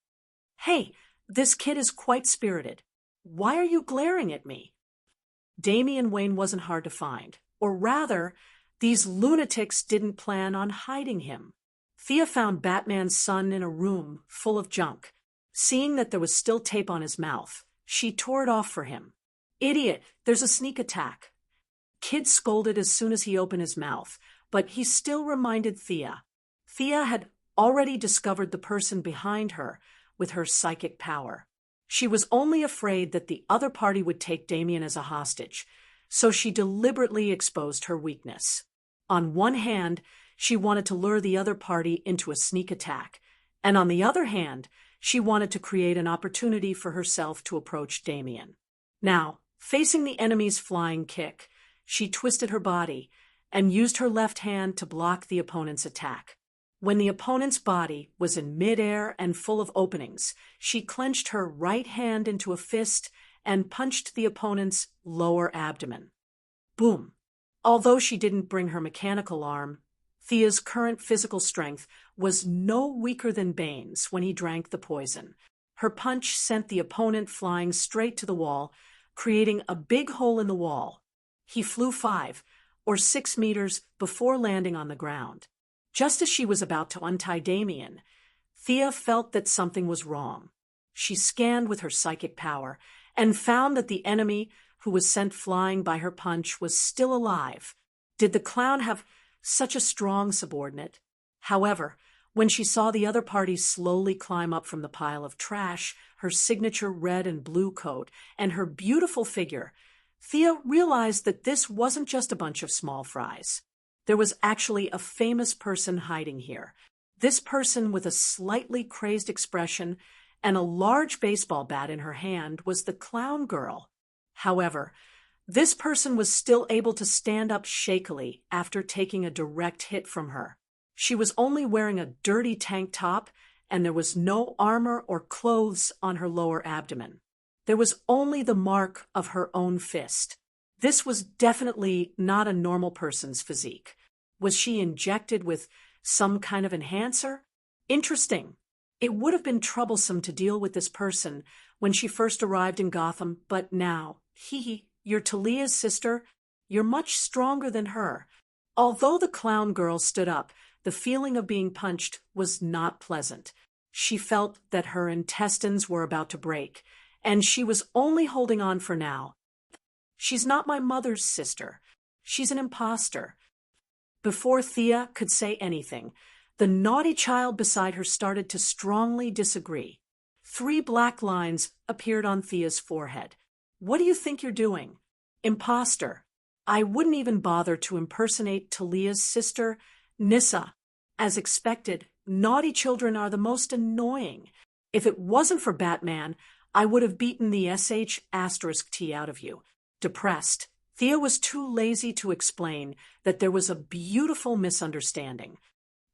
"Hey, this kid is quite spirited. Why are you glaring at me?" Damian Wayne wasn't hard to find, or rather, these lunatics didn't plan on hiding him. Thea found Batman's son in a room full of junk. Seeing that there was still tape on his mouth, she tore it off for him. "Idiot, there's a sneak attack." Kid scolded as soon as he opened his mouth, but he still reminded Thea. Thea had already discovered the person behind her with her psychic power. She was only afraid that the other party would take Damian as a hostage, so she deliberately exposed her weakness. On one hand, she wanted to lure the other party into a sneak attack, and on the other hand, she wanted to create an opportunity for herself to approach Damian. Now, facing the enemy's flying kick, she twisted her body and used her left hand to block the opponent's attack. When the opponent's body was in midair and full of openings, she clenched her right hand into a fist and punched the opponent's lower abdomen. Boom! Although she didn't bring her mechanical arm, Thea's current physical strength was no weaker than Bane's when he drank the poison. Her punch sent the opponent flying straight to the wall, creating a big hole in the wall. He flew 5 or 6 meters before landing on the ground. Just as she was about to untie Damian, Thea felt that something was wrong. She scanned with her psychic power and found that the enemy who was sent flying by her punch was still alive. Did the clown have such a strong subordinate? However, when she saw the other party slowly climb up from the pile of trash, her signature red and blue coat, and her beautiful figure, Thea realized that this wasn't just a bunch of small fries. There was actually a famous person hiding here. This person with a slightly crazed expression and a large baseball bat in her hand was the clown girl. However, this person was still able to stand up shakily after taking a direct hit from her. She was only wearing a dirty tank top, and there was no armor or clothes on her lower abdomen. There was only the mark of her own fist. This was definitely not a normal person's physique. Was she injected with some kind of enhancer? Interesting. It would have been troublesome to deal with this person when she first arrived in Gotham, but now, you're Talia's sister. You're much stronger than her. Although the clown girl stood up, the feeling of being punched was not pleasant. She felt that her intestines were about to break, and she was only holding on for now. "She's not my mother's sister. She's an imposter." Before Thea could say anything, the naughty child beside her started to strongly disagree. 3 black lines appeared on Thea's forehead. "What do you think you're doing? Imposter. I wouldn't even bother to impersonate Talia's sister, Nissa." As expected, naughty children are the most annoying. If it wasn't for Batman, I would have beaten the sh*T out of you. Depressed, Thea was too lazy to explain that there was a beautiful misunderstanding.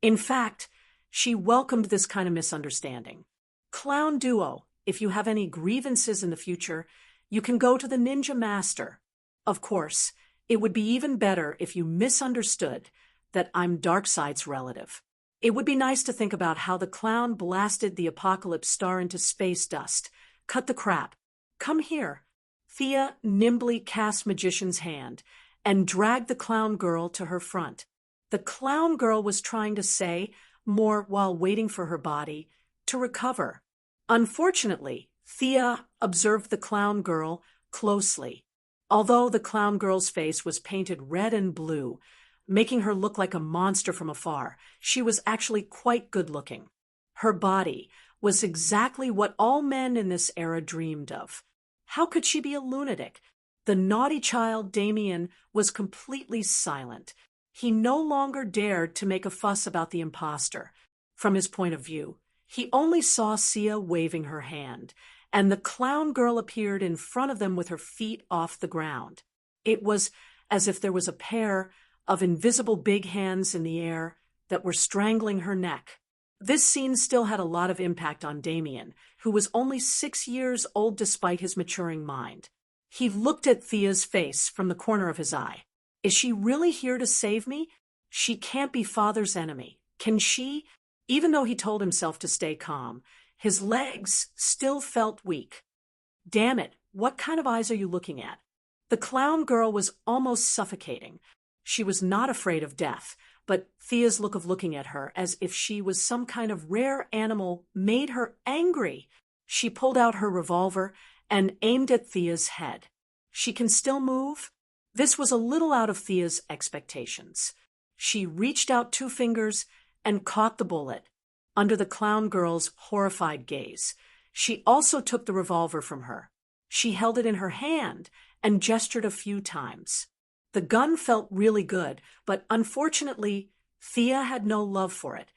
In fact, She welcomed this kind of misunderstanding. Clown duo, if you have any grievances in the future, you can go to the Ninja Master. Of course, it would be even better if you misunderstood that I'm Darkseid's relative. It would be nice to think about how the clown blasted the apocalypse star into space dust. Cut the crap. Come here. Thea nimbly cast Magician's hand and dragged the clown girl to her front. The clown girl was trying to say more while waiting for her body to recover. Unfortunately, Thea observed the clown girl closely. Although the clown girl's face was painted red and blue, making her look like a monster from afar, she was actually quite good-looking. Her body was exactly what all men in this era dreamed of. How could she be a lunatic? The naughty child, Damien, was completely silent. He no longer dared to make a fuss about the imposter. From his point of view, he only saw Sia waving her hand, and the clown girl appeared in front of them with her feet off the ground. It was as if there was a pair of invisible big hands in the air that were strangling her neck. This scene still had a lot of impact on Damien, who was only 6 years old despite his maturing mind. He looked at Thea's face from the corner of his eye. Is she really here to save me? She can't be Father's enemy. Can she? Even though he told himself to stay calm, his legs still felt weak. Damn it, what kind of eyes are you looking at? The clown girl was almost suffocating. She was not afraid of death, but Thea's look of looking at her as if she was some kind of rare animal made her angry. She pulled out her revolver and aimed at Thea's head. She can still move? This was a little out of Thea's expectations. She reached out 2 fingers and caught the bullet. Under the clown girl's horrified gaze, she also took the revolver from her. She held it in her hand and gestured a few times. The gun felt really good, but unfortunately, Thea had no love for it.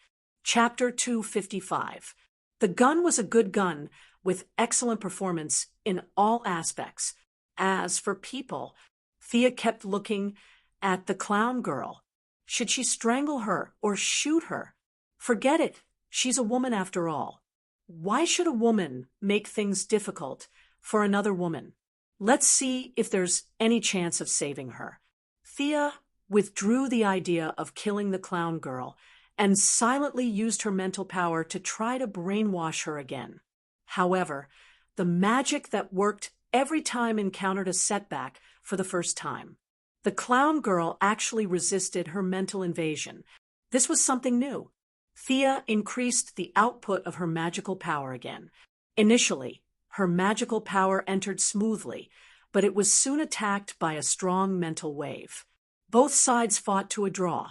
Chapter 255. The gun was a good gun with excellent performance in all aspects. As for people, Thea kept looking at the clown girl. Should she strangle her or shoot her? Forget it. She's a woman after all. Why should a woman make things difficult for another woman? Let's see if there's any chance of saving her. Thea withdrew the idea of killing the clown girl and silently used her mental power to try to brainwash her again. However, the magic that worked every time encountered a setback for the first time. The clown girl actually resisted her mental invasion. This was something new. Thea increased the output of her magical power again. Initially, her magical power entered smoothly, but it was soon attacked by a strong mental wave. Both sides fought to a draw.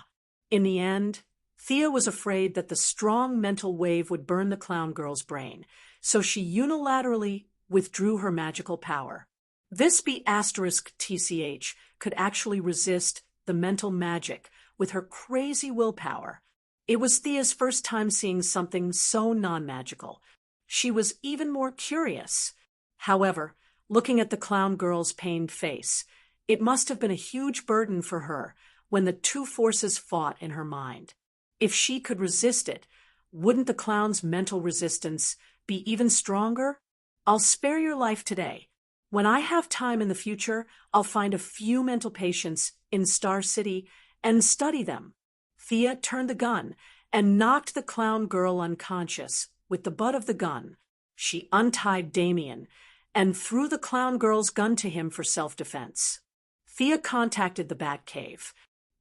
In the end, Thea was afraid that the strong mental wave would burn the clown girl's brain, so she unilaterally withdrew her magical power. This B*TCH could actually resist the mental magic with her crazy willpower. It was Thea's first time seeing something so non-magical. She was even more curious. However, looking at the clown girl's pained face, it must have been a huge burden for her when the 2 forces fought in her mind. If she could resist it, wouldn't the clown's mental resistance be even stronger? I'll spare your life today. When I have time in the future, I'll find a few mental patients in Star City and study them. Thea turned the gun and knocked the clown girl unconscious with the butt of the gun. She untied Damien and threw the clown girl's gun to him for self-defense. Thea contacted the Batcave.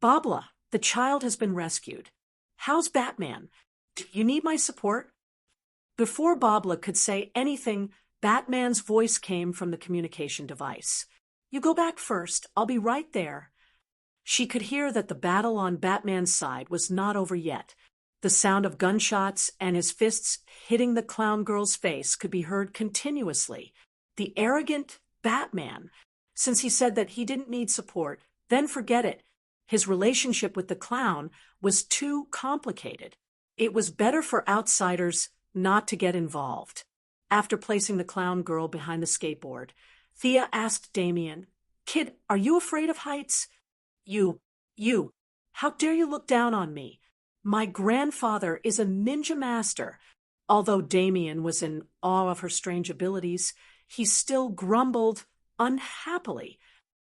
Babla, the child has been rescued. How's Batman? Do you need my support? Before Babla could say anything, Batman's voice came from the communication device. You go back first. I'll be right there. She could hear that the battle on Batman's side was not over yet. The sound of gunshots and his fists hitting the clown girl's face could be heard continuously. The arrogant Batman. Since he said that he didn't need support, then forget it. His relationship with the clown was too complicated. It was better for outsiders not to get involved. After placing the clown girl behind the skateboard, Thea asked Damien, Kid, are you afraid of heights? You, how dare you look down on me? My grandfather is a ninja master. Although Damien was in awe of her strange abilities, he still grumbled unhappily.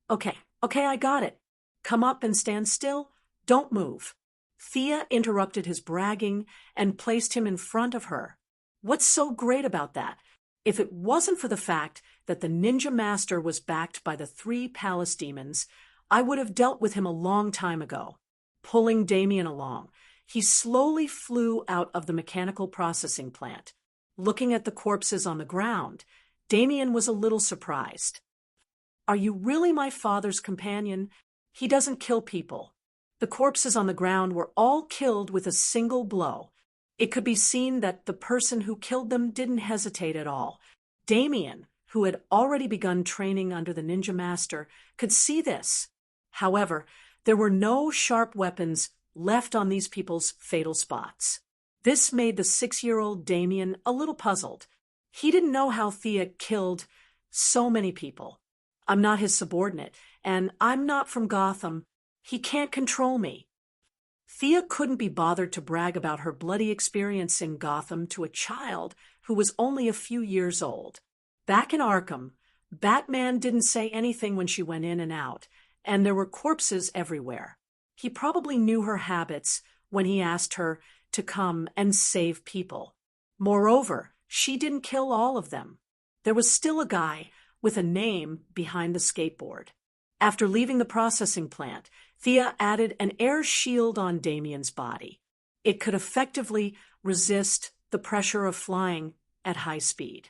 Okay, I got it. Come up and stand still. Don't move. Thea interrupted his bragging and placed him in front of her. What's so great about that? If it wasn't for the fact that the ninja master was backed by the 3 palace demons, I would have dealt with him a long time ago. Pulling Damien along, he slowly flew out of the mechanical processing plant. Looking at the corpses on the ground, Damien was a little surprised. Are you really my father's companion? He doesn't kill people. The corpses on the ground were all killed with a single blow. It could be seen that the person who killed them didn't hesitate at all. Damien, who had already begun training under the ninja master, could see this. However, there were no sharp weapons left on these people's fatal spots. This made the 6-year-old Damien a little puzzled. He didn't know how Thea killed so many people. I'm not his subordinate, and I'm not from Gotham. He can't control me. Thea couldn't be bothered to brag about her bloody experience in Gotham to a child who was only a few years old. Back in Arkham, Batman didn't say anything when she went in and out, and there were corpses everywhere. He probably knew her habits when he asked her to come and save people. Moreover, she didn't kill all of them. There was still a guy with a name behind the skateboard. After leaving the processing plant, Thea added an air shield on Damien's body. It could effectively resist the pressure of flying at high speed.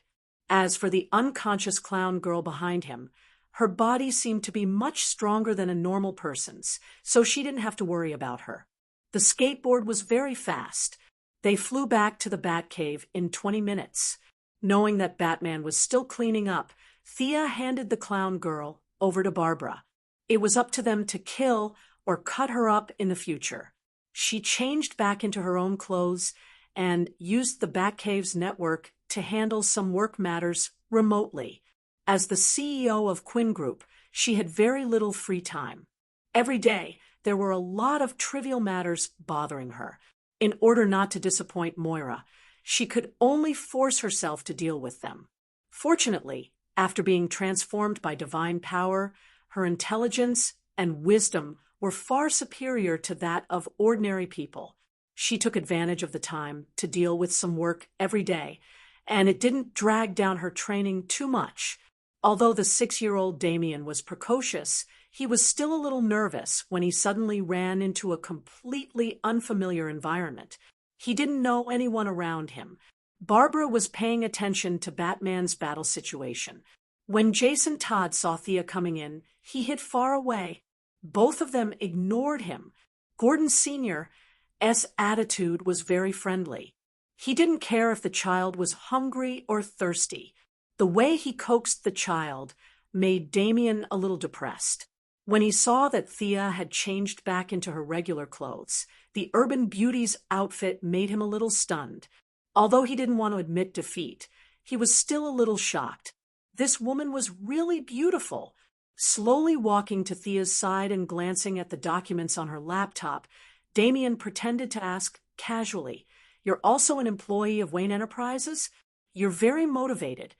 As for the unconscious clown girl behind him, her body seemed to be much stronger than a normal person's, so she didn't have to worry about her. The skateboard was very fast. They flew back to the Batcave in 20 minutes. Knowing that Batman was still cleaning up, Thea handed the clown girl over to Barbara. It was up to them to kill or cut her up in the future. She changed back into her own clothes and used the Batcave's network to handle some work matters remotely. As the CEO of Quinn Group, she had very little free time. Every day, there were a lot of trivial matters bothering her. In order not to disappoint Moira, she could only force herself to deal with them. Fortunately, after being transformed by divine power, her intelligence and wisdom were far superior to that of ordinary people. She took advantage of the time to deal with some work every day, and it didn't drag down her training too much. Although the 6-year-old Damien was precocious, he was still a little nervous when he suddenly ran into a completely unfamiliar environment. He didn't know anyone around him. Barbara was paying attention to Batman's battle situation. When Jason Todd saw Thea coming in, he hid far away. Both of them ignored him. Gordon Sr.'s attitude was very friendly. He didn't care if the child was hungry or thirsty. The way he coaxed the child made Damien a little depressed. When he saw that Thea had changed back into her regular clothes, the Urban Beauty's outfit made him a little stunned. Although he didn't want to admit defeat, he was still a little shocked. This woman was really beautiful. Slowly walking to Thea's side and glancing at the documents on her laptop, Damien pretended to ask casually, "You're also an employee of Wayne Enterprises? You're very motivated."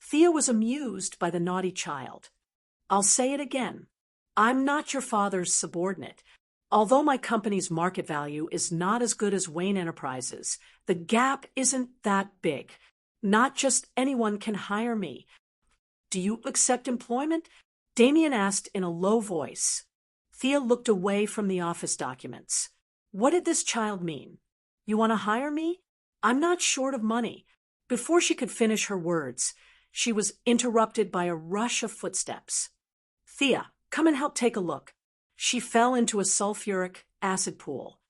Thea was amused by the naughty child. "I'll say it again. I'm not your father's subordinate. Although my company's market value is not as good as Wayne Enterprises, the gap isn't that big. Not just anyone can hire me." "Do you accept employment?" Damien asked in a low voice. Thea looked away from the office documents. What did this child mean? "You want to hire me? I'm not short of money." Before she could finish her words, she was interrupted by a rush of footsteps. "Thea, come and help take a look." She fell into a sulfuric acid pool.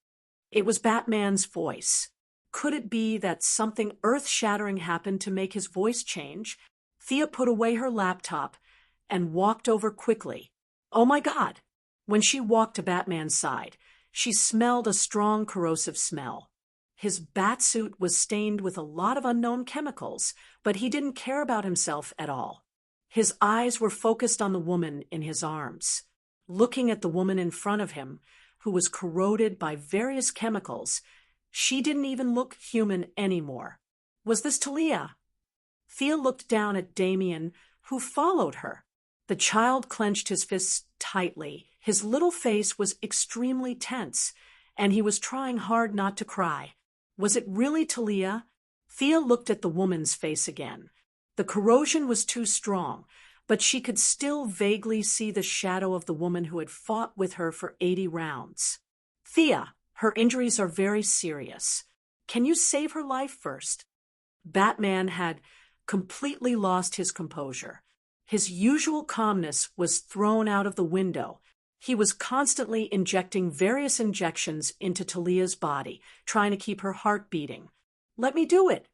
It was Batman's voice. Could it be that something earth-shattering happened to make his voice change? Thea put away her laptop and walked over quickly. Oh my God! When she walked to Batman's side, she smelled a strong corrosive smell. His batsuit was stained with a lot of unknown chemicals, but he didn't care about himself at all. His eyes were focused on the woman in his arms. Looking at the woman in front of him, who was corroded by various chemicals. She didn't even look human anymore. Was this Talia? Thea looked down at Damien, who followed her. The child clenched his fists tightly. His little face was extremely tense, and he was trying hard not to cry. Was it really Talia? Thea looked at the woman's face again. The corrosion was too strong, but she could still vaguely see the shadow of the woman who had fought with her for 80 rounds. Thea, her injuries are very serious. Can you save her life first? Batman had completely lost his composure. His usual calmness was thrown out of the window. He was constantly injecting various injections into Talia's body, trying to keep her heart beating. Let me do it.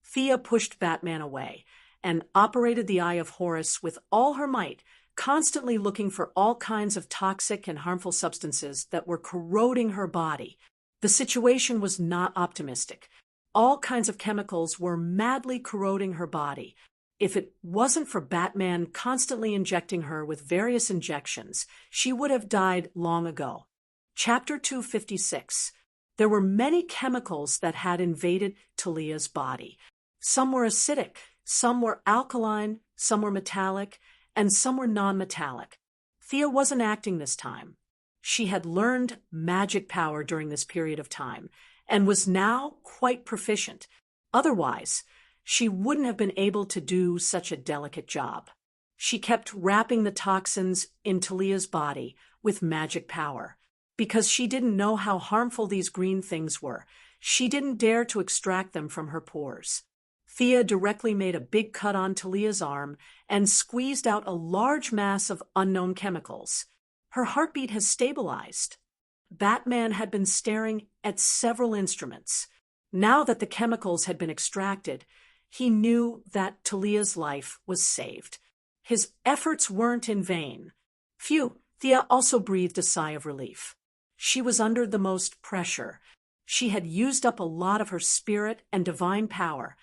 Thea pushed Batman away and operated the Eye of Horus with all her might, constantly looking for all kinds of toxic and harmful substances that were corroding her body. The situation was not optimistic. All kinds of chemicals were madly corroding her body. If it wasn't for Batman constantly injecting her with various injections, she would have died long ago. Chapter 256. There were many chemicals that had invaded Talia's body. Some were acidic, some were alkaline, some were metallic, and some were non-metallic. Thea wasn't acting this time. She had learned magic power during this period of time, and was now quite proficient. Otherwise, she wouldn't have been able to do such a delicate job. She kept wrapping the toxins in Talia's body with magic power. Because she didn't know how harmful these green things were, she didn't dare to extract them from her pores. Thea directly made a big cut on Talia's arm and squeezed out a large mass of unknown chemicals. Her heartbeat has stabilized. Batman had been staring at several instruments. Now that the chemicals had been extracted, he knew that Talia's life was saved. His efforts weren't in vain. Phew, Thea also breathed a sigh of relief. She was under the most pressure. She had used up a lot of her spirit and divine power,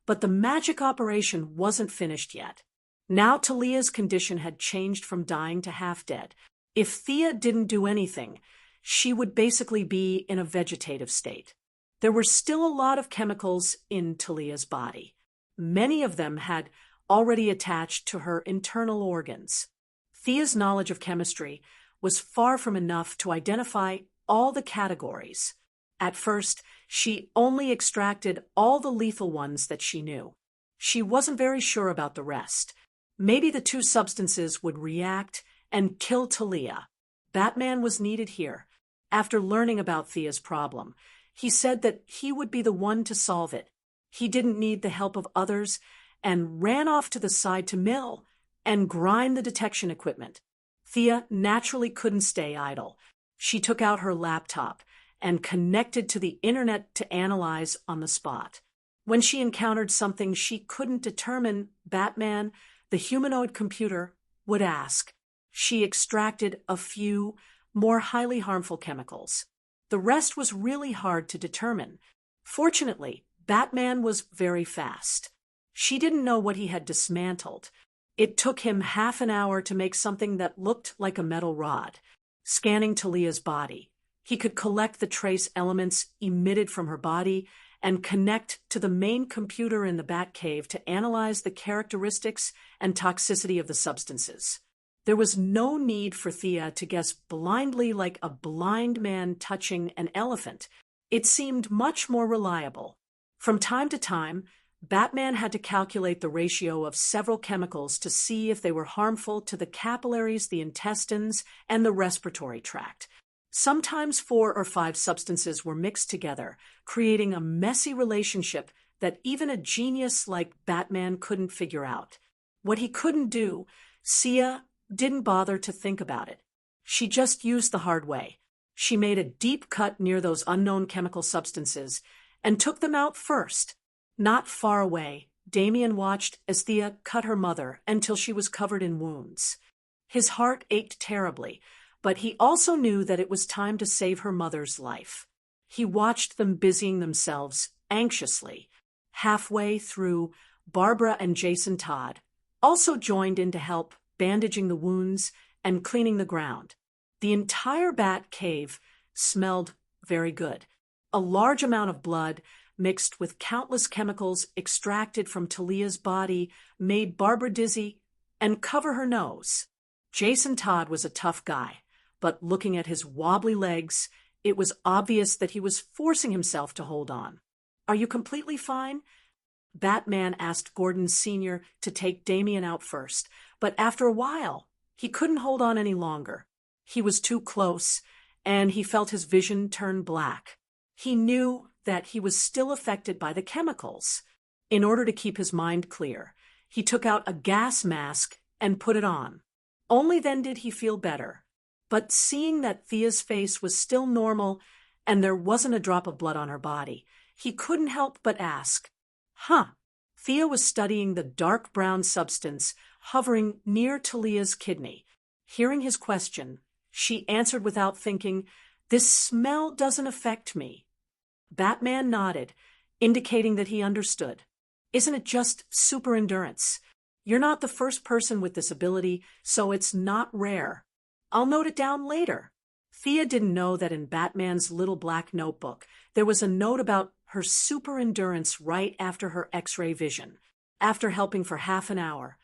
but the magic operation wasn't finished yet. Now Talia's condition had changed from dying to half dead. If Thea didn't do anything, she would basically be in a vegetative state. There were still a lot of chemicals in Talia's body. Many of them had already attached to her internal organs. Thea's knowledge of chemistry was far from enough to identify all the categories. At first, she only extracted all the lethal ones that she knew. She wasn't very sure about the rest. Maybe the two substances would react and kill Talia. Batman was needed here. After learning about Thea's problem, he said that he would be the one to solve it. He didn't need the help of others and ran off to the side to mill and grind the detection equipment. Thea naturally couldn't stay idle. She took out her laptop and connected to the internet to analyze on the spot. When she encountered something she couldn't determine, Batman, the humanoid computer, would ask. She extracted a few more highly harmful chemicals. The rest was really hard to determine. Fortunately, Batman was very fast. She didn't know what he had dismantled. It took him half an hour to make something that looked like a metal rod. Scanning Talia's body, he could collect the trace elements emitted from her body and connect to the main computer in the Batcave to analyze the characteristics and toxicity of the substances. There was no need for Thea to guess blindly like a blind man touching an elephant. It seemed much more reliable. From time to time, Batman had to calculate the ratio of several chemicals to see if they were harmful to the capillaries, the intestines, and the respiratory tract. Sometimes 4 or 5 substances were mixed together, creating a messy relationship that even a genius like Batman couldn't figure out. What he couldn't do, Thea didn't bother to think about it. She just used the hard way. She made a deep cut near those unknown chemical substances and took them out first. Not far away, Damien watched as Thea cut her mother until she was covered in wounds. His heart ached terribly, but he also knew that it was time to save her mother's life. He watched them busying themselves anxiously. Halfway through, Barbara and Jason Todd also joined in to help bandaging the wounds and cleaning the ground. The entire bat cave smelled very good. A large amount of blood, mixed with countless chemicals extracted from Talia's body, made Barbara dizzy and cover her nose. Jason Todd was a tough guy, but looking at his wobbly legs, it was obvious that he was forcing himself to hold on. "Are you completely fine?" Batman asked Gordon Sr. to take Damien out first, but after a while, he couldn't hold on any longer. He was too close, and he felt his vision turn black. He knew that he was still affected by the chemicals. In order to keep his mind clear, he took out a gas mask and put it on. Only then did he feel better. But seeing that Thea's face was still normal and there wasn't a drop of blood on her body, he couldn't help but ask, Thea was studying the dark brown substance hovering near Talia's kidney. Hearing his question, she answered without thinking, "This smell doesn't affect me." Batman nodded, indicating that he understood. "Isn't it just super endurance? You're not the first person with this ability, so it's not rare. I'll note it down later." Thea didn't know that in Batman's little black notebook, there was a note about her super endurance right after her X-ray vision. After helping for half an hour,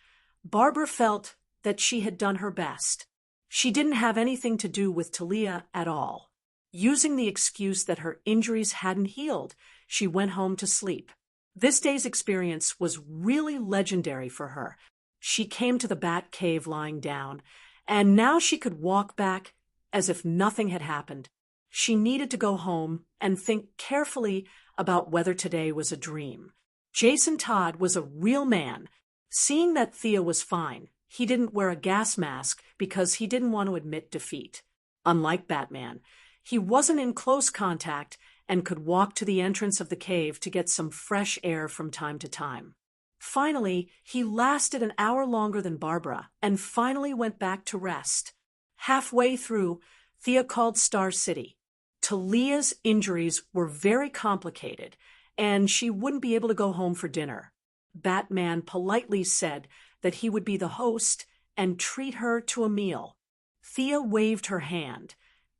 Barbara felt that she had done her best. She didn't have anything to do with Talia at all. Using the excuse that her injuries hadn't healed, she went home to sleep. This day's experience was really legendary for her. She came to the Bat Cave lying down, and now she could walk back as if nothing had happened. She needed to go home and think carefully about whether today was a dream. Jason Todd was a real man. Seeing that Thea was fine, he didn't wear a gas mask because he didn't want to admit defeat. Unlike Batman, he wasn't in close contact and could walk to the entrance of the cave to get some fresh air from time to time. Finally, he lasted an hour longer than Barbara and finally went back to rest. Halfway through, Thea called Star City. Talia's injuries were very complicated, and she wouldn't be able to go home for dinner. Batman politely said that he would be the host and treat her to a meal. Thea waved her hand,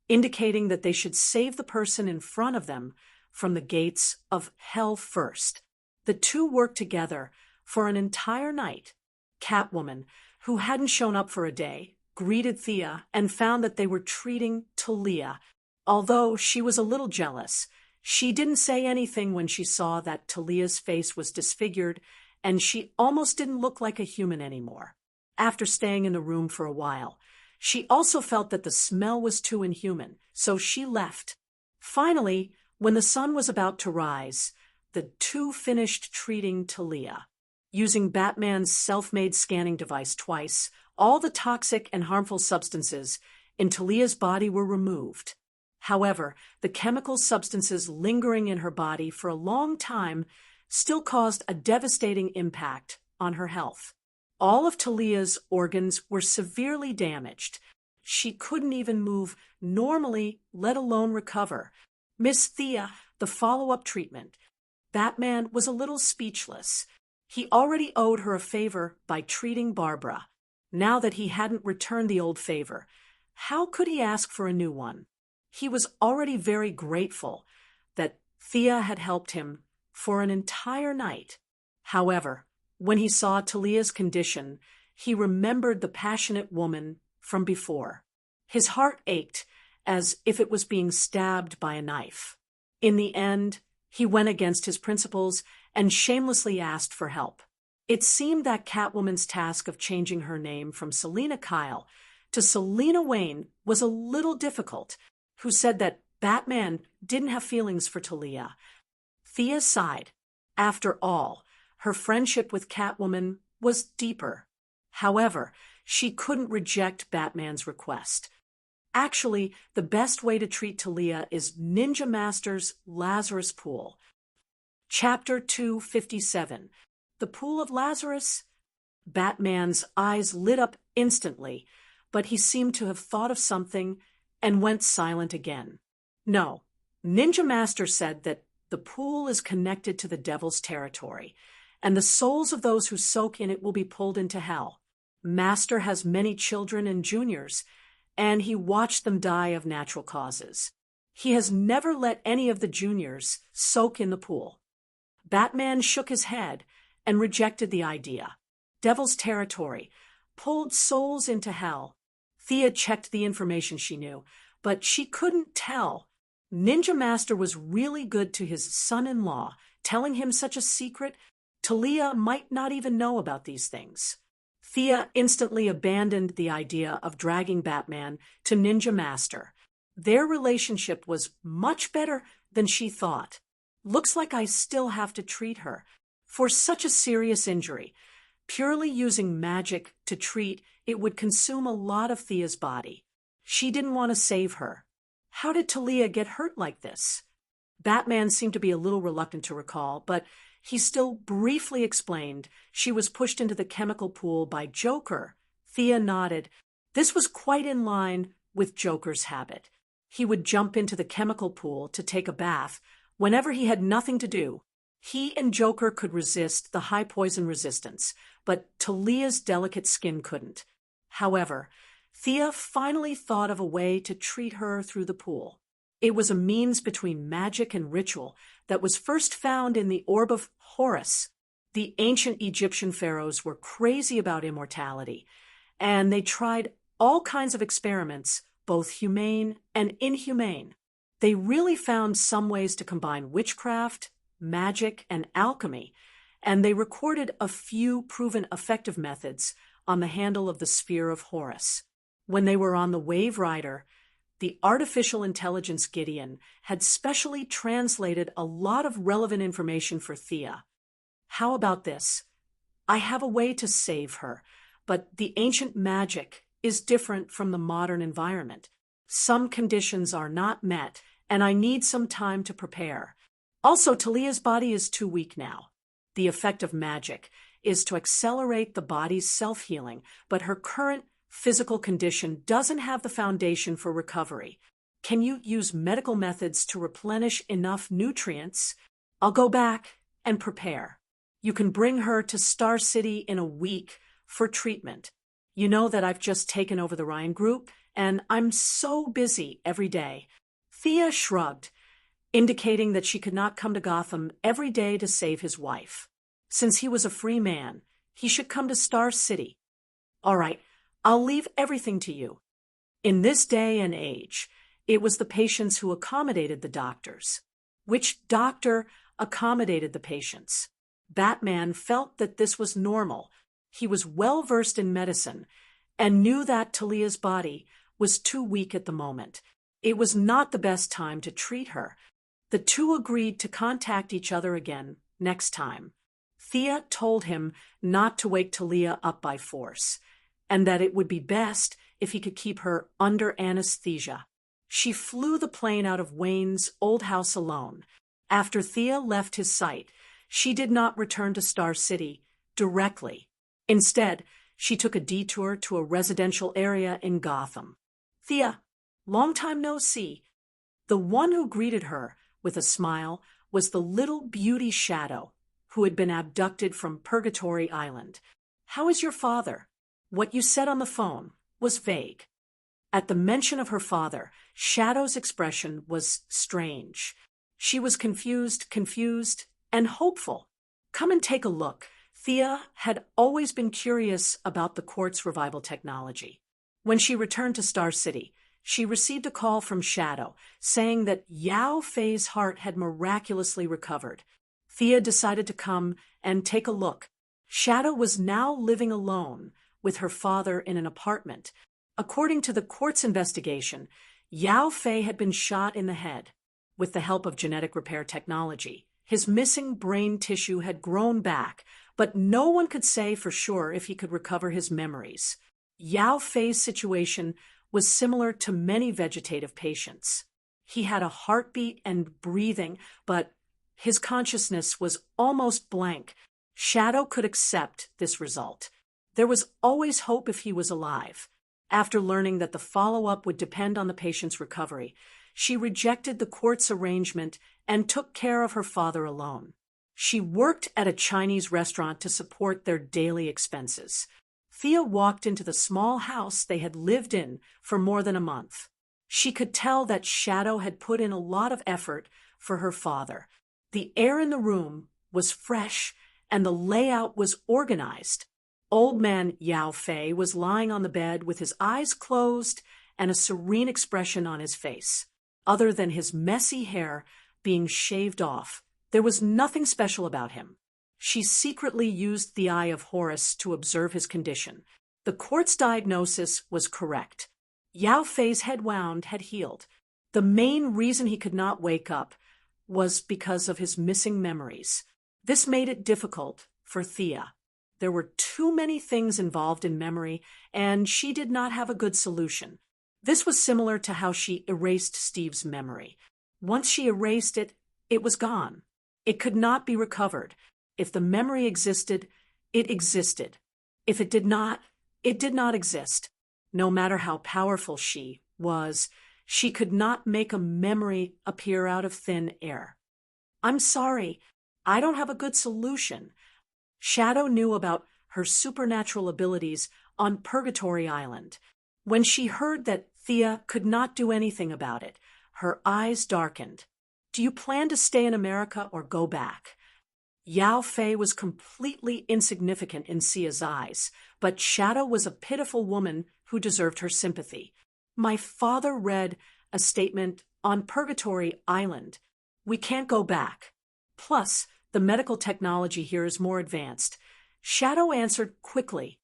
indicating that they should save the person in front of them from the gates of hell first. The two worked together for an entire night. Catwoman, who hadn't shown up for a day, greeted Thea and found that they were treating Talia. Although she was a little jealous, she didn't say anything when she saw that Talia's face was disfigured and she almost didn't look like a human anymore. After staying in the room for a while, she also felt that the smell was too inhuman, so she left. Finally, when the sun was about to rise, the two finished treating Talia. Using Batman's self-made scanning device twice, all the toxic and harmful substances in Talia's body were removed. However, the chemical substances lingering in her body for a long time still caused a devastating impact on her health. All of Talia's organs were severely damaged. She couldn't even move normally, let alone recover. Miss Thea, the follow-up treatment. Batman was a little speechless. He already owed her a favor by treating Barbara. Now that he hadn't returned the old favor, how could he ask for a new one? He was already very grateful that Thea had helped him for an entire night. However, when he saw Talia's condition, he remembered the passionate woman from before. His heart ached as if it was being stabbed by a knife. In the end, he went against his principles and shamelessly asked for help. It seemed that Catwoman's task of changing her name from Selina Kyle to Selina Wayne was a little difficult, who said that Batman didn't have feelings for Talia. Thea sighed. After all, her friendship with Catwoman was deeper. However, she couldn't reject Batman's request. Actually, the best way to treat Talia is Ninja Master's Lazarus Pool. Chapter 257. The Pool of Lazarus? Batman's eyes lit up instantly, but he seemed to have thought of something and went silent again. No, Ninja Master said that the pool is connected to the devil's territory, and the souls of those who soak in it will be pulled into hell. Master has many children and juniors, and he watched them die of natural causes. He has never let any of the juniors soak in the pool. Batman shook his head and rejected the idea. Devil's territory, pulled souls into hell. Thea checked the information she knew, but she couldn't tell. Ninja Master was really good to his son-in-law, telling him such a secret. Talia might not even know about these things. Thea instantly abandoned the idea of dragging Batman to Ninja Master. Their relationship was much better than she thought. Looks like I still have to treat her for such a serious injury. Purely using magic to treat, it would consume a lot of Thea's body. She didn't want to save her. How did Talia get hurt like this? Batman seemed to be a little reluctant to recall, but he still briefly explained she was pushed into the chemical pool by Joker. Thea nodded. This was quite in line with Joker's habit. He would jump into the chemical pool to take a bath whenever he had nothing to do. He and Joker could resist the high poison resistance, but Talia's delicate skin couldn't. However, Thea finally thought of a way to treat her through the pool. It was a means between magic and ritual that was first found in the Orb of Horus. The ancient Egyptian pharaohs were crazy about immortality, and they tried all kinds of experiments, both humane and inhumane. They really found some ways to combine witchcraft, magic, and alchemy, and they recorded a few proven effective methods on the handle of the Sphere of Horus. When they were on the Wave Rider, the artificial intelligence Gideon had specially translated a lot of relevant information for Thea. How about this? I have a way to save her, but the ancient magic is different from the modern environment. Some conditions are not met, and I need some time to prepare. Also, Talia's body is too weak now. The effect of magic is to accelerate the body's self-healing, but her current physical condition doesn't have the foundation for recovery. Can you use medical methods to replenish enough nutrients? I'll go back and prepare. You can bring her to Star City in a week for treatment. You know that I've just taken over the Ryan Group, and I'm so busy every day. Thea shrugged, indicating that she could not come to Gotham every day to save his wife. Since he was a free man, he should come to Star City. All right, I'll leave everything to you. In this day and age, it was the patients who accommodated the doctors. Which doctor accommodated the patients? Batman felt that this was normal. He was well versed in medicine and knew that Talia's body was too weak at the moment. It was not the best time to treat her. The two agreed to contact each other again next time. Thea told him not to wake Talia up by force, and that it would be best if he could keep her under anesthesia. She flew the plane out of Wayne's old house alone. After Thea left his sight, she did not return to Star City directly. Instead, she took a detour to a residential area in Gotham. Thea, long time no see. The one who greeted her with a smile was the little beauty Shadow, who had been abducted from Purgatory Island. How is your father? What you said on the phone was vague. At the mention of her father, Shadow's expression was strange. She was confused, and hopeful. Come and take a look. Thea had always been curious about the quartz revival technology. When she returned to Star City, she received a call from Shadow saying that Yao Fei's heart had miraculously recovered. Thea decided to come and take a look. Shadow was now living alone with her father in an apartment. According to the quartz investigation, Yao Fei had been shot in the head. With the help of genetic repair technology, his missing brain tissue had grown back, but no one could say for sure if he could recover his memories. Yao Fei's situation was similar to many vegetative patients. He had a heartbeat and breathing, but his consciousness was almost blank. Shadow could accept this result. There was always hope if he was alive. After learning that the follow-up would depend on the patient's recovery, she rejected the quartz arrangement and took care of her father alone. She worked at a Chinese restaurant to support their daily expenses. Thea walked into the small house they had lived in for more than a month. She could tell that Shadow had put in a lot of effort for her father. The air in the room was fresh, and the layout was organized. Old man Yao Fei was lying on the bed with his eyes closed and a serene expression on his face. Other than his messy hair being shaved off, there was nothing special about him. She secretly used the Eye of Horus to observe his condition. The court's diagnosis was correct. Yao Fei's head wound had healed. The main reason he could not wake up was because of his missing memories. This made it difficult for Thea. There were too many things involved in memory, and she did not have a good solution. This was similar to how she erased Steve's memory. Once she erased it, it was gone. It could not be recovered. If the memory existed, it existed. If it did not exist. No matter how powerful she was, she could not make a memory appear out of thin air. "I'm sorry, I don't have a good solution." Shadow knew about her supernatural abilities on Purgatory Island. When she heard that Thea could not do anything about it, her eyes darkened. "Do you plan to stay in America or go back?" Yao Fei was completely insignificant in Sia's eyes, but Shadow was a pitiful woman who deserved her sympathy. "My father read a statement on Purgatory Island. We can't go back. Plus, the medical technology here is more advanced." Shadow answered quickly.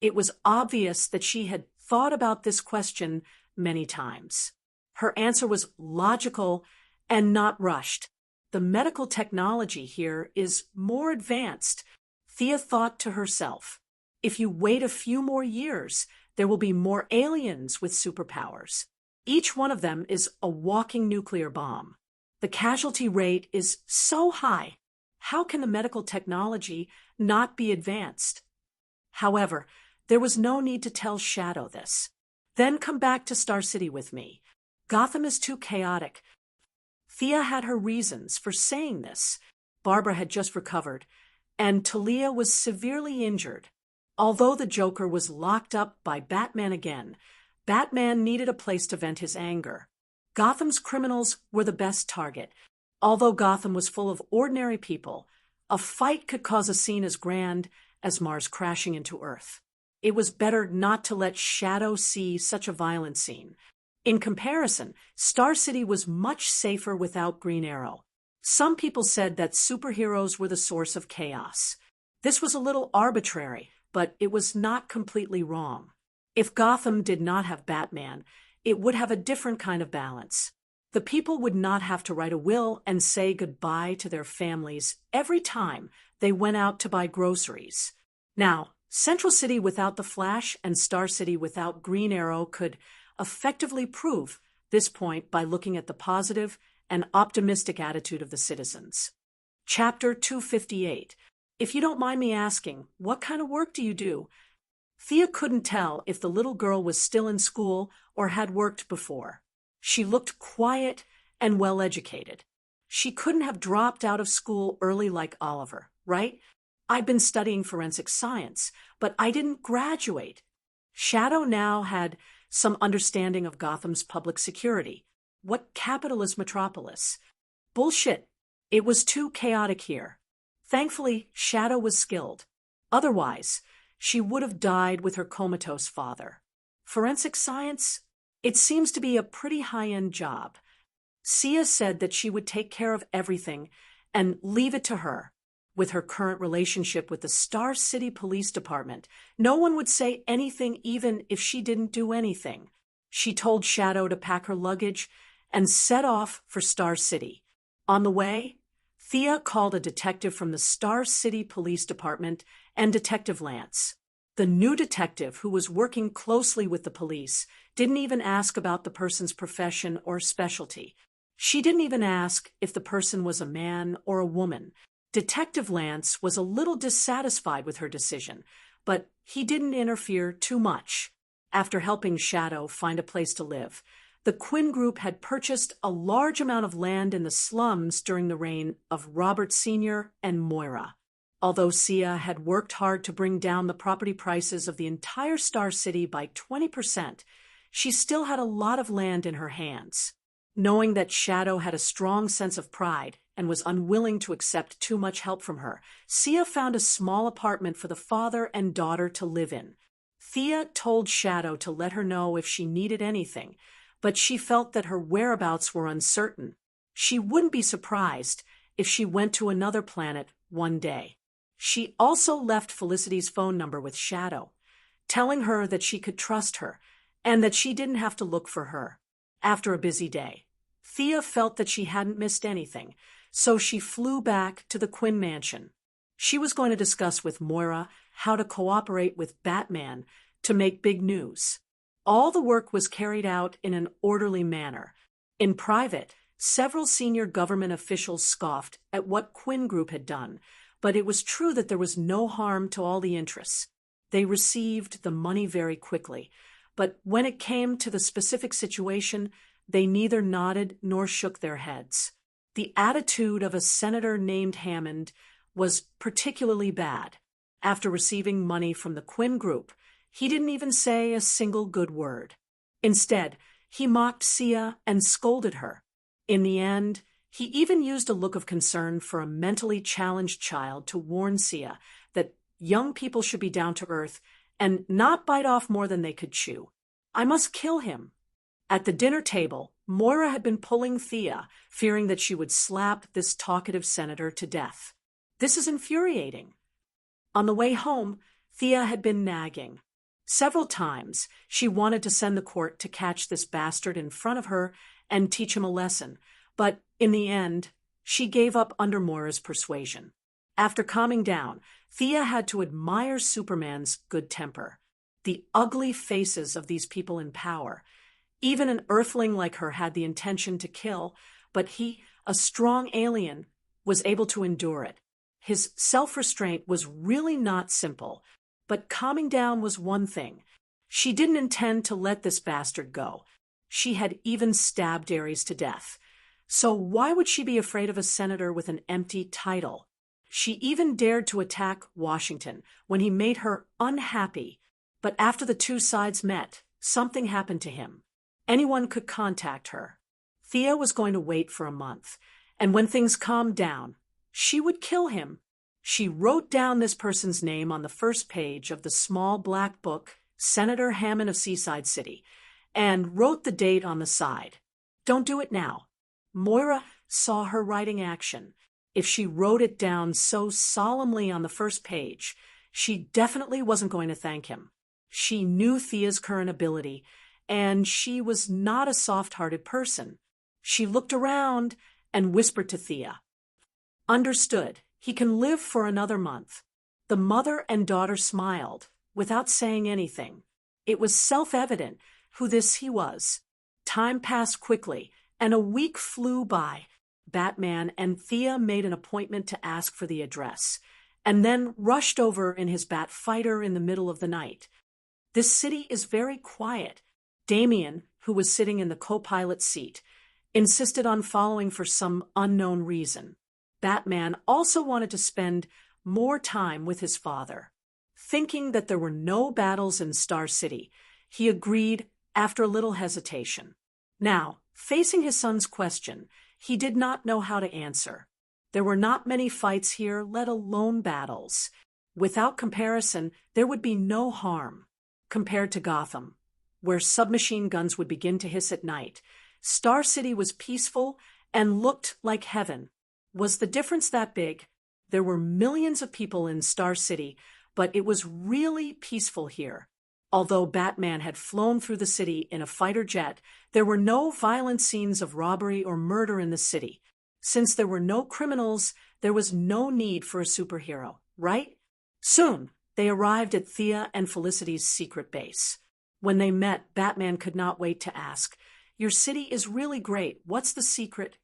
It was obvious that she had thought about this question many times. Her answer was logical and not rushed. "The medical technology here is more advanced." Thea thought to herself, "If you wait a few more years, there will be more aliens with superpowers. Each one of them is a walking nuclear bomb. The casualty rate is so high. How can the medical technology not be advanced?" However, there was no need to tell Shadow this. "Then come back to Star City with me. Gotham is too chaotic." Thea had her reasons for saying this. Barbara had just recovered, and Talia was severely injured. Although the Joker was locked up by Batman again, Batman needed a place to vent his anger. Gotham's criminals were the best target. Although Gotham was full of ordinary people, a fight could cause a scene as grand as Mars crashing into Earth. It was better not to let Shadow see such a violent scene. In comparison, Star City was much safer without Green Arrow. Some people said that superheroes were the source of chaos. This was a little arbitrary, but it was not completely wrong. If Gotham did not have Batman, it would have a different kind of balance. The people would not have to write a will and say goodbye to their families every time they went out to buy groceries. Now, Central City without the Flash and Star City without Green Arrow could effectively prove this point by looking at the positive and optimistic attitude of the citizens. Chapter 258. If you don't mind me asking, what kind of work do you do? Thea couldn't tell if the little girl was still in school or had worked before. She looked quiet and well-educated. She couldn't have dropped out of school early like Oliver, right? "I'd been studying forensic science, but I didn't graduate." Shadow now had some understanding of Gotham's public security. What capitalist metropolis? Bullshit. It was too chaotic here. Thankfully, Shadow was skilled. Otherwise, she would have died with her comatose father. Forensic science? It seems to be a pretty high-end job. Sia said that she would take care of everything and leave it to her. With her current relationship with the Star City Police Department, no one would say anything even if she didn't do anything. She told Shadow to pack her luggage and set off for Star City. On the way, Thea called a detective from the Star City Police Department and Detective Lance. The new detective, who was working closely with the police, didn't even ask about the person's profession or specialty. She didn't even ask if the person was a man or a woman. Detective Lance was a little dissatisfied with her decision, but he didn't interfere too much. After helping Shadow find a place to live, the Quinn Group had purchased a large amount of land in the slums during the reign of Robert Sr. and Moira. Although Sia had worked hard to bring down the property prices of the entire Star City by 20%, she still had a lot of land in her hands. Knowing that Shadow had a strong sense of pride and was unwilling to accept too much help from her, Sia found a small apartment for the father and daughter to live in. Thea told Shadow to let her know if she needed anything, but she felt that her whereabouts were uncertain. She wouldn't be surprised if she went to another planet one day. She also left Felicity's phone number with Shadow, telling her that she could trust her and that she didn't have to look for her. After a busy day, Thea felt that she hadn't missed anything, so she flew back to the Quinn mansion. She was going to discuss with Moira how to cooperate with Batman to make big news. All the work was carried out in an orderly manner. In private, several senior government officials scoffed at what Quinn Group had done, but it was true that there was no harm to all the interests. They received the money very quickly, but when it came to the specific situation, they neither nodded nor shook their heads. The attitude of a senator named Hammond was particularly bad. After receiving money from the Quinn Group, he didn't even say a single good word. Instead, he mocked Sia and scolded her. In the end, he even used a look of concern for a mentally challenged child to warn Sia that young people should be down to earth and not bite off more than they could chew. "I must kill him." At the dinner table, Moira had been pulling Thea, fearing that she would slap this talkative senator to death. "This is infuriating." On the way home, Thea had been nagging. Several times, she wanted to send the court to catch this bastard in front of her and teach him a lesson, but in the end, she gave up under Moira's persuasion. After calming down, Thea had to admire Superman's good temper. The ugly faces of these people in power. Even an earthling like her had the intention to kill, but he, a strong alien, was able to endure it. His self-restraint was really not simple, but calming down was one thing. She didn't intend to let this bastard go. She had even stabbed Ares to death. So why would she be afraid of a senator with an empty title? She even dared to attack Washington when he made her unhappy. But after the two sides met, something happened to him. Anyone could contact her. Thea was going to wait for a month, and when things calmed down, she would kill him. She wrote down this person's name on the first page of the small black book, Senator Hammond of Seaside City, and wrote the date on the side. Don't do it now. Moira saw her writing action. If she wrote it down so solemnly on the first page, she definitely wasn't going to thank him. She knew Thea's current ability, and she was not a soft-hearted person. She looked around and whispered to Thea, "Understood. He can live for another month." The mother and daughter smiled, without saying anything. It was self-evident who this he was. Time passed quickly, and a week flew by. Batman and Thea made an appointment to ask for the address, and then rushed over in his Bat fighter in the middle of the night. This city is very quiet. Damien, who was sitting in the co-pilot seat, insisted on following for some unknown reason. Batman also wanted to spend more time with his father. Thinking that there were no battles in Star City, he agreed after a little hesitation. Now, facing his son's question, he did not know how to answer. There were not many fights here, let alone battles. Without comparison, there would be no harm. Compared to Gotham, where submachine guns would begin to hiss at night, Star City was peaceful and looked like heaven. Was the difference that big? There were millions of people in Star City, but it was really peaceful here. Although Batman had flown through the city in a fighter jet, there were no violent scenes of robbery or murder in the city. Since there were no criminals, there was no need for a superhero, right? Soon, they arrived at Thea and Felicity's secret base. When they met, Batman could not wait to ask, "Your city is really great. What's the secret?"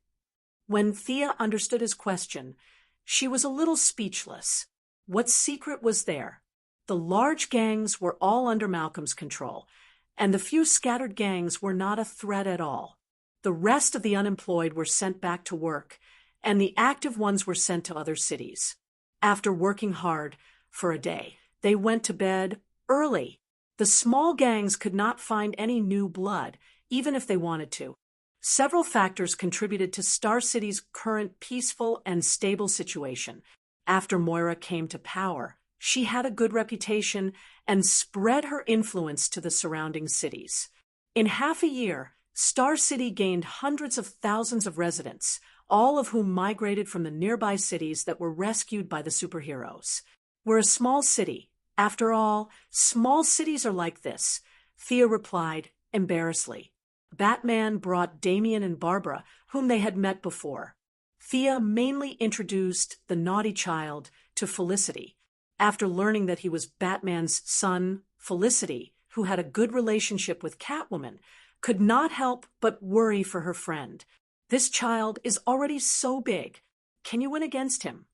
When Thea understood his question, she was a little speechless. What secret was there? The large gangs were all under Malcolm's control, and the few scattered gangs were not a threat at all. The rest of the unemployed were sent back to work, and the active ones were sent to other cities. After working hard for a day, they went to bed early. The small gangs could not find any new blood, even if they wanted to. Several factors contributed to Star City's current peaceful and stable situation. After Moira came to power, she had a good reputation and spread her influence to the surrounding cities. In half a year, Star City gained hundreds of thousands of residents, all of whom migrated from the nearby cities that were rescued by the superheroes. We're a small city. After all, small cities are like this, Thea replied, embarrassedly. Batman brought Damian and Barbara, whom they had met before. Thea mainly introduced the naughty child to Felicity. After learning that he was Batman's son, Felicity, who had a good relationship with Catwoman, could not help but worry for her friend. This child is already so big. Can you win against him?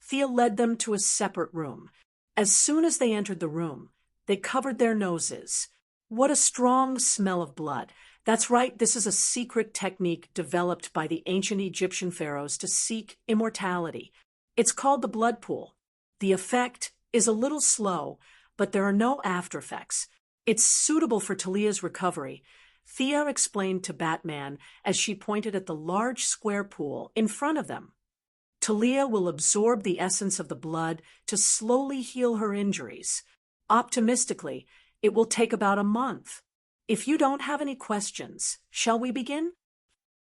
Thea led them to a separate room. As soon as they entered the room, they covered their noses. What a strong smell of blood. That's right, this is a secret technique developed by the ancient Egyptian pharaohs to seek immortality. It's called the blood pool. The effect is a little slow, but there are no after effects. It's suitable for Talia's recovery. Thea explained to Batman as she pointed at the large square pool in front of them. Talia will absorb the essence of the blood to slowly heal her injuries. Optimistically, it will take about a month. If you don't have any questions, shall we begin?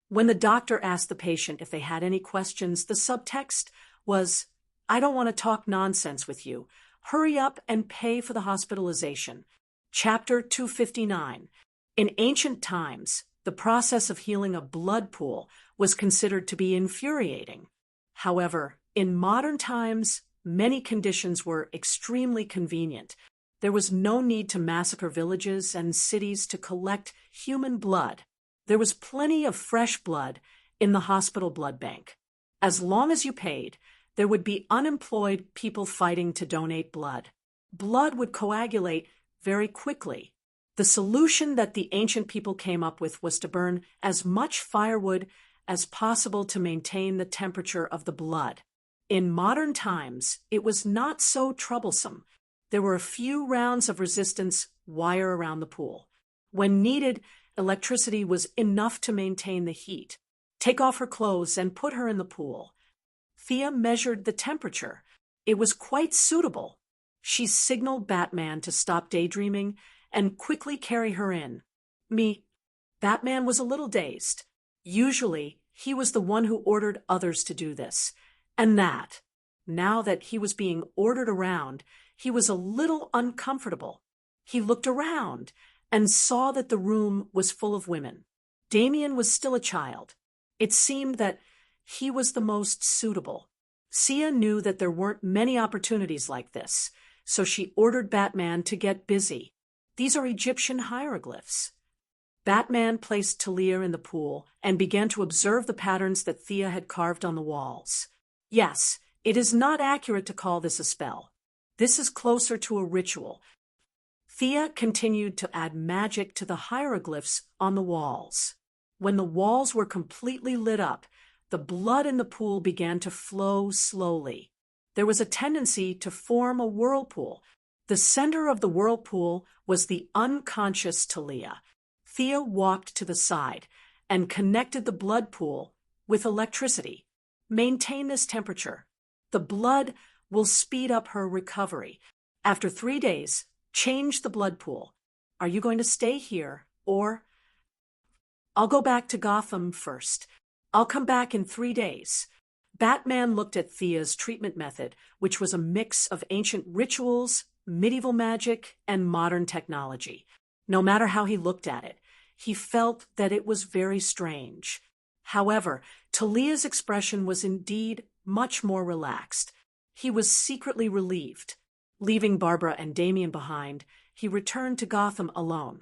When the doctor asked the patient if they had any questions, the subtext was, I don't want to talk nonsense with you. Hurry up and pay for the hospitalization. Chapter 259. In ancient times, the process of healing a blood pool was considered to be infuriating. However, in modern times, many conditions were extremely convenient. There was no need to massacre villages and cities to collect human blood. There was plenty of fresh blood in the hospital blood bank. As long as you paid, there would be unemployed people fighting to donate blood. Blood would coagulate very quickly. The solution that the ancient people came up with was to burn as much firewood as possible to maintain the temperature of the blood. In modern times, it was not so troublesome. There were a few rounds of resistance wire around the pool. When needed, electricity was enough to maintain the heat. Take off her clothes and put her in the pool. Thea measured the temperature. It was quite suitable. She signaled Batman to stop daydreaming and quickly carry her in. Batman was a little dazed. Usually, he was the one who ordered others to do this. And now that he was being ordered around, he was a little uncomfortable. He looked around and saw that the room was full of women. Damian was still a child. It seemed that he was the most suitable. Sia knew that there weren't many opportunities like this, so she ordered Batman to get busy. These are Egyptian hieroglyphs. Batman placed Talia in the pool and began to observe the patterns that Thea had carved on the walls. Yes, it is not accurate to call this a spell. This is closer to a ritual. Thea continued to add magic to the hieroglyphs on the walls. When the walls were completely lit up, the blood in the pool began to flow slowly. There was a tendency to form a whirlpool. The center of the whirlpool was the unconscious Talia. Thea walked to the side and connected the blood pool with electricity. Maintain this temperature. The blood will speed up her recovery. After 3 days, change the blood pool. Are you going to stay here, or? I'll go back to Gotham first. I'll come back in 3 days. Batman looked at Thea's treatment method, which was a mix of ancient rituals, medieval magic, and modern technology. No matter how he looked at it, he felt that it was very strange. However, Talia's expression was indeed much more relaxed. He was secretly relieved. Leaving Barbara and Damian behind, he returned to Gotham alone.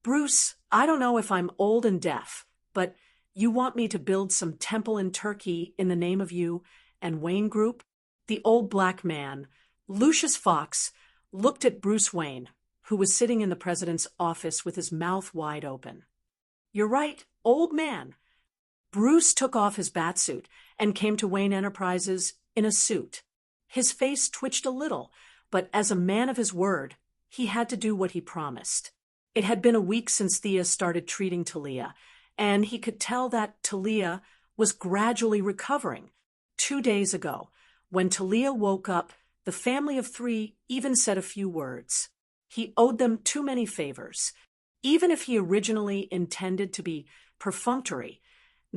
Bruce, I don't know if I'm old and deaf, but you want me to build some temple in Turkey in the name of you and Wayne Group? The old black man, Lucius Fox, looked at Bruce Wayne, who was sitting in the president's office with his mouth wide open. You're right, old man. Bruce took off his batsuit and came to Wayne Enterprises in a suit. His face twitched a little, but as a man of his word, he had to do what he promised. It had been a week since Thea started treating Talia, and he could tell that Talia was gradually recovering. 2 days ago, when Talia woke up, the family of 3 even said a few words. He owed them too many favors. Even if he originally intended to be perfunctory,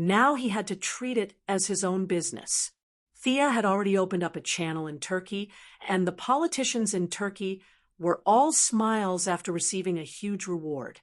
now he had to treat it as his own business. Thea had already opened up a channel in Turkey, and the politicians in Turkey were all smiles after receiving a huge reward.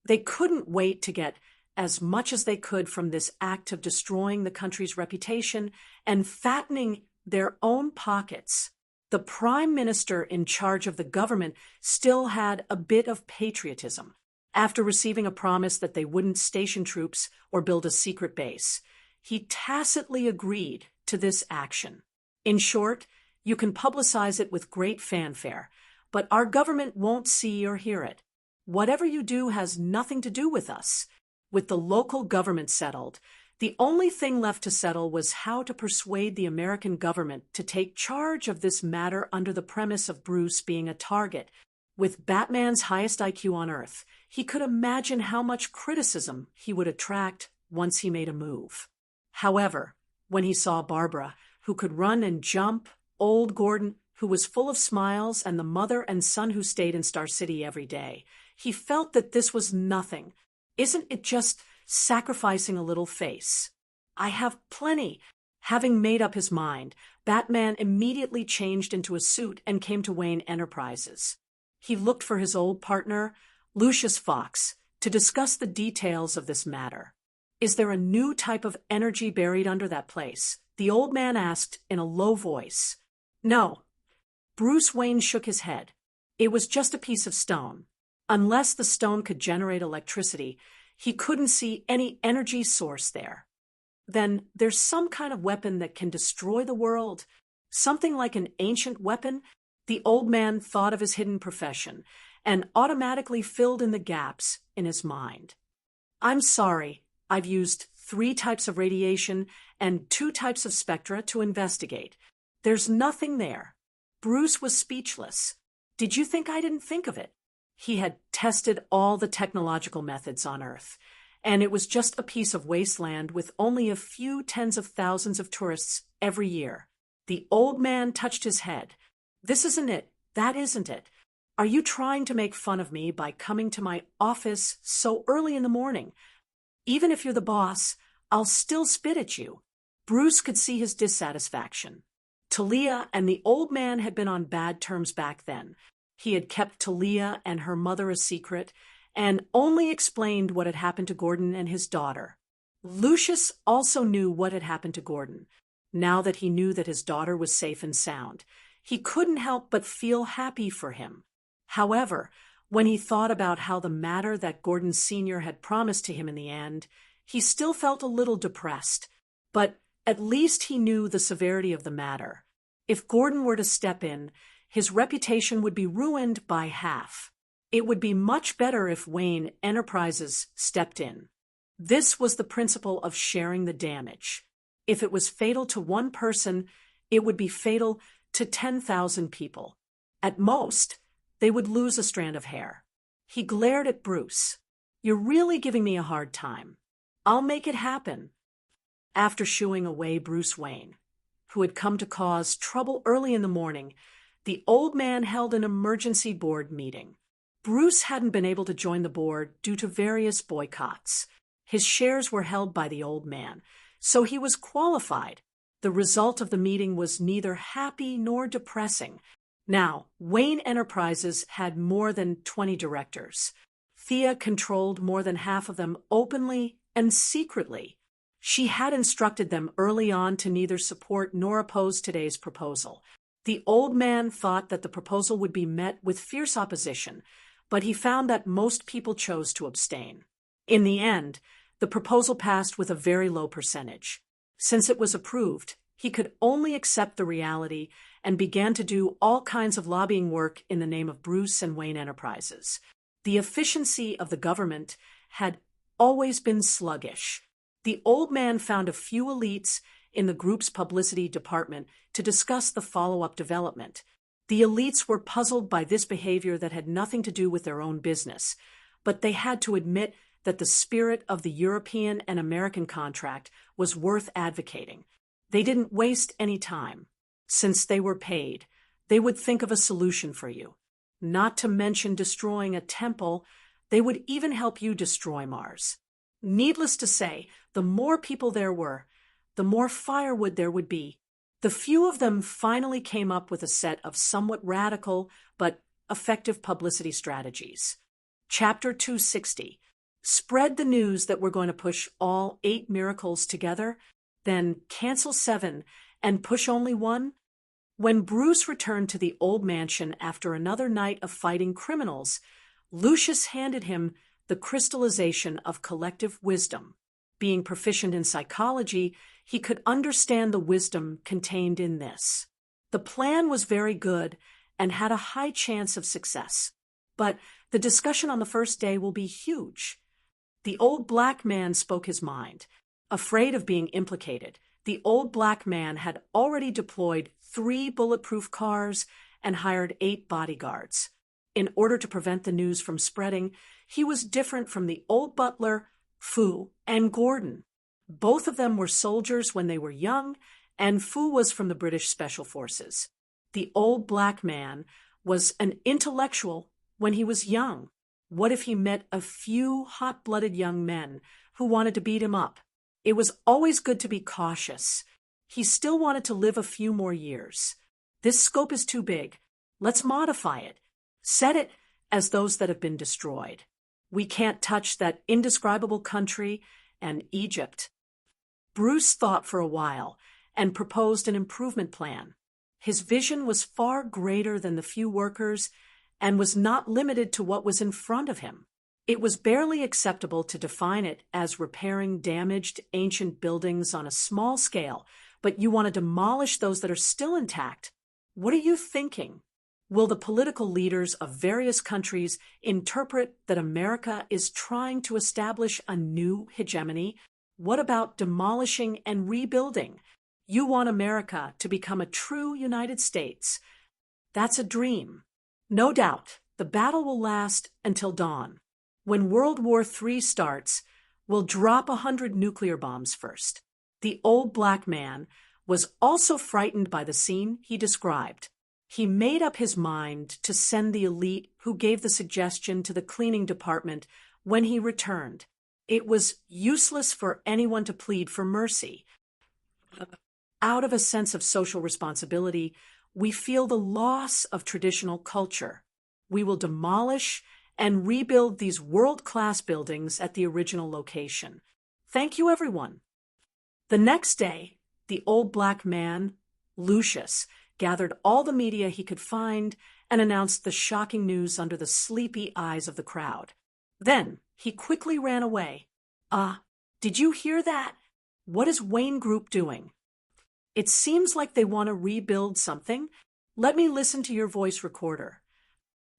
They couldn't wait to get as much as they could from this act of destroying the country's reputation and fattening their own pockets. The prime minister in charge of the government still had a bit of patriotism. After receiving a promise that they wouldn't station troops or build a secret base, he tacitly agreed to this action. In short, you can publicize it with great fanfare, but our government won't see or hear it. Whatever you do has nothing to do with us. With the local government settled, the only thing left to settle was how to persuade the American government to take charge of this matter under the premise of Bruce being a target. With Batman's highest IQ on Earth, he could imagine how much criticism he would attract once he made a move. However, when he saw Barbara, who could run and jump, old Gordon, who was full of smiles, and the mother and son who stayed in Star City every day, he felt that this was nothing. Isn't it just sacrificing a little face? I have plenty. Having made up his mind, Batman immediately changed into a suit and came to Wayne Enterprises. He looked for his old partner, Lucius Fox, to discuss the details of this matter. Is there a new type of energy buried under that place? The old man asked in a low voice. No. Bruce Wayne shook his head. It was just a piece of stone. Unless the stone could generate electricity, he couldn't see any energy source there. Then there's some kind of weapon that can destroy the world. Something like an ancient weapon? The old man thought of his hidden profession and automatically filled in the gaps in his mind. I'm sorry, I've used 3 types of radiation and 2 types of spectra to investigate. There's nothing there. Bruce was speechless. Did you think I didn't think of it? He had tested all the technological methods on Earth, and it was just a piece of wasteland with only a few tens of thousands of tourists every year. The old man touched his head. This isn't it. That isn't it. Are you trying to make fun of me by coming to my office so early in the morning? Even if you're the boss, I'll still spit at you. Bruce could see his dissatisfaction. Talia and the old man had been on bad terms back then. He had kept Talia and her mother a secret and only explained what had happened to Gordon and his daughter. Lucius also knew what had happened to Gordon. Now that he knew that his daughter was safe and sound, he couldn't help but feel happy for him. However, when he thought about how the matter that Gordon Sr. had promised to him in the end, he still felt a little depressed. But at least he knew the severity of the matter. If Gordon were to step in, his reputation would be ruined by half. It would be much better if Wayne Enterprises stepped in. This was the principle of sharing the damage. If it was fatal to one person, it would be fatal to 10,000 people. At most, they would lose a strand of hair. He glared at Bruce. You're really giving me a hard time. I'll make it happen. After shooing away Bruce Wayne, who had come to cause trouble early in the morning, the old man held an emergency board meeting. Bruce hadn't been able to join the board due to various boycotts. His shares were held by the old man, so he was qualified. The result of the meeting was neither happy nor depressing. Now, Wayne Enterprises had more than 20 directors. Thea controlled more than half of them openly and secretly. She had instructed them early on to neither support nor oppose today's proposal. The old man thought that the proposal would be met with fierce opposition, but he found that most people chose to abstain. In the end, the proposal passed with a very low percentage. Since it was approved, he could only accept the reality and began to do all kinds of lobbying work in the name of Bruce and Wayne Enterprises. The efficiency of the government had always been sluggish. The old man found a few elites in the group's publicity department to discuss the follow-up development. The elites were puzzled by this behavior that had nothing to do with their own business, but they had to admit that the spirit of the European and American contract was worth advocating. They didn't waste any time. Since they were paid, they would think of a solution for you. Not to mention destroying a temple, they would even help you destroy Mars. Needless to say, the more people there were, the more firewood there would be. The few of them finally came up with a set of somewhat radical but effective publicity strategies. Chapter 260. Spread the news that we're going to push all 8 miracles together, then cancel 7 and push only 1. When Bruce returned to the old mansion after another night of fighting criminals, Lucius handed him the crystallization of collective wisdom. Being proficient in psychology, he could understand the wisdom contained in this. The plan was very good and had a high chance of success. But the discussion on the first day will be huge. The old black man spoke his mind. Afraid of being implicated, the old black man had already deployed 3 bulletproof cars and hired 8 bodyguards. In order to prevent the news from spreading, he was different from the old butler, Fu, and Gordon. Both of them were soldiers when they were young, and Fu was from the British Special Forces. The old black man was an intellectual when he was young. What if he met a few hot-blooded young men who wanted to beat him up? It was always good to be cautious. He still wanted to live a few more years. This scope is too big. Let's modify it. Set it as those that have been destroyed. We can't touch that indescribable country and Egypt. Bruce thought for a while and proposed an improvement plan. His vision was far greater than the few workers and was not limited to what was in front of him. It was barely acceptable to define it as repairing damaged ancient buildings on a small scale, but you want to demolish those that are still intact. What are you thinking? Will the political leaders of various countries interpret that America is trying to establish a new hegemony? What about demolishing and rebuilding? You want America to become a true United States. That's a dream. No doubt, the battle will last until dawn. When World War III starts, we'll drop 100 nuclear bombs first. The old black man was also frightened by the scene he described. He made up his mind to send the elite who gave the suggestion to the cleaning department when he returned. It was useless for anyone to plead for mercy. Out of a sense of social responsibility, we feel the loss of traditional culture. We will demolish and rebuild these world-class buildings at the original location. Thank you, everyone. The next day, the old black man, Lucius, gathered all the media he could find and announced the shocking news under the sleepy eyes of the crowd. Then he quickly ran away. Did you hear that? What is Wayne Group doing? It seems like they want to rebuild something. Let me listen to your voice recorder.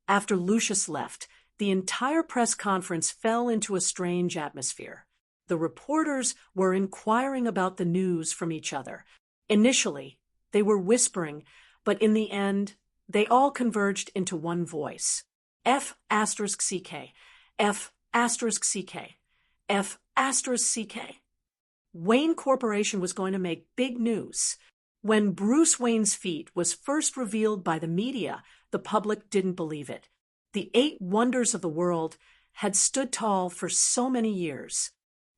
After Lucius left, the entire press conference fell into a strange atmosphere. The reporters were inquiring about the news from each other. Initially, they were whispering, but in the end, they all converged into one voice. F***CK, F***CK, F***CK. Wayne Corporation was going to make big news. When Bruce Wayne's feat was first revealed by the media, the public didn't believe it. The 8 wonders of the world had stood tall for so many years.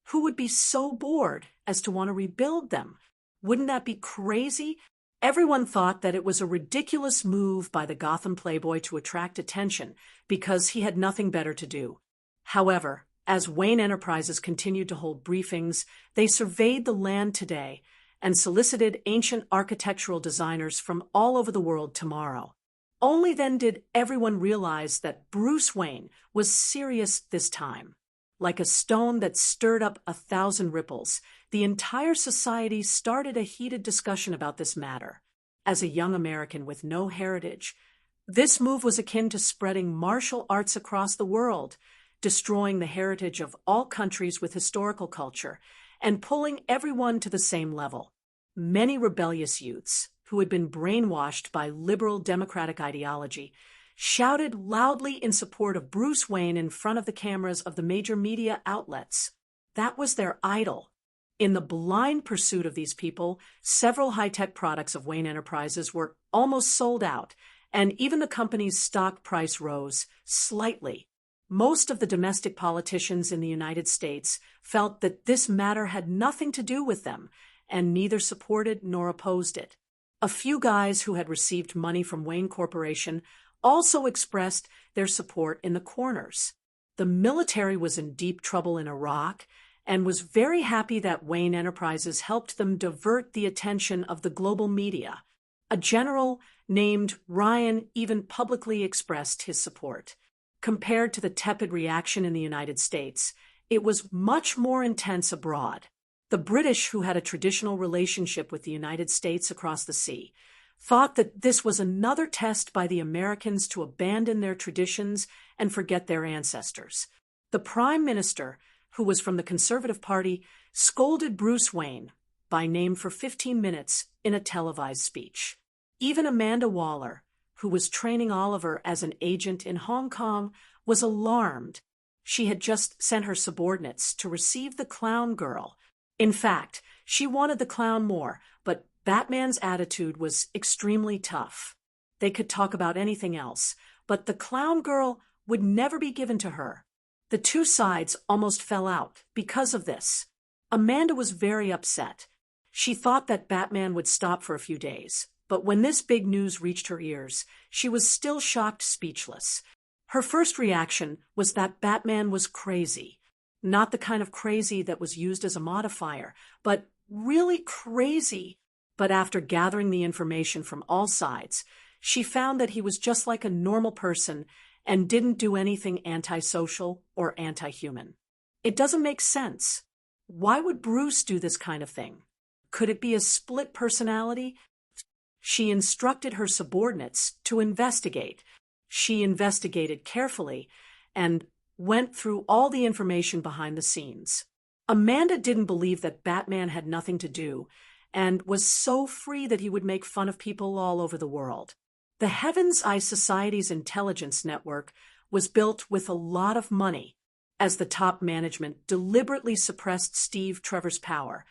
Who would be so bored as to want to rebuild them? Wouldn't that be crazy? Everyone thought that it was a ridiculous move by the Gotham playboy to attract attention because he had nothing better to do. However, as Wayne Enterprises continued to hold briefings, they surveyed the land today and solicited ancient architectural designers from all over the world tomorrow. Only then did everyone realize that Bruce Wayne was serious this time. Like a stone that stirred up 1,000 ripples, the entire society started a heated discussion about this matter. As a young American with no heritage, this move was akin to spreading martial arts across the world, destroying the heritage of all countries with historical culture, and pulling everyone to the same level. Many rebellious youths, who had been brainwashed by liberal democratic ideology, shouted loudly in support of Bruce Wayne in front of the cameras of the major media outlets. That was their idol. In the blind pursuit of these people, several high-tech products of Wayne Enterprises were almost sold out, and even the company's stock price rose slightly. Most of the domestic politicians in the United States felt that this matter had nothing to do with them, and neither supported nor opposed it. A few guys who had received money from Wayne Corporation also expressed their support in the corners. The military was in deep trouble in Iraq and was very happy that Wayne Enterprises helped them divert the attention of the global media. A general named Ryan even publicly expressed his support. Compared to the tepid reaction in the United States, it was much more intense abroad. The British, who had a traditional relationship with the United States across the sea, thought that this was another test by the Americans to abandon their traditions and forget their ancestors. The Prime Minister, who was from the Conservative Party, scolded Bruce Wayne by name for 15 minutes in a televised speech. Even Amanda Waller, who was training Oliver as an agent in Hong Kong, was alarmed. She had just sent her subordinates to receive the clown girl. In fact, she wanted the clown more, but Batman's attitude was extremely tough. They could talk about anything else, but the clown girl would never be given to her. The two sides almost fell out because of this. Amanda was very upset. She thought that Batman would stop for a few days, but when this big news reached her ears, she was still shocked speechless. Her first reaction was that Batman was crazy. Not the kind of crazy that was used as a modifier, but really crazy. But after gathering the information from all sides, she found that he was just like a normal person and didn't do anything antisocial or anti-human. It doesn't make sense. Why would Bruce do this kind of thing? Could it be a split personality? She instructed her subordinates to investigate. She investigated carefully and went through all the information behind the scenes. Amanda didn't believe that Batman had nothing to do and was so free that he would make fun of people all over the world. The Heaven's Eye Society's intelligence network was built with a lot of money. As the top management deliberately suppressed Steve Trevor's power,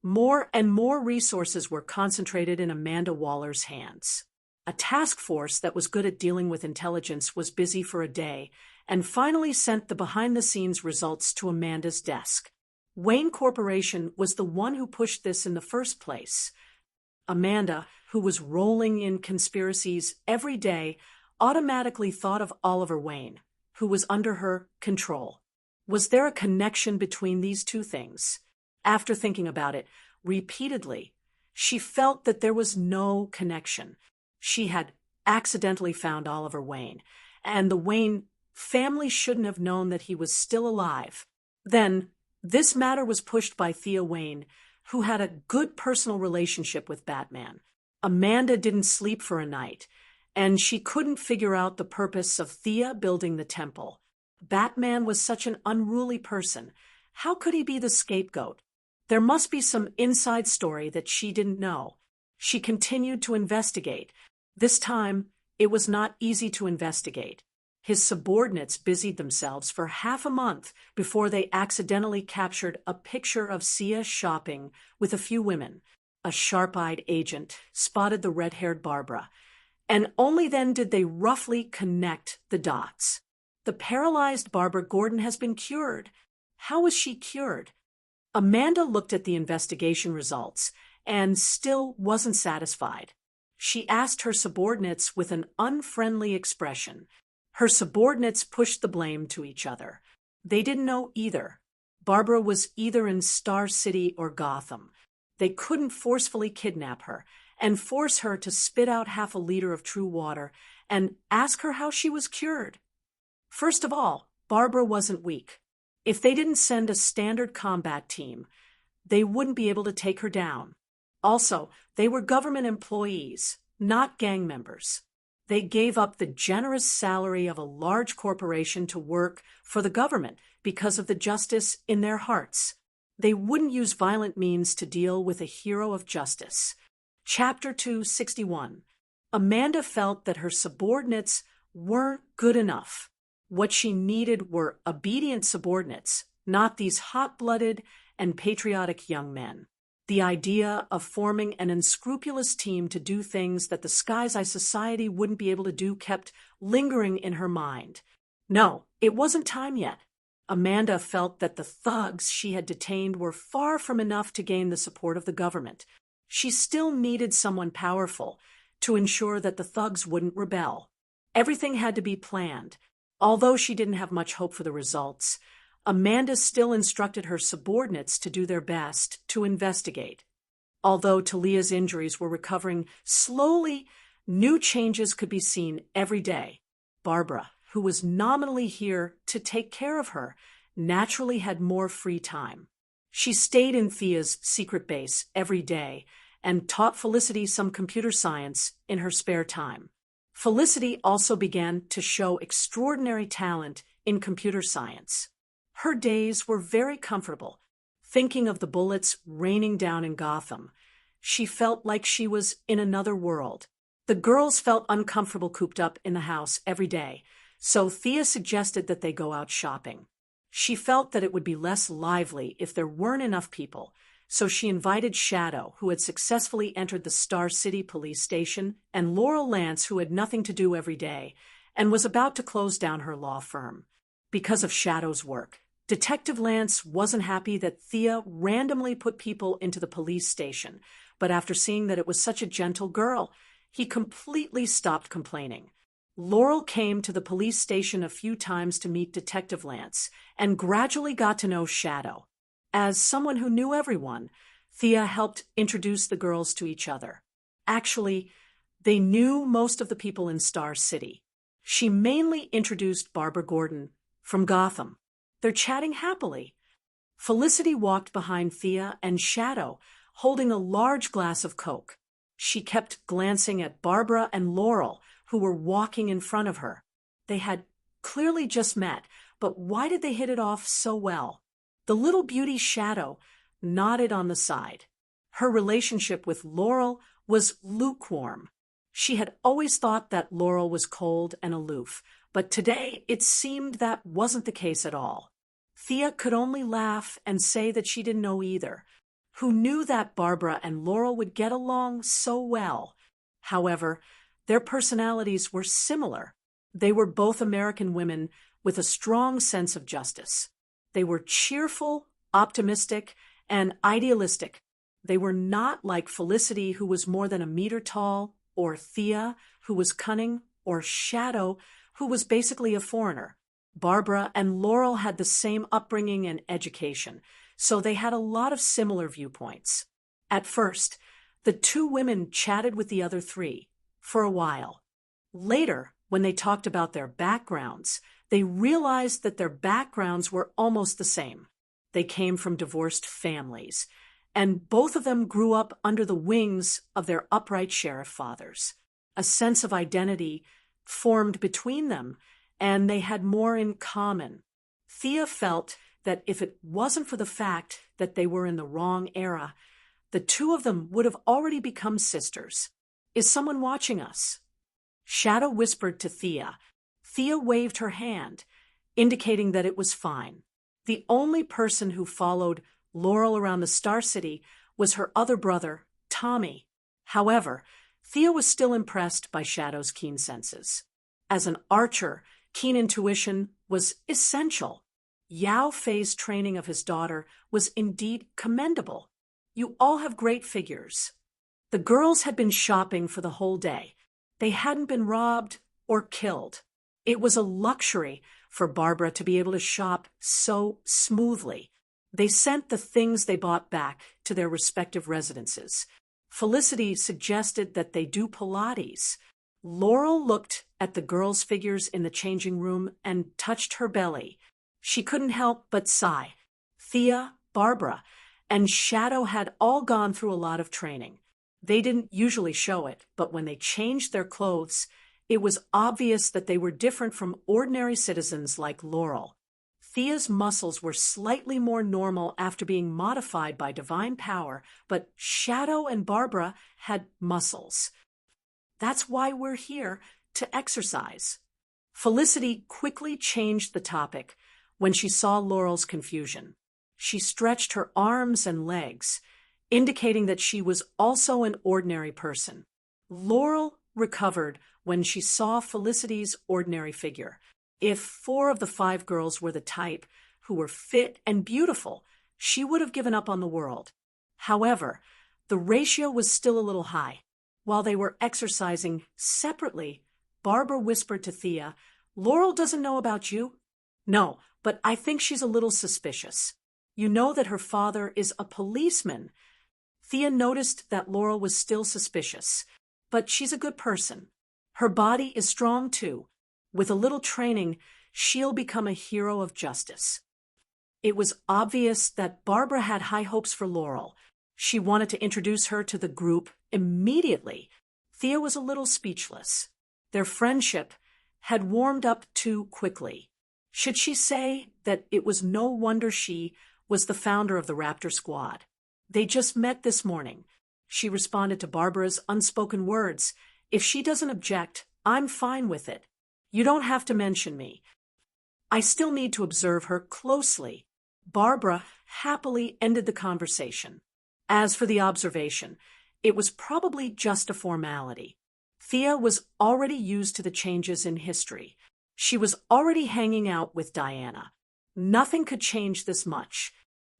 more and more resources were concentrated in Amanda Waller's hands. A task force that was good at dealing with intelligence was busy for a day and finally sent the behind-the-scenes results to Amanda's desk. Wayne Corporation was the one who pushed this in the first place. Amanda, who was rolling in conspiracies every day, automatically thought of Oliver Wayne, who was under her control. Was there a connection between these two things? After thinking about it repeatedly, she felt that there was no connection. She had accidentally found Oliver Wayne, and the Wayne family shouldn't have known that he was still alive. Then, this matter was pushed by Thea Wayne, who had a good personal relationship with Batman. Amanda didn't sleep for a night, and she couldn't figure out the purpose of Thea building the temple. Batman was such an unruly person. How could he be the scapegoat? There must be some inside story that she didn't know. She continued to investigate. This time, it was not easy to investigate. His subordinates busied themselves for half a month before they accidentally captured a picture of Sia shopping with a few women. A sharp-eyed agent spotted the red-haired Barbara, and only then did they roughly connect the dots. The paralyzed Barbara Gordon has been cured. How was she cured? Amanda looked at the investigation results and still wasn't satisfied. She asked her subordinates with an unfriendly expression. Her subordinates pushed the blame to each other. They didn't know either. Barbara was either in Star City or Gotham. They couldn't forcefully kidnap her and force her to spit out half a liter of true water and ask her how she was cured. First of all, Barbara wasn't weak. If they didn't send a standard combat team, they wouldn't be able to take her down. Also, they were government employees, not gang members. They gave up the generous salary of a large corporation to work for the government because of the justice in their hearts. They wouldn't use violent means to deal with a hero of justice. Chapter 261. Amanda felt that her subordinates weren't good enough. What she needed were obedient subordinates, not these hot-blooded and patriotic young men. The idea of forming an unscrupulous team to do things that the Sky's Eye Society wouldn't be able to do kept lingering in her mind. No, it wasn't time yet. Amanda felt that the thugs she had detained were far from enough to gain the support of the government. She still needed someone powerful to ensure that the thugs wouldn't rebel. Everything had to be planned. Although she didn't have much hope for the results, Amanda still instructed her subordinates to do their best to investigate. Although Talia's injuries were recovering slowly, new changes could be seen every day. Barbara, who was nominally here to take care of her, naturally had more free time. She stayed in Thea's secret base every day and taught Felicity some computer science in her spare time. Felicity also began to show extraordinary talent in computer science. Her days were very comfortable. Thinking of the bullets raining down in Gotham, she felt like she was in another world. The girls felt uncomfortable cooped up in the house every day, so Thea suggested that they go out shopping. She felt that it would be less lively if there weren't enough people, so she invited Shadow, who had successfully entered the Star City police station, and Laurel Lance, who had nothing to do every day and was about to close down her law firm. Because of Shadow's work, Detective Lance wasn't happy that Thea randomly put people into the police station, but after seeing that it was such a gentle girl, he completely stopped complaining. Laurel came to the police station a few times to meet Detective Lance and gradually got to know Shadow. As someone who knew everyone, Thea helped introduce the girls to each other. Actually, they knew most of the people in Star City. She mainly introduced Barbara Gordon from Gotham. They're chatting happily. Felicity walked behind Thea and Shadow, holding a large glass of Coke. She kept glancing at Barbara and Laurel, who were walking in front of her. They had clearly just met, but why did they hit it off so well? The little beauty Shadow nodded on the side. Her relationship with Laurel was lukewarm. She had always thought that Laurel was cold and aloof, but today it seemed that wasn't the case at all. Thea could only laugh and say that she didn't know either. Who knew that Barbara and Laurel would get along so well? However, their personalities were similar. They were both American women with a strong sense of justice. They were cheerful, optimistic, and idealistic. They were not like Felicity, who was more than a meter tall, or Thea, who was cunning, or Shadow, who was basically a foreigner. Barbara and Laurel had the same upbringing and education, so they had a lot of similar viewpoints. At first, the two women chatted with the other three for a while. Later, when they talked about their backgrounds, they realized that their backgrounds were almost the same. They came from divorced families, and both of them grew up under the wings of their upright sheriff fathers. A sense of identity formed between them, and they had more in common. Thea felt that if it wasn't for the fact that they were in the wrong era, the two of them would have already become sisters. Is someone watching us? Shadow whispered to Thea. Thea waved her hand, indicating that it was fine. The only person who followed Laurel around the Star City was her other brother, Tommy. However, Thea was still impressed by Shadow's keen senses. As an archer, keen intuition was essential. Yao Fei's training of his daughter was indeed commendable. You all have great figures. The girls had been shopping for the whole day. They hadn't been robbed or killed. It was a luxury for Barbara to be able to shop so smoothly. They sent the things they bought back to their respective residences. Felicity suggested that they do Pilates. Laurel looked at the girls' figures in the changing room and touched her belly. She couldn't help but sigh. Thea, Barbara, and Shadow had all gone through a lot of training. They didn't usually show it, but when they changed their clothes, it was obvious that they were different from ordinary citizens like Laurel. Thea's muscles were slightly more normal after being modified by divine power, but Shadow and Barbara had muscles. That's why we're here, to exercise. Felicity quickly changed the topic when she saw Laurel's confusion. She stretched her arms and legs, indicating that she was also an ordinary person. Laurel recovered when she saw Felicity's ordinary figure. If 4 of the 5 girls were the type who were fit and beautiful, she would have given up on the world. However, the ratio was still a little high. While they were exercising separately, Barbara whispered to Thea, "Laurel doesn't know about you." "No, but I think she's a little suspicious. You know that her father is a policeman." Thea noticed that Laurel was still suspicious, but she's a good person. Her body is strong too. With a little training, she'll become a hero of justice. It was obvious that Barbara had high hopes for Laurel. She wanted to introduce her to the group immediately. Thea was a little speechless. Their friendship had warmed up too quickly. Should she say that it was no wonder she was the founder of the Raptor Squad? They just met this morning. She responded to Barbara's unspoken words. "If she doesn't object, I'm fine with it. You don't have to mention me. I still need to observe her closely." Barbara happily ended the conversation. As for the observation, it was probably just a formality. Thea was already used to the changes in history. She was already hanging out with Diana. Nothing could change this much.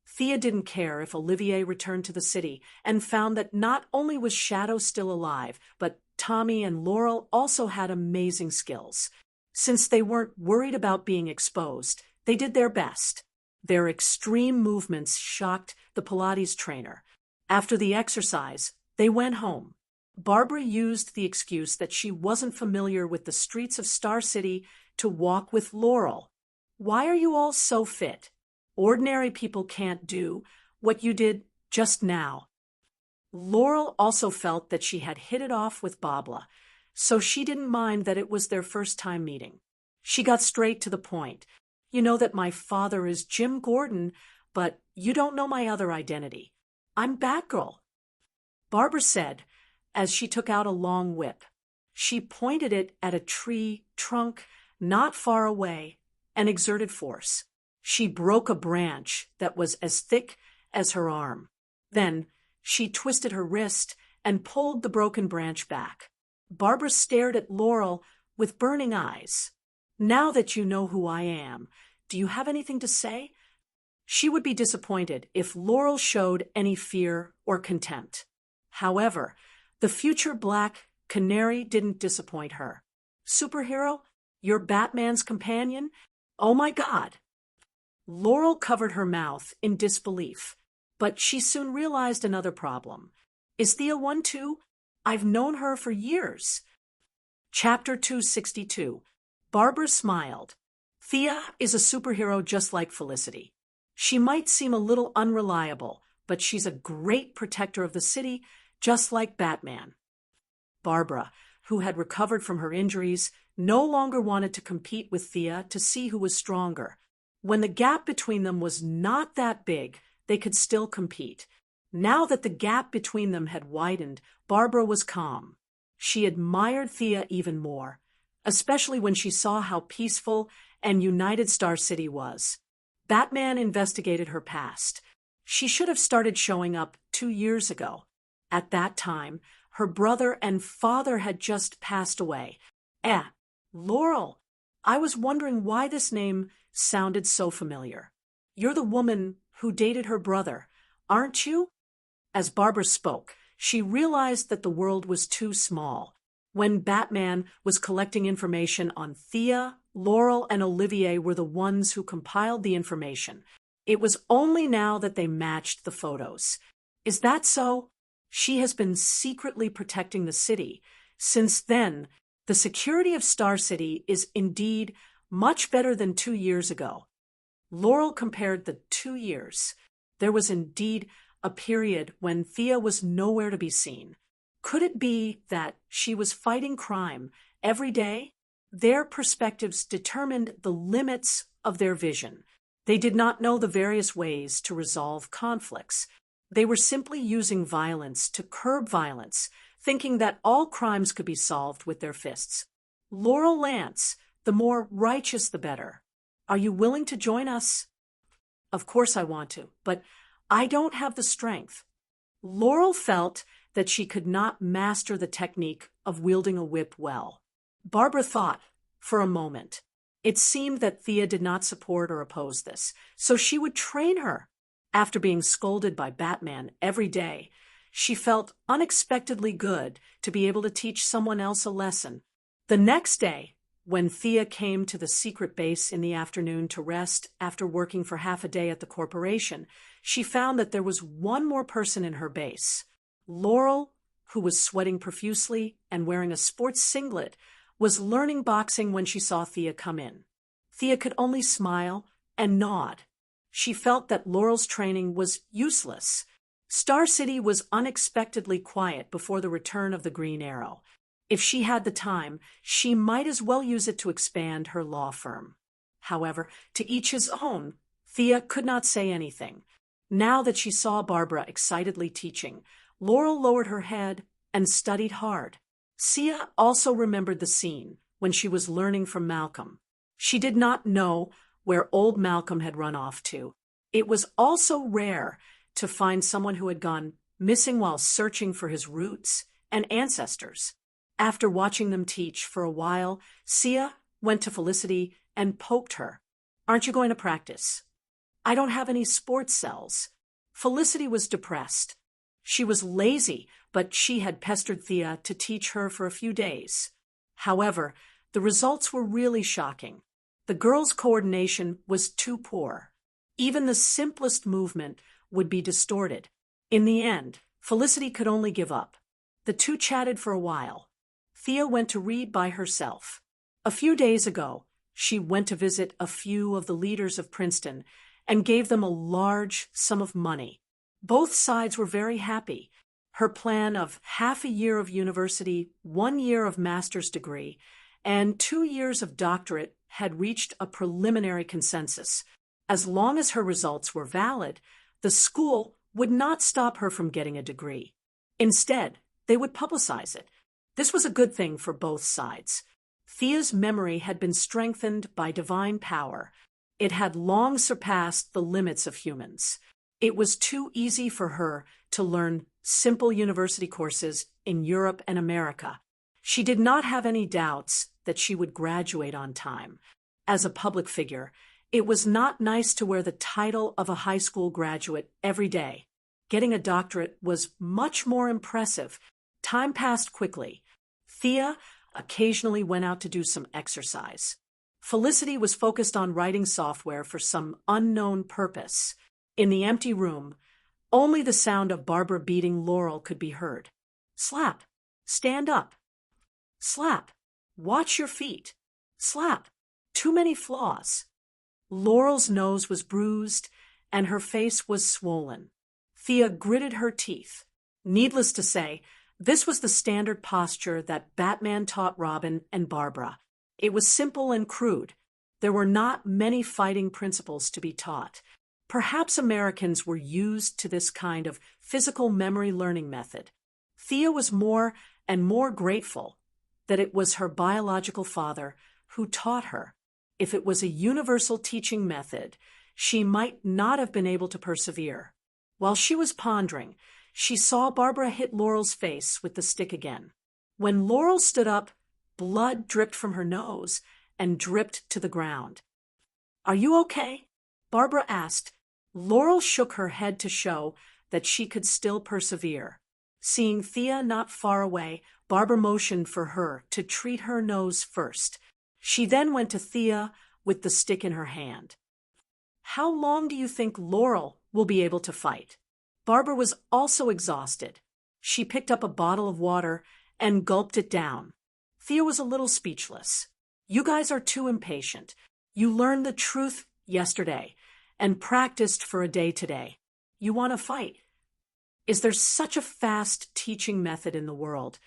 Thea didn't care if Olivier returned to the city and found that not only was Shadow still alive, but Tommy and Laurel also had amazing skills. Since they weren't worried about being exposed, they did their best. Their extreme movements shocked the Pilates trainer. After the exercise, they went home. Barbara used the excuse that she wasn't familiar with the streets of Star City to walk with Laurel. "Why are you all so fit? Ordinary people can't do what you did just now." Laurel also felt that she had hit it off with Babla, so she didn't mind that it was their first time meeting. She got straight to the point. "You know that my father is Jim Gordon, but you don't know my other identity. I'm Batgirl," Barbara said as she took out a long whip. She pointed it at a tree trunk not far away and exerted force. She broke a branch that was as thick as her arm. Then she twisted her wrist and pulled the broken branch back. Barbara stared at Laurel with burning eyes. "Now that you know who I am, do you have anything to say?" She would be disappointed if Laurel showed any fear or contempt. However, the future Black Canary didn't disappoint her. "Superhero? You're Batman's companion? Oh my God!" Laurel covered her mouth in disbelief, but she soon realized another problem. "Is Thea one too? I've known her for years." Chapter 262. Barbara smiled. Thea is a superhero just like Felicity. She might seem a little unreliable, but she's a great protector of the city, just like Batman. Barbara, who had recovered from her injuries, no longer wanted to compete with Thea to see who was stronger. When the gap between them was not that big, they could still compete. Now that the gap between them had widened, Barbara was calm. She admired Thea even more, especially when she saw how peaceful and united Star City was. Batman investigated her past. She should have started showing up 2 years ago. At that time, her brother and father had just passed away. Laurel, I was wondering why this name sounded so familiar. You're the woman who dated her brother, aren't you? As Barbara spoke, she realized that the world was too small. When Batman was collecting information on Thea, Laurel and Olivier were the ones who compiled the information. It was only now that they matched the photos. Is that so? She has been secretly protecting the city. Since then, the security of Star City is indeed much better than 2 years ago. Laurel compared the 2 years. There was indeed a period when Thea was nowhere to be seen. Could it be that she was fighting crime every day? Their perspectives determined the limits of their vision. They did not know the various ways to resolve conflicts. They were simply using violence to curb violence, thinking that all crimes could be solved with their fists. Laurel Lance, the more righteous the better. Are you willing to join us? Of course I want to, but I don't have the strength. Laurel felt that she could not master the technique of wielding a whip well. Barbara thought for a moment. It seemed that Thea did not support or oppose this, so she would train her. After being scolded by Batman every day, she felt unexpectedly good to be able to teach someone else a lesson. The next day, when Thea came to the secret base in the afternoon to rest after working for half a day at the corporation, she found that there was one more person in her base. Laurel, who was sweating profusely and wearing a sports singlet, was learning boxing when she saw Thea come in. Thea could only smile and nod. She felt that Laurel's training was useless. Star City was unexpectedly quiet before the return of the Green Arrow. If she had the time, she might as well use it to expand her law firm. However, to each his own, Thea could not say anything. Now that she saw Barbara excitedly teaching, Laurel lowered her head and studied hard. Thea also remembered the scene when she was learning from Malcolm. She did not know where old Malcolm had run off to. It was also rare to find someone who had gone missing while searching for his roots and ancestors. After watching them teach for a while, Thea went to Felicity and poked her. "Aren't you going to practice?" "I don't have any sports cells." Felicity was depressed. She was lazy, but she had pestered Thea to teach her for a few days. However, the results were really shocking. The girls' coordination was too poor. Even the simplest movement would be distorted. In the end, Felicity could only give up. The two chatted for a while. Thea went to read by herself. A few days ago, she went to visit a few of the leaders of Princeton and gave them a large sum of money. Both sides were very happy. Her plan of half a year of university, 1 year of master's degree, and 2 years of doctorate had reached a preliminary consensus. As long as her results were valid, the school would not stop her from getting a degree. Instead, they would publicize it. This was a good thing for both sides. Thea's memory had been strengthened by divine power. It had long surpassed the limits of humans. It was too easy for her to learn simple university courses in Europe and America. She did not have any doubts that she would graduate on time. As a public figure, it was not nice to wear the title of a high school graduate every day. Getting a doctorate was much more impressive. Time passed quickly. Thea occasionally went out to do some exercise. Felicity was focused on writing software for some unknown purpose. In the empty room, only the sound of Barbara beating Laurel could be heard. Slap. Stand up. Slap. Watch your feet. Slap. Too many flaws. Laurel's nose was bruised and her face was swollen. Thea gritted her teeth. Needless to say, this was the standard posture that Batman taught Robin and Barbara. It was simple and crude. There were not many fighting principles to be taught. Perhaps Americans were used to this kind of physical memory learning method. Thea was more and more grateful that it was her biological father who taught her. If it was a universal teaching method, she might not have been able to persevere. While she was pondering, she saw Barbara hit Laurel's face with the stick again. When Laurel stood up, blood dripped from her nose and dripped to the ground. "Are you okay?" Barbara asked. Laurel shook her head to show that she could still persevere. Seeing Thea not far away, Barbara motioned for her to treat her nose first. She then went to Thea with the stick in her hand. "How long do you think Laurel will be able to fight?" Barbara was also exhausted. She picked up a bottle of water and gulped it down. Thea was a little speechless. "You guys are too impatient. You learned the truth yesterday and practiced for a day today. You want to fight. Is there such a fast teaching method in the world?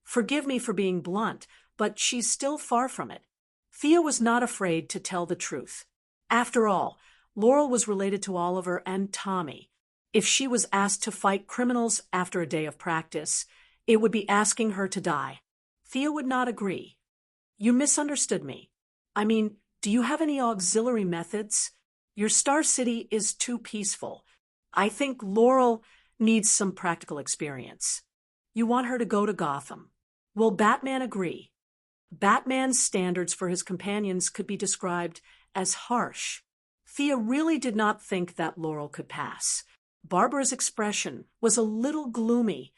Forgive me for being blunt, but she's still far from it." Thea was not afraid to tell the truth. After all, Laurel was related to Oliver and Tommy. If she was asked to fight criminals after a day of practice, it would be asking her to die. Thea would not agree. You misunderstood me. I mean, do you have any auxiliary methods? Your Star City is too peaceful. I think Laurel needs some practical experience. You want her to go to Gotham. Will Batman agree? Batman's standards for his companions could be described as harsh. Thea really did not think that Laurel could pass. Barbara's expression was a little gloomy.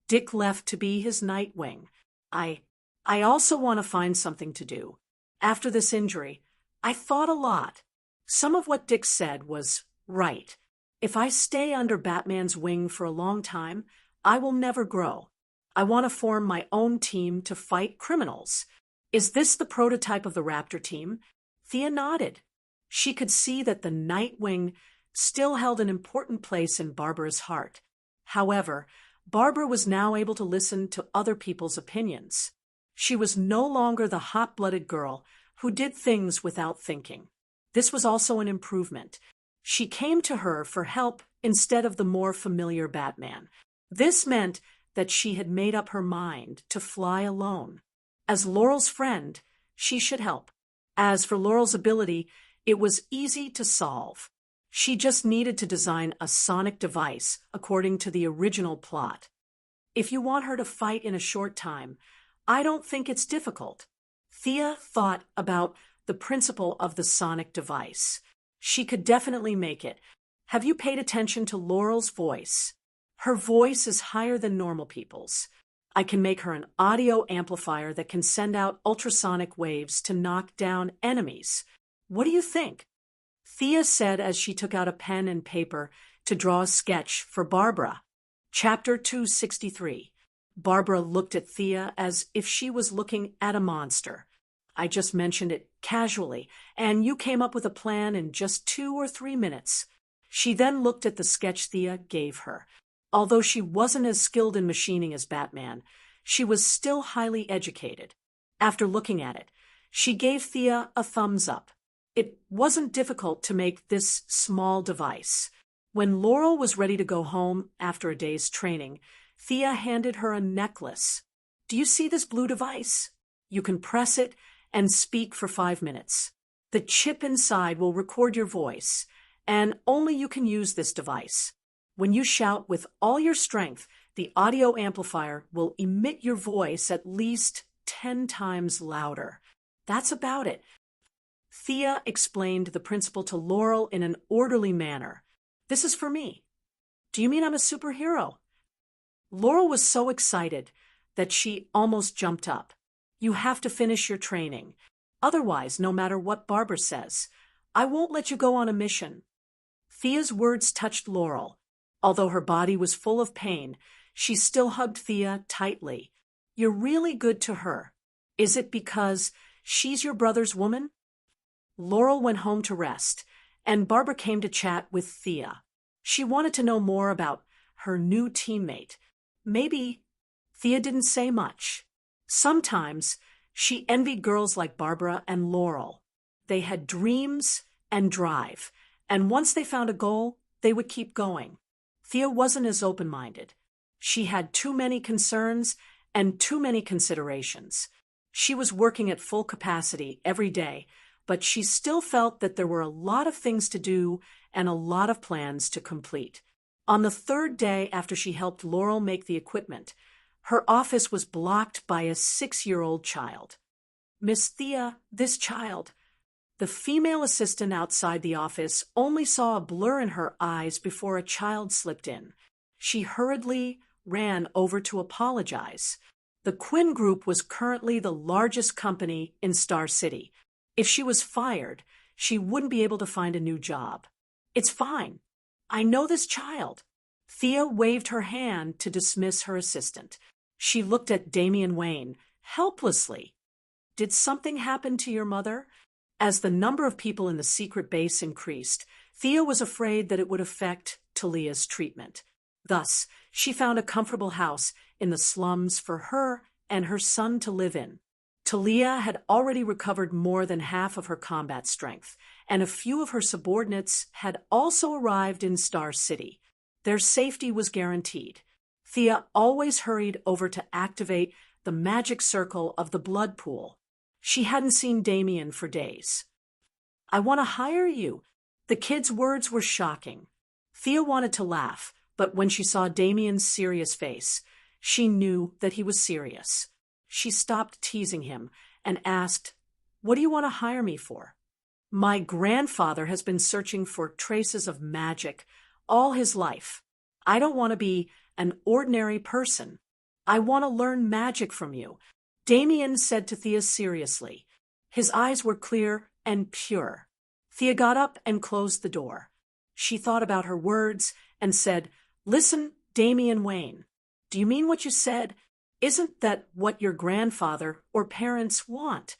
Dick left to be his Nightwing. I also want to find something to do. After this injury, I thought a lot. Some of what Dick said was right. If I stay under Batman's wing for a long time, I will never grow. I want to form my own team to fight criminals. Is this the prototype of the Raptor team? Thea nodded. She could see that the Nightwing still held an important place in Barbara's heart. However, Barbara was now able to listen to other people's opinions. She was no longer the hot-blooded girl who did things without thinking. This was also an improvement. She came to her for help instead of the more familiar Batman. This meant that she had made up her mind to fly alone. As Laurel's friend, she should help. As for Laurel's ability, it was easy to solve. She just needed to design a sonic device according to the original plot. If you want her to fight in a short time, I don't think it's difficult. Thea thought about the principle of the sonic device. She could definitely make it. Have you paid attention to Laurel's voice? Her voice is higher than normal people's. I can make her an audio amplifier that can send out ultrasonic waves to knock down enemies. What do you think? Thea said as she took out a pen and paper to draw a sketch for Barbara. Chapter 263. Barbara looked at Thea as if she was looking at a monster. I just mentioned it casually, and you came up with a plan in just 2 or 3 minutes. She then looked at the sketch Thea gave her. Although she wasn't as skilled in machining as Batman, she was still highly educated. After looking at it, she gave Thea a thumbs up. It wasn't difficult to make this small device. When Laurel was ready to go home after a day's training, Thea handed her a necklace. Do you see this blue device? You can press it and speak for 5 minutes. The chip inside will record your voice, and only you can use this device. When you shout with all your strength, the audio amplifier will emit your voice at least 10 times louder. That's about it. Thea explained the principle to Laurel in an orderly manner. This is for me. Do you mean I'm a superhero? Laurel was so excited that she almost jumped up. You have to finish your training. Otherwise, no matter what Barbara says, I won't let you go on a mission. Thea's words touched Laurel. Although her body was full of pain, she still hugged Thea tightly. You're really good to her. Is it because she's your brother's woman? Laurel went home to rest, and Barbara came to chat with Thea. She wanted to know more about her new teammate. Maybe Thea didn't say much. Sometimes she envied girls like Barbara and Laurel. They had dreams and drive, and once they found a goal, they would keep going. Thea wasn't as open-minded. She had too many concerns and too many considerations. She was working at full capacity every day, but she still felt that there were a lot of things to do and a lot of plans to complete. On the 3rd day after she helped Laurel make the equipment, her office was blocked by a 6-year-old child. Miss Thea, this child. The female assistant outside the office only saw a blur in her eyes before a child slipped in. She hurriedly ran over to apologize. The Quinn Group was currently the largest company in Star City. If she was fired, she wouldn't be able to find a new job. It's fine. I know this child. Thea waved her hand to dismiss her assistant. She looked at Damian Wayne helplessly. Did something happen to your mother? As the number of people in the secret base increased, Thea was afraid that it would affect Talia's treatment. Thus, she found a comfortable house in the slums for her and her son to live in. Talia had already recovered more than half of her combat strength, and a few of her subordinates had also arrived in Star City. Their safety was guaranteed. Thea always hurried over to activate the magic circle of the blood pool. She hadn't seen Damien for days. "I want to hire you." The kid's words were shocking. Thea wanted to laugh, but when she saw Damien's serious face, she knew that he was serious. She stopped teasing him and asked, "What do you want to hire me for?" "My grandfather has been searching for traces of magic all his life. I don't want to be an ordinary person. I want to learn magic from you," Damien said to Thea seriously. His eyes were clear and pure. Thea got up and closed the door. She thought about her words and said, "Listen, Damien Wayne, do you mean what you said? Isn't that what your grandfather or parents want?"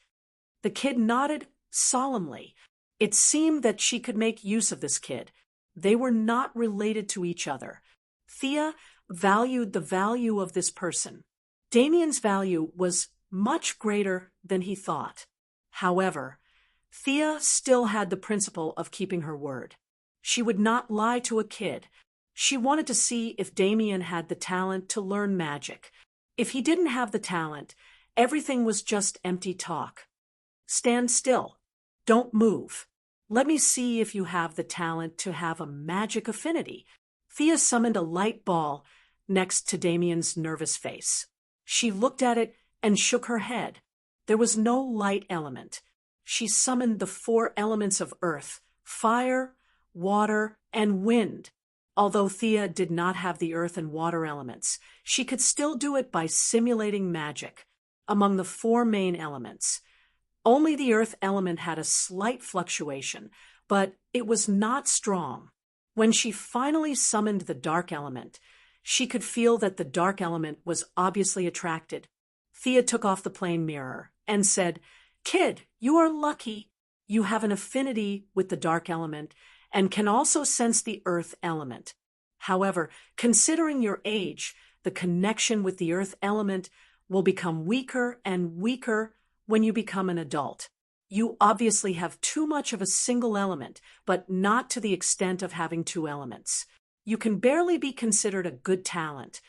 The kid nodded solemnly. It seemed that she could make use of this kid. They were not related to each other. Thea valued the value of this person. Damien's value was much greater than he thought. However, Thea still had the principle of keeping her word. She would not lie to a kid. She wanted to see if Damien had the talent to learn magic. If he didn't have the talent, everything was just empty talk. "Stand still. Don't move. Let me see if you have the talent to have a magic affinity." Thea summoned a light ball next to Damien's nervous face. She looked at it and shook her head. There was no light element. She summoned the 4 elements of earth, fire, water, and wind. Although Thea did not have the earth and water elements, she could still do it by simulating magic. Among the 4 main elements, only the earth element had a slight fluctuation, but it was not strong. When she finally summoned the dark element, she could feel that the dark element was obviously attracted. Thea took off the plane mirror and said, "Kid, you are lucky. You have an affinity with the dark element and can also sense the earth element. However, considering your age, the connection with the earth element will become weaker and weaker when you become an adult. You obviously have too much of a single element, but not to the extent of having 2 elements. You can barely be considered a good talent."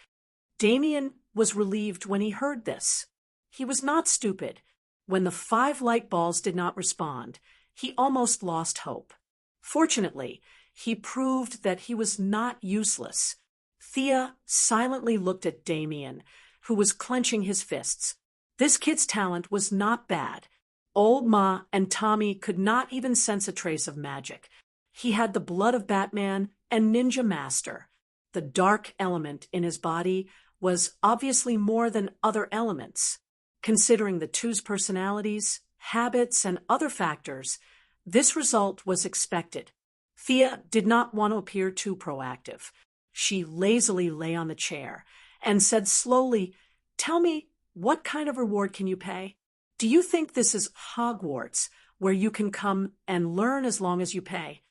Damien was relieved when he heard this. He was not stupid. When the 5 light balls did not respond, he almost lost hope. Fortunately, he proved that he was not useless. Thea silently looked at Damien, who was clenching his fists. This kid's talent was not bad. Old Ma and Tommy could not even sense a trace of magic. He had the blood of Batman and Ninja Master. The dark element in his body was obviously more than other elements. Considering the two's personalities, habits, and other factors, this result was expected. Thea did not want to appear too proactive. She lazily lay on the chair and said slowly, "Tell me, what kind of reward can you pay? Do you think this is Hogwarts, where you can come and learn as long as you pay?"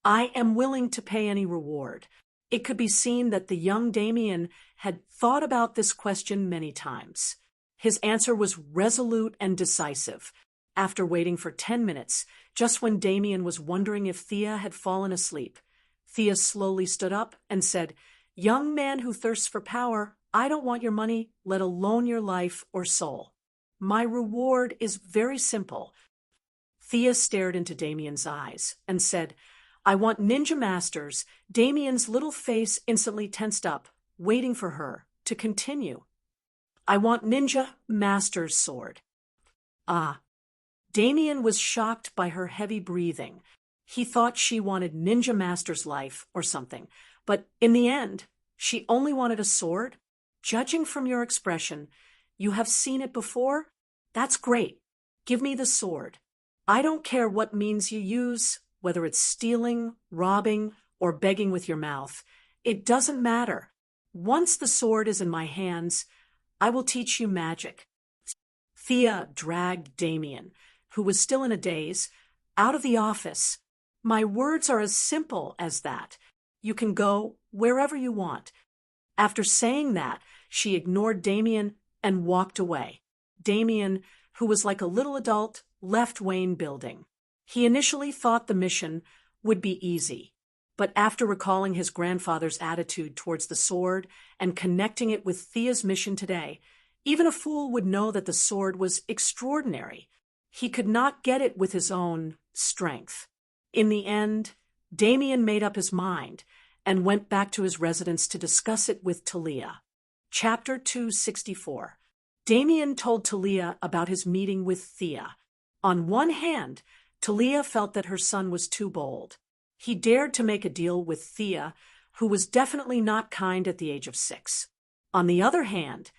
"I am willing to pay any reward." It could be seen that the young Damien had thought about this question many times. His answer was resolute and decisive. After waiting for 10 minutes, just when Damien was wondering if Thea had fallen asleep, Thea slowly stood up and said, "Young man who thirsts for power, I don't want your money, let alone your life or soul. My reward is very simple." Thea stared into Damien's eyes and said, "I want Ninja Masters." Damien's little face instantly tensed up, waiting for her to continue. "I want Ninja Master's sword." Ah. Damien was shocked by her heavy breathing. He thought she wanted Ninja Master's life or something, but in the end, she only wanted a sword. "Judging from your expression, you have seen it before? That's great. Give me the sword. I don't care what means you use, whether it's stealing, robbing, or begging with your mouth. It doesn't matter. Once the sword is in my hands, I will teach you magic." Thea dragged Damien, who was still in a daze, out of the office. "My words are as simple as that. You can go wherever you want." After saying that, she ignored Damien and walked away. Damien who was like a little adult, left Wayne building. He initially thought the mission would be easy, but after recalling his grandfather's attitude towards the sword and connecting it with Thea's mission today, even a fool would know that the sword was extraordinary. He could not get it with his own strength. In the end, Damien made up his mind and went back to his residence to discuss it with Talia. Chapter 264. Damien told Talia about his meeting with Thea. On one hand, Talia felt that her son was too bold. He dared to make a deal with Thea, who was definitely not kind at the age of 6. On the other hand,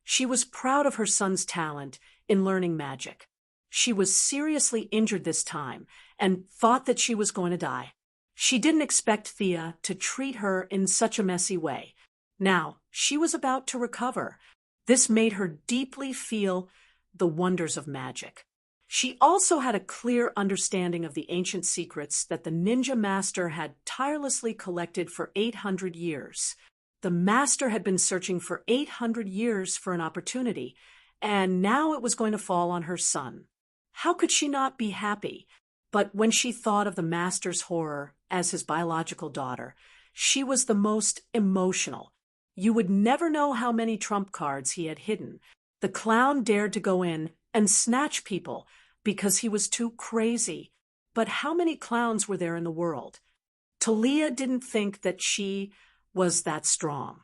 she was proud of her son's talent in learning magic. She was seriously injured this time and thought that she was going to die. She didn't expect Thea to treat her in such a messy way. Now, she was about to recover. This made her deeply feel the wonders of magic. She also had a clear understanding of the ancient secrets that the ninja master had tirelessly collected for 800 years. The master had been searching for 800 years for an opportunity, and now it was going to fall on her son. How could she not be happy? But when she thought of the master's horror as his biological daughter, she was the most emotional. You would never know how many trump cards he had hidden. The clown dared to go in and snatch people because he was too crazy. But how many clowns were there in the world? Talia didn't think that she was that strong.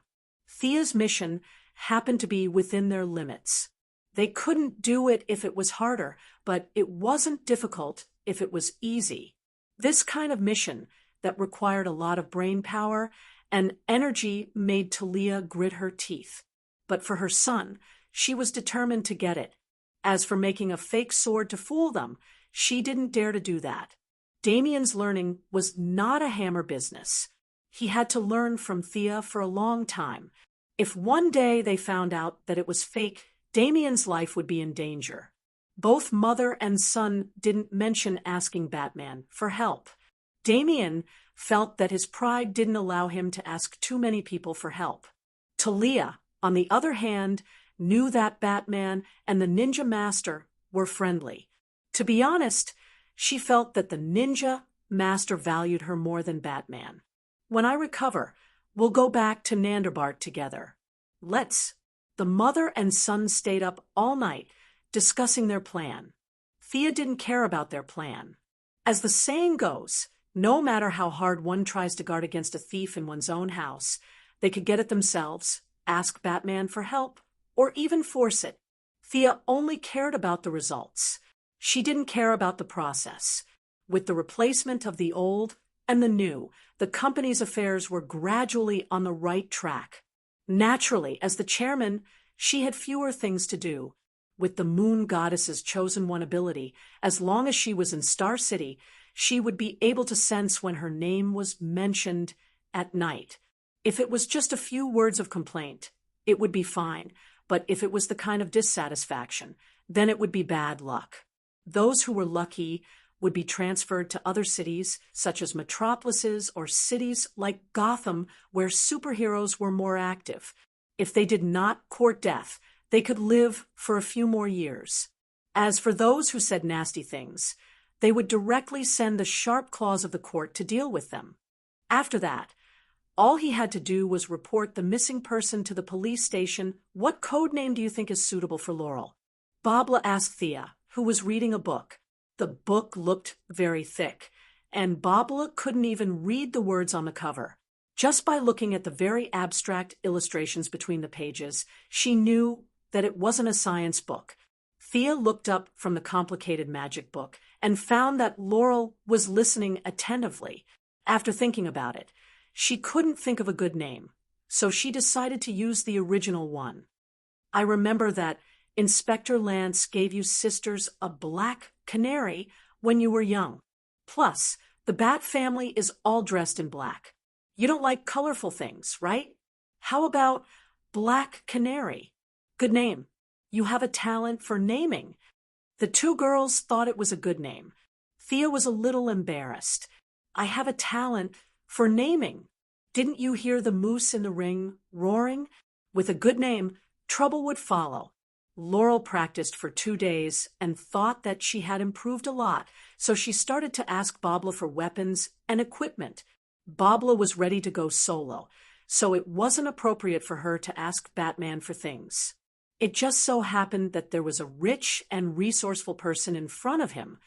Thea's mission happened to be within their limits. They couldn't do it if it was harder, but it wasn't difficult if it was easy. This kind of mission that required a lot of brain power and energy made Talia grit her teeth. But for her son, she was determined to get it. As for making a fake sword to fool them, she didn't dare to do that. Damien's learning was not a hammer business. He had to learn from Thea for a long time. If one day they found out that it was fake, Damien's life would be in danger. Both mother and son didn't mention asking Batman for help. Damien felt that his pride didn't allow him to ask too many people for help. Talia, on the other hand, knew that Batman and the ninja master were friendly. To be honest, she felt that the ninja master valued her more than Batman. When I recover, we'll go back to Nanderbart together. Let's. The mother and son stayed up all night, discussing their plan. Thea didn't care about their plan. As the saying goes, no matter how hard one tries to guard against a thief in one's own house, they could get it themselves, ask Batman for help, or even force it. Thea only cared about the results. She didn't care about the process. With the replacement of the old and the new, the company's affairs were gradually on the right track. Naturally, as the chairman, she had fewer things to do. With the moon goddess's chosen one ability, as long as she was in Star City, she would be able to sense when her name was mentioned at night. If it was just a few words of complaint, it would be fine, but if it was the kind of dissatisfaction, then it would be bad luck. Those who were lucky would be transferred to other cities, such as metropolises or cities like Gotham, where superheroes were more active. If they did not court death, they could live for a few more years. As for those who said nasty things, they would directly send the sharp claws of the court to deal with them. After that, all he had to do was report the missing person to the police station. What code name do you think is suitable for Laurel? Babla asked Thea, who was reading a book. The book looked very thick, and Babla couldn't even read the words on the cover. Just by looking at the very abstract illustrations between the pages, she knew that it wasn't a science book. Thea looked up from the complicated magic book and found that Laurel was listening attentively. After thinking about it, she couldn't think of a good name, so she decided to use the original one. I remember that Inspector Lance gave you sisters a black canary when you were young. Plus, the Bat family is all dressed in black. You don't like colorful things, right? How about Black Canary? Good name. You have a talent for naming. The two girls thought it was a good name. Thea was a little embarrassed. I have a talent for naming. Didn't you hear the moose in the ring roaring? With a good name, trouble would follow. Laurel practiced for 2 days and thought that she had improved a lot, so she started to ask Bobla for weapons and equipment. Bobla was ready to go solo, so it wasn't appropriate for her to ask Batman for things. It just so happened that there was a rich and resourceful person in front of him,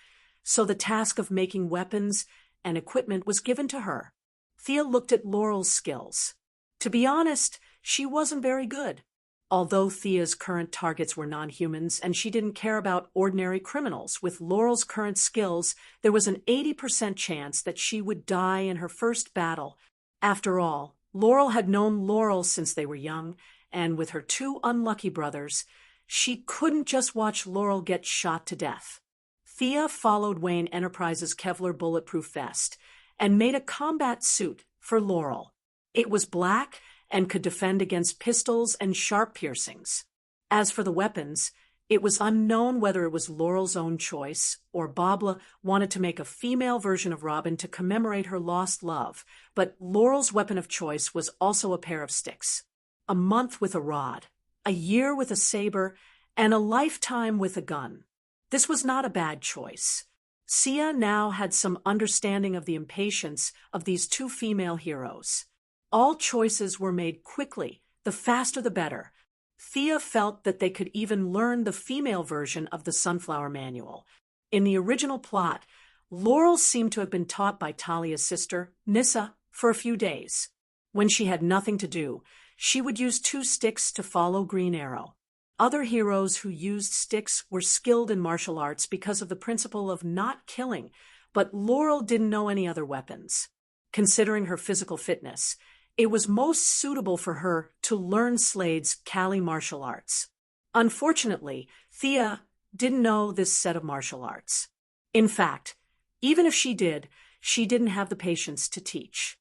so the task of making weapons and equipment was given to her. Thea looked at Laurel's skills. To be honest, she wasn't very good. Although Thea's current targets were non-humans and she didn't care about ordinary criminals, with Laurel's current skills, there was an 80% chance that she would die in her first battle. After all, Laurel had known Laurel since they were young, and with her 2 unlucky brothers, she couldn't just watch Laurel get shot to death. Thea followed Wayne Enterprises' Kevlar bulletproof vest and made a combat suit for Laurel. It was black and could defend against pistols and sharp piercings. As for the weapons, it was unknown whether it was Laurel's own choice or Bobla wanted to make a female version of Robin to commemorate her lost love, but Laurel's weapon of choice was also a pair of sticks. A month with a rod, a year with a saber, and a lifetime with a gun. This was not a bad choice. Sia now had some understanding of the impatience of these 2 female heroes. All choices were made quickly, the faster the better. Thea felt that they could even learn the female version of the Sunflower Manual. In the original plot, Laurel seemed to have been taught by Talia's sister, Nyssa, for a few days. When she had nothing to do, she would use 2 sticks to follow Green Arrow. Other heroes who used sticks were skilled in martial arts because of the principle of not killing, but Laurel didn't know any other weapons. Considering her physical fitness, it was most suitable for her to learn Slade's Kali martial arts. Unfortunately, Thea didn't know this set of martial arts. In fact, even if she did, she didn't have the patience to teach.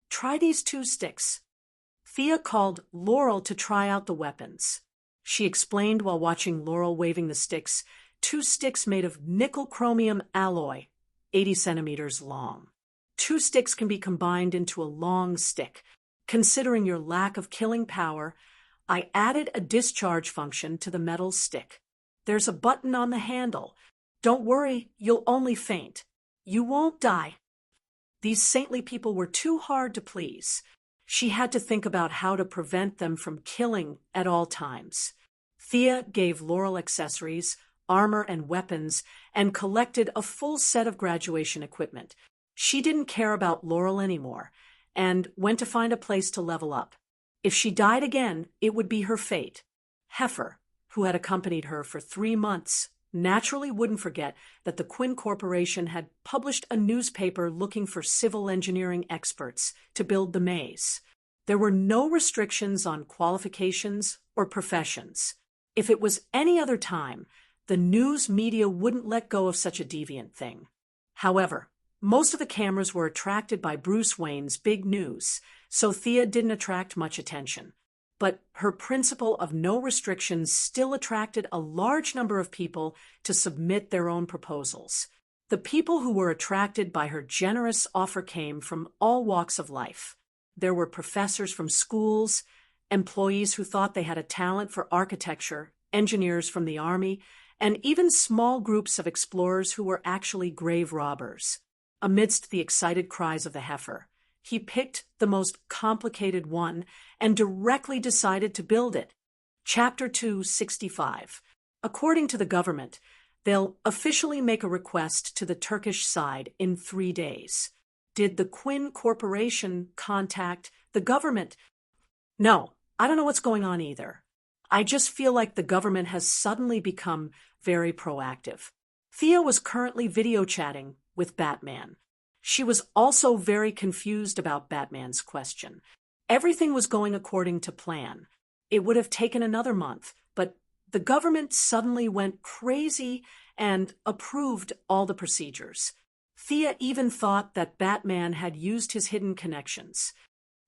Try these 2 sticks. Thea called Laurel to try out the weapons. She explained while watching Laurel waving the sticks, 2 sticks made of nickel-chromium alloy, 80 centimeters long. 2 sticks can be combined into a long stick. Considering your lack of killing power, I added a discharge function to the metal stick. There's a button on the handle. Don't worry, you'll only faint. You won't die. These saintly people were too hard to please. She had to think about how to prevent them from killing at all times. Thea gave Laurel accessories, armor, and weapons, and collected a full set of graduation equipment. She didn't care about Laurel anymore, and went to find a place to level up. If she died again, it would be her fate. Heifer, who had accompanied her for 3 months, naturally wouldn't forget that the Quinn Corporation had published a newspaper looking for civil engineering experts to build the maze. There were no restrictions on qualifications or professions. If it was any other time, the news media wouldn't let go of such a deviant thing. However, most of the cameras were attracted by Bruce Wayne's big news, so Thea didn't attract much attention. But her principle of no restrictions still attracted a large number of people to submit their own proposals. The people who were attracted by her generous offer came from all walks of life. There were professors from schools, employees who thought they had a talent for architecture, engineers from the army, and even small groups of explorers who were actually grave robbers. Amidst the excited cries of the heifer, he picked the most complicated one and directly decided to build it. Chapter 265. According to the government, they'll officially make a request to the Turkish side in 3 days. Did the Quinn Corporation contact the government? No, I don't know what's going on either. I just feel like the government has suddenly become very proactive. Thea was currently video chatting with Batman. She was also very confused about Batman's question. Everything was going according to plan. It would have taken another month, but the government suddenly went crazy and approved all the procedures. Thea even thought that Batman had used his hidden connections.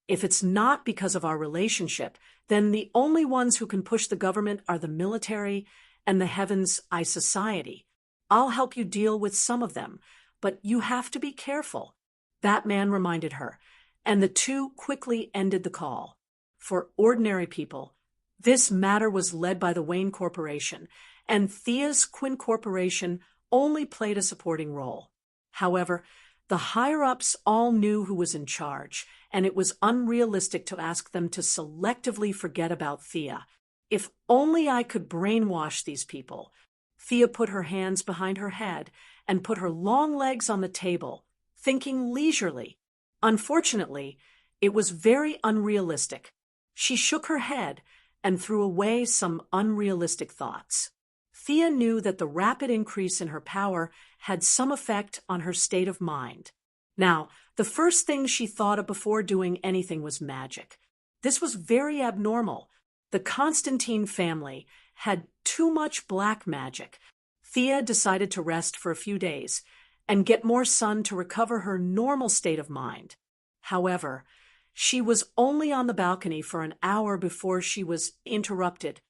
If it's not because of our relationship, then the only ones who can push the government are the military and the Heaven's Eye Society. I'll help you deal with some of them, but you have to be careful, Batman reminded her, and the two quickly ended the call. For ordinary people, This matter was led by the Wayne Corporation, and Thea's Quinn Corporation only played a supporting role. However, the higher-ups all knew who was in charge, and it was unrealistic to ask them to selectively forget about Thea. If only I could brainwash these people. Thea put her hands behind her head and put her long legs on the table, thinking leisurely. Unfortunately, it was very unrealistic. She shook her head and threw away some unrealistic thoughts. Thea knew that the rapid increase in her power had some effect on her state of mind. Now, the first thing she thought of before doing anything was magic. This was very abnormal. The Constantine family had too much black magic. Thea decided to rest for a few days and get more sun to recover her normal state of mind. However, she was only on the balcony for an hour before she was interrupted.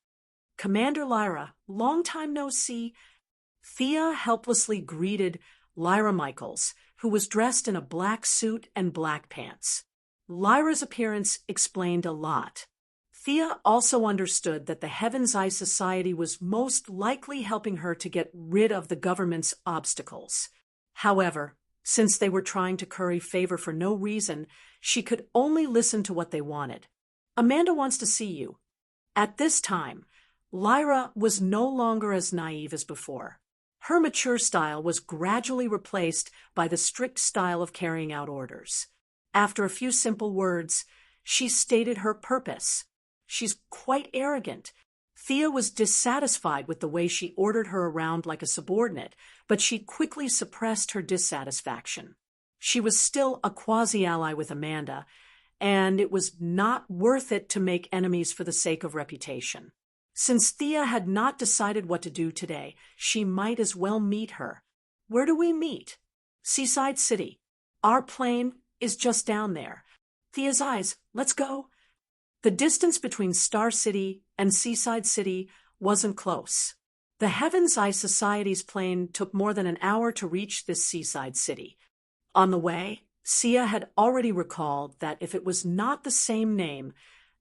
"Commander Lyra, long time no see." Thea helplessly greeted Lyra Michaels, who was dressed in a black suit and black pants. Lyra's appearance explained a lot. Thea also understood that the Heaven's Eye Society was most likely helping her to get rid of the government's obstacles. However, since they were trying to curry favor for no reason, she could only listen to what they wanted. "Amanda wants to see you." At this time, Lyra was no longer as naive as before. Her mature style was gradually replaced by the strict style of carrying out orders. After a few simple words, she stated her purpose. "She's quite arrogant." Thea was dissatisfied with the way she ordered her around like a subordinate, but she quickly suppressed her dissatisfaction. She was still a quasi-ally with Amanda, and it was not worth it to make enemies for the sake of reputation. Since Thea had not decided what to do today, she might as well meet her. "Where do we meet?" "Seaside City. Our plane is just down there." Thea's eyes, "Let's go." The distance between Star City and Seaside City wasn't close. The Heaven's Eye Society's plane took more than an hour to reach this seaside city. On the way, Sia had already recalled that if it was not the same name,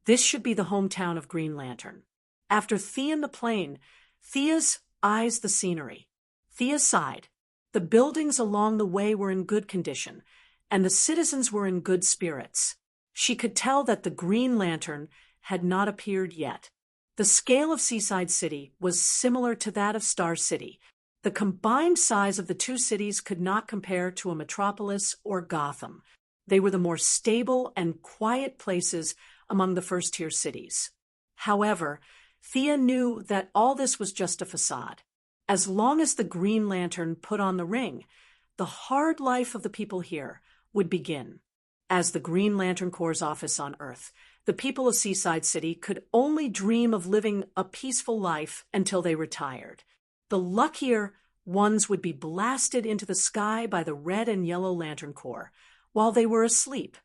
this should be the hometown of Green Lantern. After Thea in the plane, Thea's eyes the scenery. Thea sighed. The buildings along the way were in good condition, and the citizens were in good spirits. She could tell that the Green Lantern had not appeared yet. The scale of Seaside City was similar to that of Star City. The combined size of the two cities could not compare to a metropolis or Gotham. They were the more stable and quiet places among the first-tier cities. However, Thea knew that all this was just a facade. As long as the Green Lantern put on the ring, the hard life of the people here would begin. As the Green Lantern Corps' office on Earth, the people of Seaside City could only dream of living a peaceful life until they retired. The luckier ones would be blasted into the sky by the Red and Yellow Lantern Corps while they were asleep.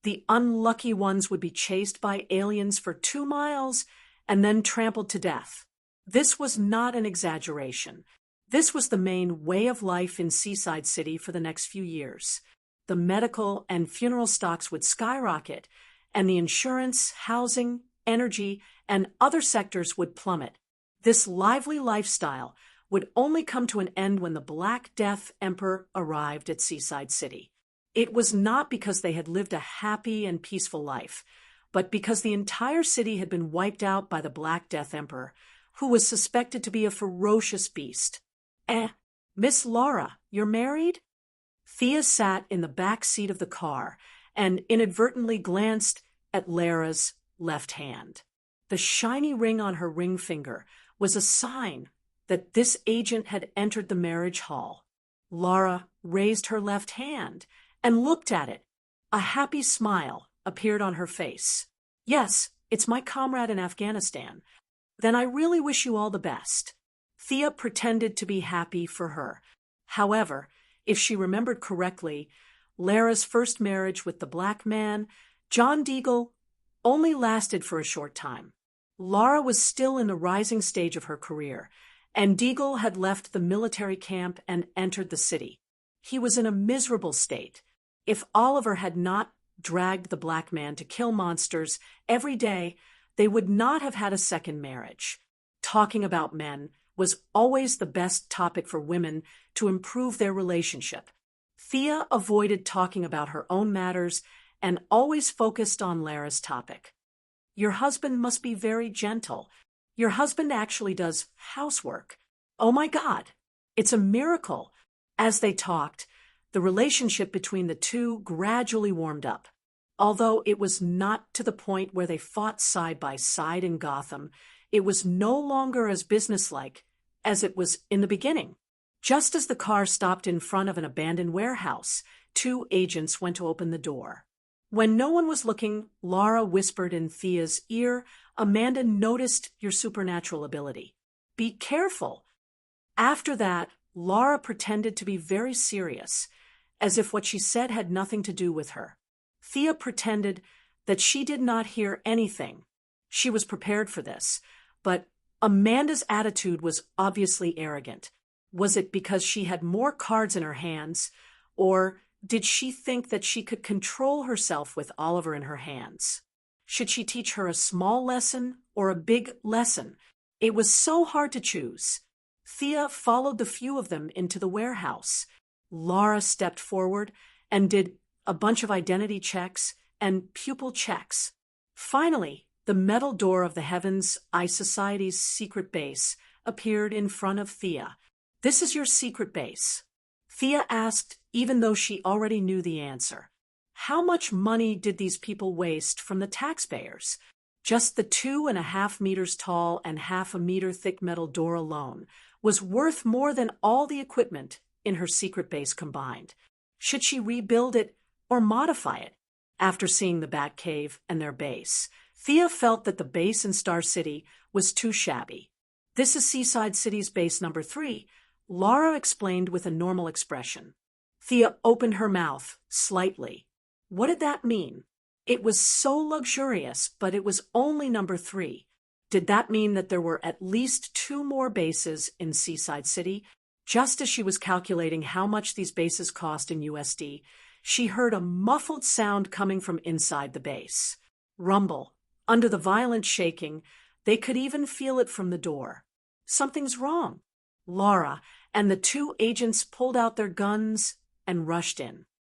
The unlucky ones would be chased by aliens for 2 miles and then trampled to death. This was not an exaggeration. This was the main way of life in Seaside City for the next few years. The medical and funeral stocks would skyrocket, and the insurance, housing, energy, and other sectors would plummet. This lively lifestyle would only come to an end when the Black Death Emperor arrived at Seaside City. It was not because they had lived a happy and peaceful life, but because the entire city had been wiped out by the Black Death Emperor, who was suspected to be a ferocious beast. Miss Laura, you're married?" Thea sat in the back seat of the car and inadvertently glanced at Lara's left hand. The shiny ring on her ring finger was a sign that this agent had entered the marriage hall. Lara raised her left hand and looked at it. A happy smile appeared on her face. "Yes, it's my comrade in Afghanistan." "Then I really wish you all the best." Thea pretended to be happy for her. However, if she remembered correctly, Lara's first marriage with the black man, John Deagle, only lasted for a short time. Lara was still in the rising stage of her career, and Deagle had left the military camp and entered the city. He was in a miserable state. If Oliver had not dragged the black man to kill monsters every day, they would not have had a second marriage. Talking about men was always the best topic for women to improve their relationship. Thea avoided talking about her own matters and always focused on Lara's topic. Your husband must be very gentle. Your husband actually does housework. Oh my God, it's a miracle. As they talked, the relationship between the two gradually warmed up. Although it was not to the point where they fought side by side in Gotham, it was no longer as businesslike as it was in the beginning. Just as the car stopped in front of an abandoned warehouse, two agents went to open the door. When no one was looking, Laura whispered in Thea's ear, "Amanda noticed your supernatural ability. Be careful." After that, Laura pretended to be very serious, as if what she said had nothing to do with her. Thea pretended that she did not hear anything. She was prepared for this, but Amanda's attitude was obviously arrogant. Was it because she had more cards in her hands, or did she think that she could control herself with Oliver in her hands? Should she teach her a small lesson or a big lesson? It was so hard to choose. Thea followed the few of them into the warehouse. Laura stepped forward and did a bunch of identity checks and pupil checks. Finally, the metal door of the Heavens Eye Society's secret base appeared in front of Thea. "This is your secret base?" Thea asked, even though she already knew the answer. How much money did these people waste from the taxpayers? Just the 2.5 meters tall and 0.5 meter thick metal door alone was worth more than all the equipment in her secret base combined. Should she rebuild it or modify it? After seeing the Batcave and their base, Thea felt that the base in Star City was too shabby. "This is Seaside City's base number 3, Laura explained with a normal expression. Thea opened her mouth slightly. What did that mean? It was so luxurious, but it was only number 3. Did that mean that there were at least 2 more bases in Seaside City? Just as she was calculating how much these bases cost in USD, she heard a muffled sound coming from inside the base. Rumble. Under the violent shaking, they could even feel it from the door. Something's wrong. Laura and the 2 agents pulled out their guns and rushed in.